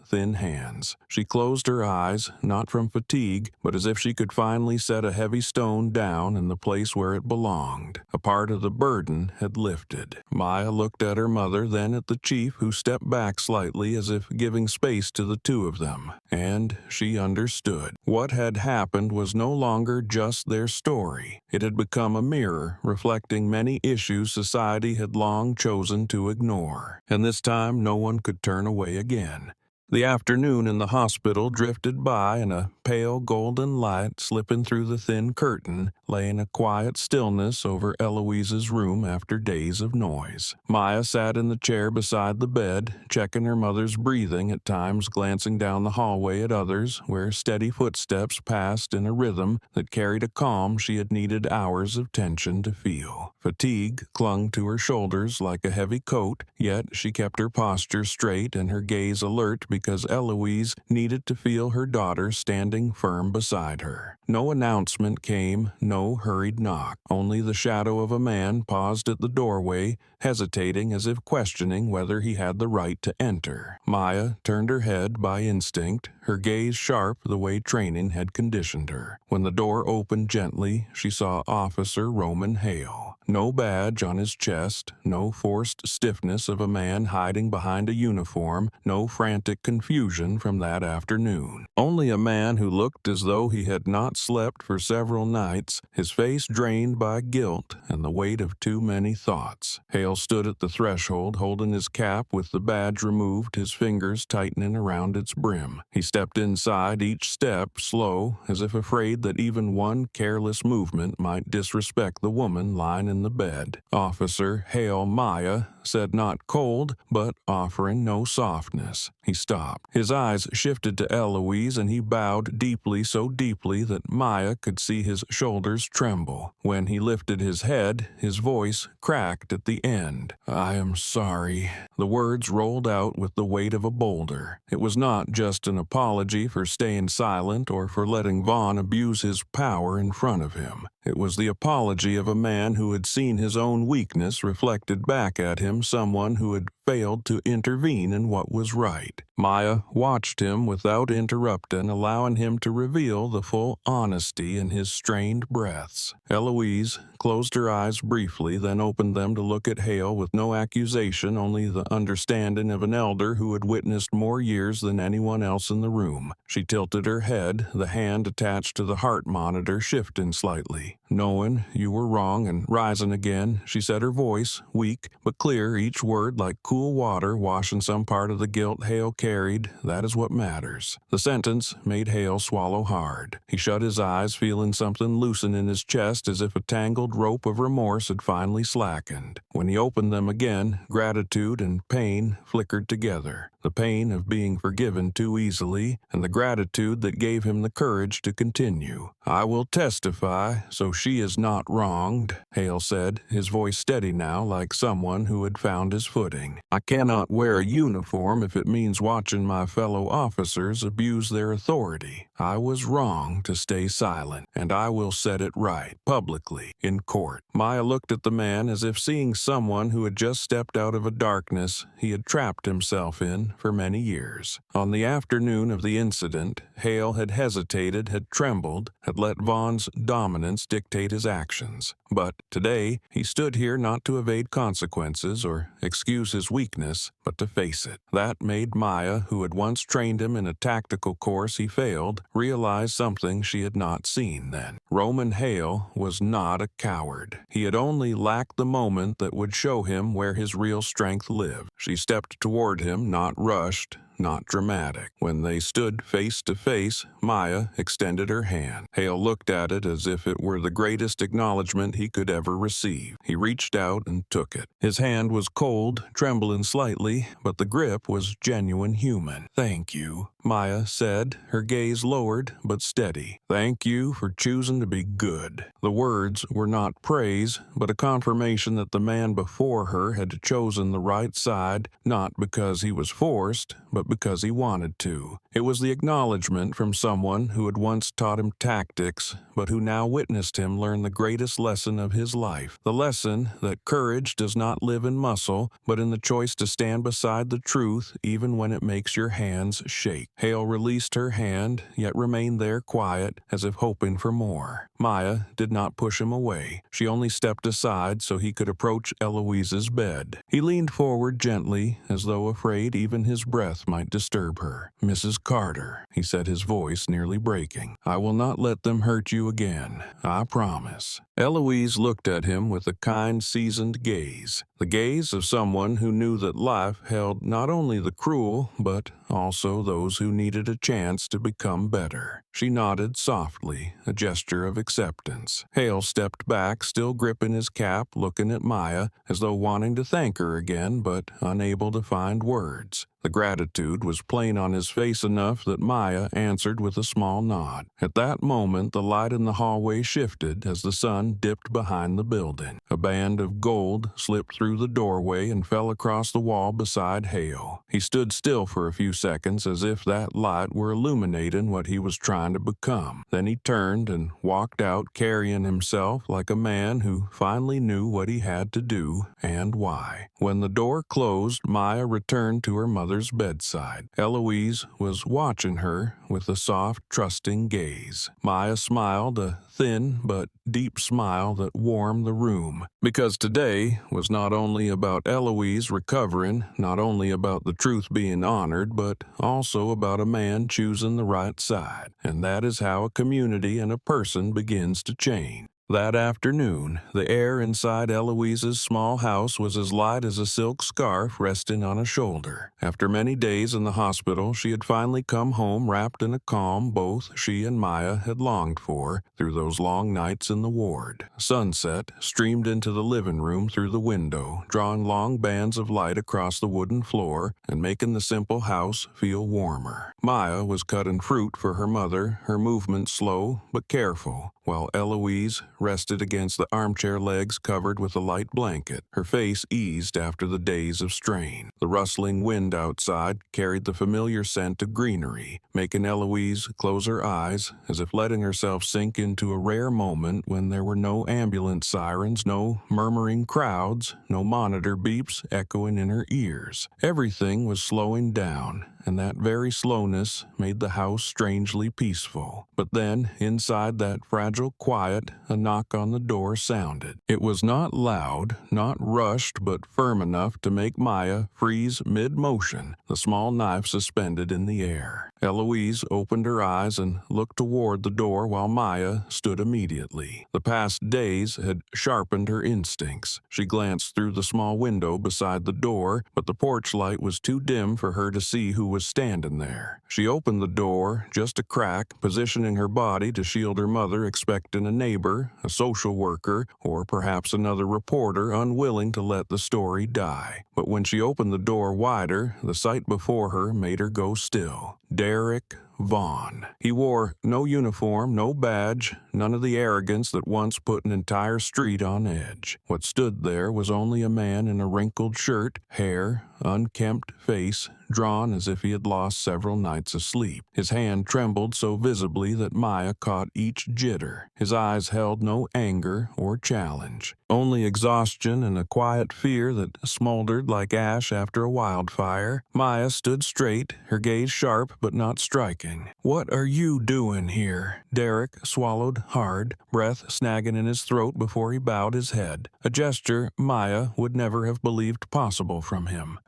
thin hands. She closed her eyes, not from fatigue, but as if she could finally set a heavy stone down in the place where it belonged. A part of the burden had lifted. Maya looked at her mother, then at the chief, who stepped back slightly as if giving space space to the two of them, and she understood. What had happened was no longer just their story. It had become a mirror reflecting many issues society had long chosen to ignore, and this time no one could turn away again. The afternoon in the hospital drifted by, and a pale golden light slipping through the thin curtain lay in a quiet stillness over Eloise's room after days of noise. Maya sat in the chair beside the bed, checking her mother's breathing, at times glancing down the hallway at others, where steady footsteps passed in a rhythm that carried a calm she had needed hours of tension to feel. Fatigue clung to her shoulders like a heavy coat, yet she kept her posture straight and her gaze alert because Eloise needed to feel her daughter standing firm beside her. No announcement came, no hurried knock. Only the shadow of a man paused at the doorway, hesitating as if questioning whether he had the right to enter. Maya turned her head by instinct, her gaze sharp the way training had conditioned her. When the door opened gently, she saw Officer Roman Hale. No badge on his chest, no forced stiffness of a man hiding behind a uniform, no frantic confusion from that afternoon. Only a man who looked as though he had not slept for several nights, his face drained by guilt and the weight of too many thoughts. Hale stood at the threshold, holding his cap with the badge removed, his fingers tightening around its brim. He stepped inside, each step slow, as if afraid that even one careless movement might disrespect the woman lying in the bed. Officer Hale Maya said, not cold, but offering no softness. He stopped. His eyes shifted to Eloise, and he bowed deeply, so deeply that Maya could see his shoulders tremble. When he lifted his head, his voice cracked at the end. "I am sorry." The words rolled out with the weight of a boulder. It was not just an apology for staying silent or for letting Vaughn abuse his power in front of him. It was the apology of a man who had seen his own weakness reflected back at him, someone who had failed to intervene in what was right. Maya watched him without interrupting, allowing him to reveal the full honesty in his strained breaths. Eloise closed her eyes briefly, then opened them to look at Hale with no accusation, only the understanding of an elder who had witnessed more years than anyone else in the room. She tilted her head, the hand attached to the heart monitor shifting slightly. "Knowing you were wrong and rising again," she said, her voice weak but clear, each word like cool water washing some part of the guilt Hale carried. "That is what matters." The sentence made Hale swallow hard. He shut his eyes, feeling something loosen in his chest as if a tangled rope of remorse had finally slackened. When he opened them again, gratitude and pain flickered together. The pain of being forgiven too easily, and the gratitude that gave him the courage to continue. "I will testify, so she is not wronged," Hale said, his voice steady now like someone who had found his footing. "I cannot wear a uniform if it means watching my fellow officers abuse their authority. I was wrong to stay silent, and I will set it right, publicly, in court." Maya looked at the man as if seeing someone who had just stepped out of a darkness he had trapped himself in for many years. On the afternoon of the incident, Hale had hesitated, had trembled, had let Vaughn's dominance dictate his actions. But today, he stood here not to evade consequences or excuse his weakness, but to face it. That made Maya, who had once trained him in a tactical course he failed, realize something she had not seen then. Roman Hale was not a coward. He had only lacked the moment that would show him where his real strength lived. She stepped toward him, not rushed, not dramatic. When they stood face to face, Maya extended her hand. Hale looked at it as if it were the greatest acknowledgement he could ever receive. He reached out and took it. His hand was cold, trembling slightly, but the grip was genuine human. "Thank you," Maya said, her gaze lowered but steady. "Thank you for choosing to be good." The words were not praise, but a confirmation that the man before her had chosen the right side, not because he was forced, but because he wanted to. It was the acknowledgement from someone who had once taught him tactics, but who now witnessed him learn the greatest lesson of his life. The lesson that courage does not live in muscle, but in the choice to stand beside the truth even when it makes your hands shake. Hale released her hand, yet remained there quiet, as if hoping for more. Maya did not push him away. She only stepped aside so he could approach Eloise's bed. He leaned forward gently, as though afraid even his breath might disturb her. "Mrs. Carter," he said, his voice nearly breaking, "I will not let them hurt you again. I promise." Eloise looked at him with a kind, seasoned gaze, the gaze of someone who knew that life held not only the cruel, but also those who needed a chance to become better. She nodded softly, a gesture of acceptance. Hale stepped back, still gripping his cap, looking at Maya, as though wanting to thank her again, but unable to find words. The gratitude was plain on his face enough that Maya answered with a small nod. At that moment, the light in the hallway shifted as the sun dipped behind the building. A band of gold slipped through the doorway and fell across the wall beside Hale. He stood still for a few seconds as if that light were illuminating what he was trying to become. Then he turned and walked out, carrying himself like a man who finally knew what he had to do and why. When the door closed, Maya returned to her mother's bedside. Eloise was watching her with a soft, trusting gaze. Maya smiled, a thin but deep smile that warmed the room, because today was not only about Eloise recovering, not only about the truth being honored, but also about a man choosing the right side. And that is how a community and a person begins to change. That afternoon, the air inside Eloise's small house was as light as a silk scarf resting on a shoulder. After many days in the hospital, she had finally come home wrapped in a calm both she and Maya had longed for through those long nights in the ward. Sunset streamed into the living room through the window, drawing long bands of light across the wooden floor and making the simple house feel warmer. Maya was cutting fruit for her mother, her movements slow but careful, while Eloise rested against the armchair legs covered with a light blanket, her face eased after the days of strain. The rustling wind outside carried the familiar scent of greenery, making Eloise close her eyes as if letting herself sink into a rare moment when there were no ambulance sirens, no murmuring crowds, no monitor beeps echoing in her ears. Everything was slowing down, and that very slowness made the house strangely peaceful. But then, inside that fragile quiet, a knock on the door sounded. It was not loud, not rushed, but firm enough to make Maya freeze mid-motion, the small knife suspended in the air. Eloise opened her eyes and looked toward the door while Maya stood immediately. The past days had sharpened her instincts. She glanced through the small window beside the door, but the porch light was too dim for her to see who was standing there. She opened the door just a crack, positioning her body to shield her mother, expecting a neighbor, a social worker, or perhaps another reporter unwilling to let the story die. But when she opened the door wider, the sight before her made her go still. Derek Vaughn. He wore no uniform, no badge, none of the arrogance that once put an entire street on edge. What stood there was only a man in a wrinkled shirt, hair, unkempt face, drawn as if he had lost several nights of sleep. His hand trembled so visibly that Maya caught each jitter. His eyes held no anger or challenge, only exhaustion and a quiet fear that smoldered like ash after a wildfire. Maya stood straight, her gaze sharp but not striking. "What are you doing here?" Derek swallowed hard, breath snagging in his throat before he bowed his head, a gesture Maya would never have believed possible from him.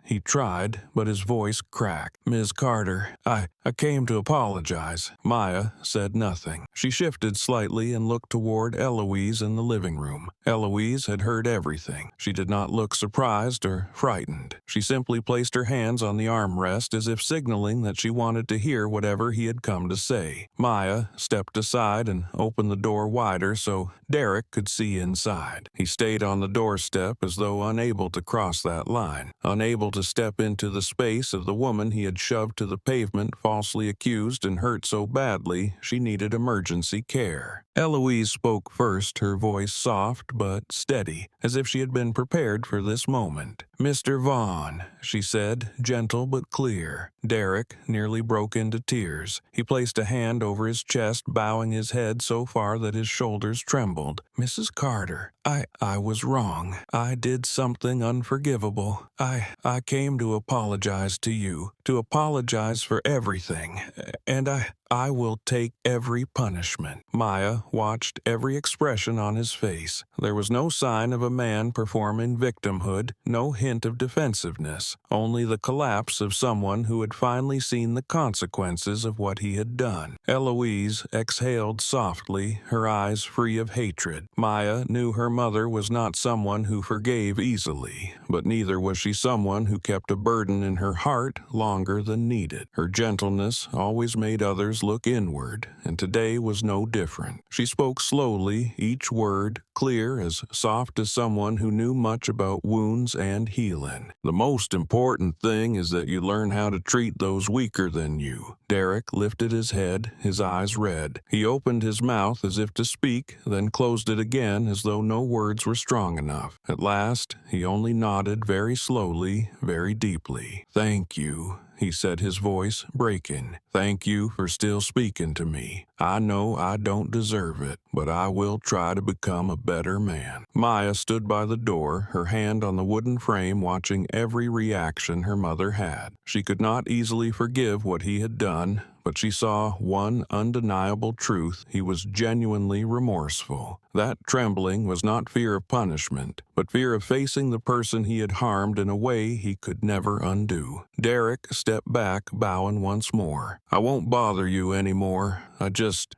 He tried, but his voice cracked. "Ms. Carter, I came to apologize." Maya said nothing. She shifted slightly and looked toward Eloise in the living room. Eloise had heard everything. She did not look surprised or frightened. She simply placed her hands on the armrest as if signaling that she wanted to hear whatever he had come to say. Maya stepped aside and opened the door wider so Derek could see inside. He stayed on the doorstep as though unable to cross that line, unable to step into the space of the woman he had shoved to the pavement, falsely accused and hurt so badly she needed emergency care. Eloise spoke first, her voice soft but steady, as if she had been prepared for this moment. "Mr. Vaughn," she said, gentle but clear. Derek nearly broke into tears. He placed a hand over his chest, bowing his head so far that his shoulders trembled. "Mrs. Carter, I was wrong. I did something unforgivable. I came to apologize to you, to apologize for everything, and I will take every punishment." Maya Maya watched every expression on his face. There was no sign of a man performing victimhood, no hint of defensiveness, only the collapse of someone who had finally seen the consequences of what he had done. Eloise exhaled softly, her eyes free of hatred. Maya knew her mother was not someone who forgave easily, but neither was she someone who kept a burden in her heart longer than needed. Her gentleness always made others look inward, and today was no different. She spoke slowly, each word clear, as soft as someone who knew much about wounds and healing. The most important thing is that you learn how to treat those weaker than you. Derek lifted his head, his eyes red. He opened his mouth as if to speak, then closed it again as though no words were strong enough. At last, he only nodded very slowly, very deeply. "Thank you," he said, his voice breaking. "Thank you for still speaking to me. I know I don't deserve it, but I will try to become a better man." Maya stood by the door, her hand on the wooden frame, watching every reaction her mother had. She could not easily forgive what he had done, but she saw one undeniable truth: he was genuinely remorseful. That trembling was not fear of punishment, but fear of facing the person he had harmed in a way he could never undo. Derek stepped back, bowing once more. "I won't bother you anymore. I just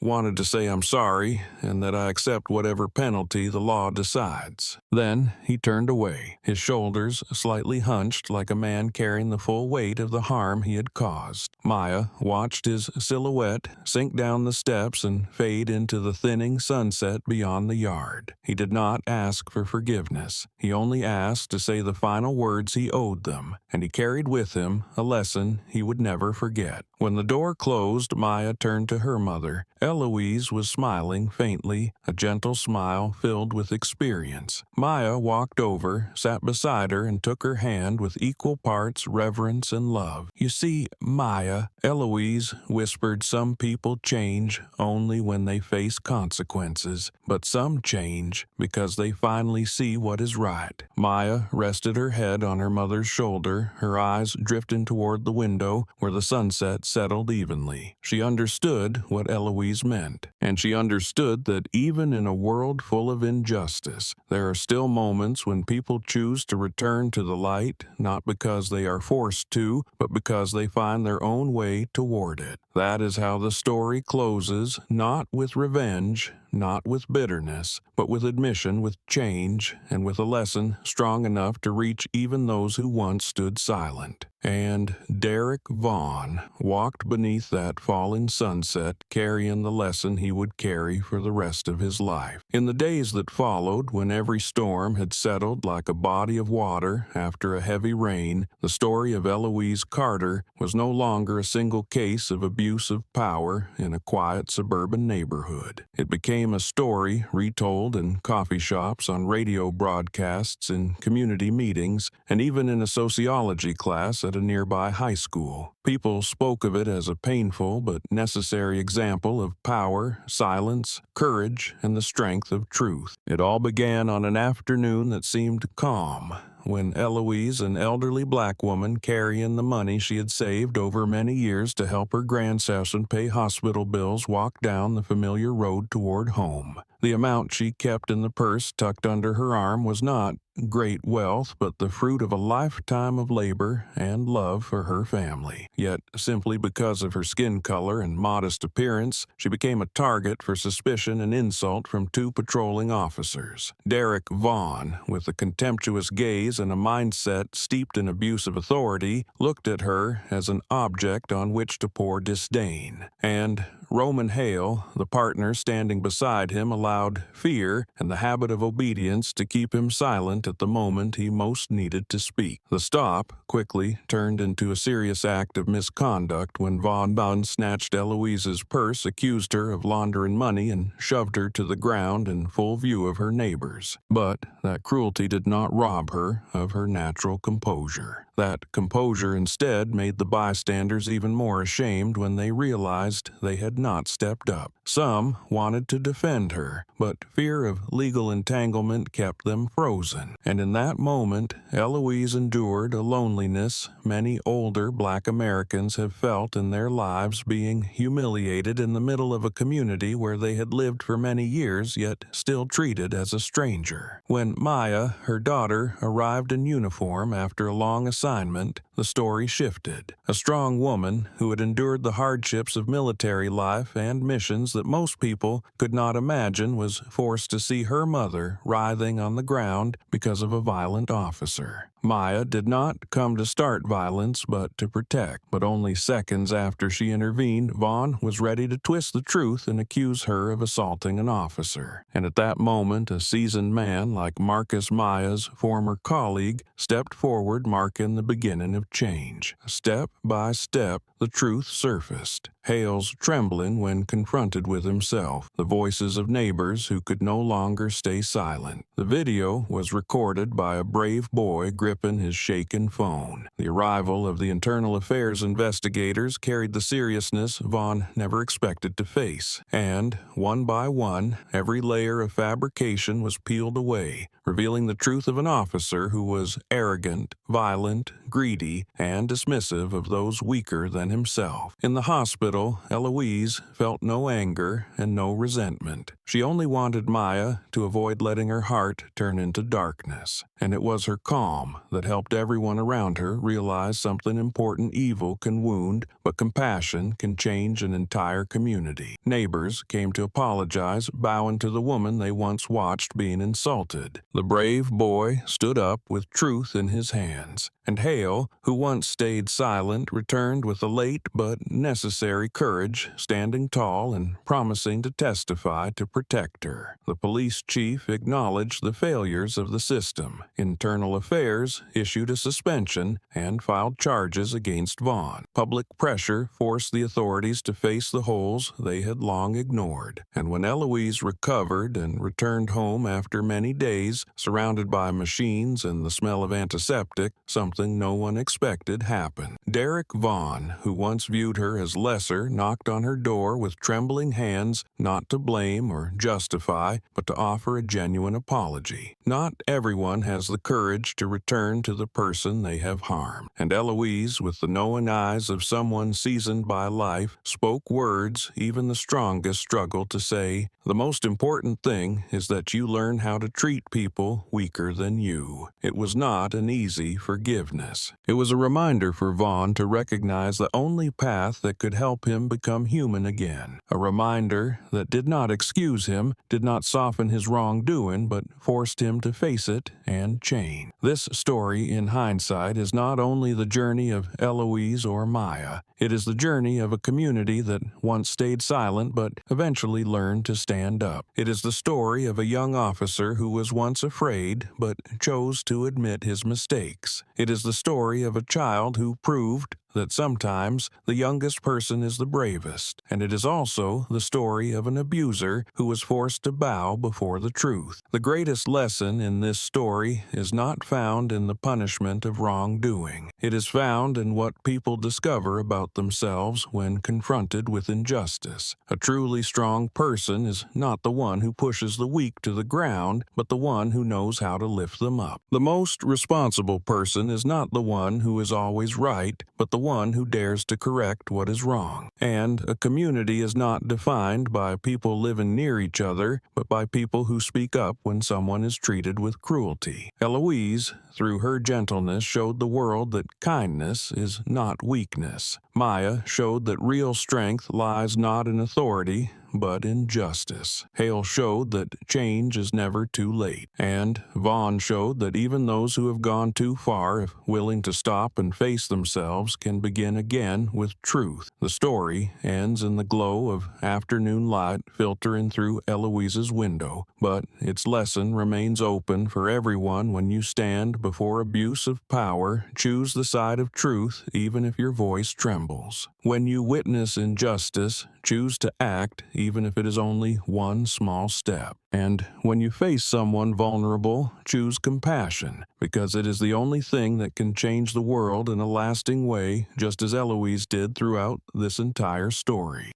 wanted to say I'm sorry, and that I accept whatever penalty the law decides." Then he turned away, his shoulders slightly hunched like a man carrying the full weight of the harm he had caused. Maya watched his silhouette sink down the steps and fade into the thinning sunset beyond the yard. He did not ask for forgiveness. He only asked to say the final words he owed them, and he carried with him a lesson he would never forget. When the door closed, Maya turned to her mother. Eloise was smiling faintly, a gentle smile filled with experience. Maya walked over, sat beside her, and took her hand with equal parts reverence and love. "You see, Maya," Eloise whispered, "some people change only when they face consequences, but some change because they finally see what is right." Maya rested her head on her mother's shoulder, her eyes drifting toward the window where the sunset settled evenly. She understood what Eloise meant, and she understood that even in a world full of injustice, there are still moments when people choose to return to the light, not because they are forced to, but because they find their own way toward it. That is how the story closes, not with revenge, not with bitterness, but with admission, with change, and with a lesson strong enough to reach even those who once stood silent. And Derek Vaughn walked beneath that falling sunset, carrying the lesson he would carry for the rest of his life. In the days that followed, when every storm had settled like a body of water after a heavy rain, the story of Eloise Carter was no longer a single case of abuse of power in a quiet suburban neighborhood. It became a story retold in coffee shops, on radio broadcasts, in community meetings, and even in a sociology class at a nearby high school. People spoke of it as a painful but necessary example of power, silence, courage, and the strength of truth. It all began on an afternoon that seemed calm, when Eloise, an elderly black woman carrying the money she had saved over many years to help her grandson pay hospital bills, walked down the familiar road toward home. The amount she kept in the purse tucked under her arm was not great wealth, but the fruit of a lifetime of labor and love for her family. Yet, simply because of her skin color and modest appearance, she became a target for suspicion and insult from two patrolling officers. Derek Vaughn, with a contemptuous gaze and a mindset steeped in abuse of authority, looked at her as an object on which to pour disdain. And Roman Hale, the partner standing beside him, allowed fear and the habit of obedience to keep him silent at the moment he most needed to speak. The stop quickly turned into a serious act of misconduct when Vaughn snatched Eloise's purse, accused her of laundering money, and shoved her to the ground in full view of her neighbors. But that cruelty did not rob her of her natural composure. That composure instead made the bystanders even more ashamed when they realized they had not stepped up. Some wanted to defend her, but fear of legal entanglement kept them frozen. And in that moment, Eloise endured a loneliness many older Black Americans have felt in their lives, being humiliated in the middle of a community where they had lived for many years, yet still treated as a stranger. When Maya, her daughter, arrived in uniform after a long assignment, the story shifted. A strong woman who had endured the hardships of military life and missions that most people could not imagine was forced to see her mother writhing on the ground because of a violent officer. Maya did not come to start violence but to protect. But only seconds after she intervened, Vaughn was ready to twist the truth and accuse her of assaulting an officer. And at that moment, a seasoned man like Marcus Maya's former colleague stepped forward, marking the beginning of change. Step by step, the truth surfaced. Hale's trembling when confronted with himself, the voices of neighbors who could no longer stay silent. The video was recorded by a brave boy gripping his shaken phone. The arrival of the Internal Affairs investigators carried the seriousness Vaughn never expected to face. And, one by one, every layer of fabrication was peeled away, revealing the truth of an officer who was arrogant, violent, greedy, and dismissive of those weaker than himself. In the hospital, Eloise felt no anger and no resentment. She only wanted Maya to avoid letting her heart turn into darkness. And it was her calm that helped everyone around her realize something important: evil can wound, but compassion can change an entire community. Neighbors came to apologize, bowing to the woman they once watched being insulted. The brave boy stood up with truth in his hands. And Hale, who once stayed silent, returned with a late but necessary courage, standing tall and promising to testify to protect her. The police chief acknowledged the failures of the system. Internal Affairs issued a suspension and filed charges against Vaughn. Public pressure forced the authorities to face the holes they had long ignored. And when Eloise recovered and returned home after many days, surrounded by machines and the smell of antiseptic, something no one expected happened. Derek Vaughn, who once viewed her as lesser, knocked on her door with trembling hands, not to blame or justify, but to offer a genuine apology. Not everyone has the courage to return to the person they have harmed. And Eloise, with the knowing eyes of someone seasoned by life, spoke words even the strongest struggled to say. The most important thing is that you learn how to treat people weaker than you. It was not an easy forgiveness. It was a reminder for Vaughn to recognize the only path that could help him become human again. A reminder that did not excuse him, did not soften his wrongdoing, but forced him to face it and change. This story, in hindsight, is not only the journey of Eloise or Maya. It is the journey of a community that once stayed silent but eventually learned to stand up. It is the story of a young officer who was once afraid but chose to admit his mistakes. It is the story of a child who proved that sometimes the youngest person is the bravest, and it is also the story of an abuser who was forced to bow before the truth. The greatest lesson in this story is not found in the punishment of wrongdoing. It is found in what people discover about themselves when confronted with injustice. A truly strong person is not the one who pushes the weak to the ground, but the one who knows how to lift them up. The most responsible person is not the one who is always right, but the one who dares to correct what is wrong. And a community is not defined by people living near each other, but by people who speak up when someone is treated with cruelty. Eloise, through her gentleness, showed the world that kindness is not weakness. Maya showed that real strength lies not in authority, but in justice. Hale showed that change is never too late. And Vaughn showed that even those who have gone too far, if willing to stop and face themselves, can begin again with truth. The story ends in the glow of afternoon light filtering through Eloise's window, but its lesson remains open for everyone. When you stand before abuse of power, choose the side of truth even if your voice trembles. When you witness injustice, Choose to act, even if it is only one small step. And when you face someone vulnerable, choose compassion, because it is the only thing that can change the world in a lasting way, just as Eloise did throughout this entire story.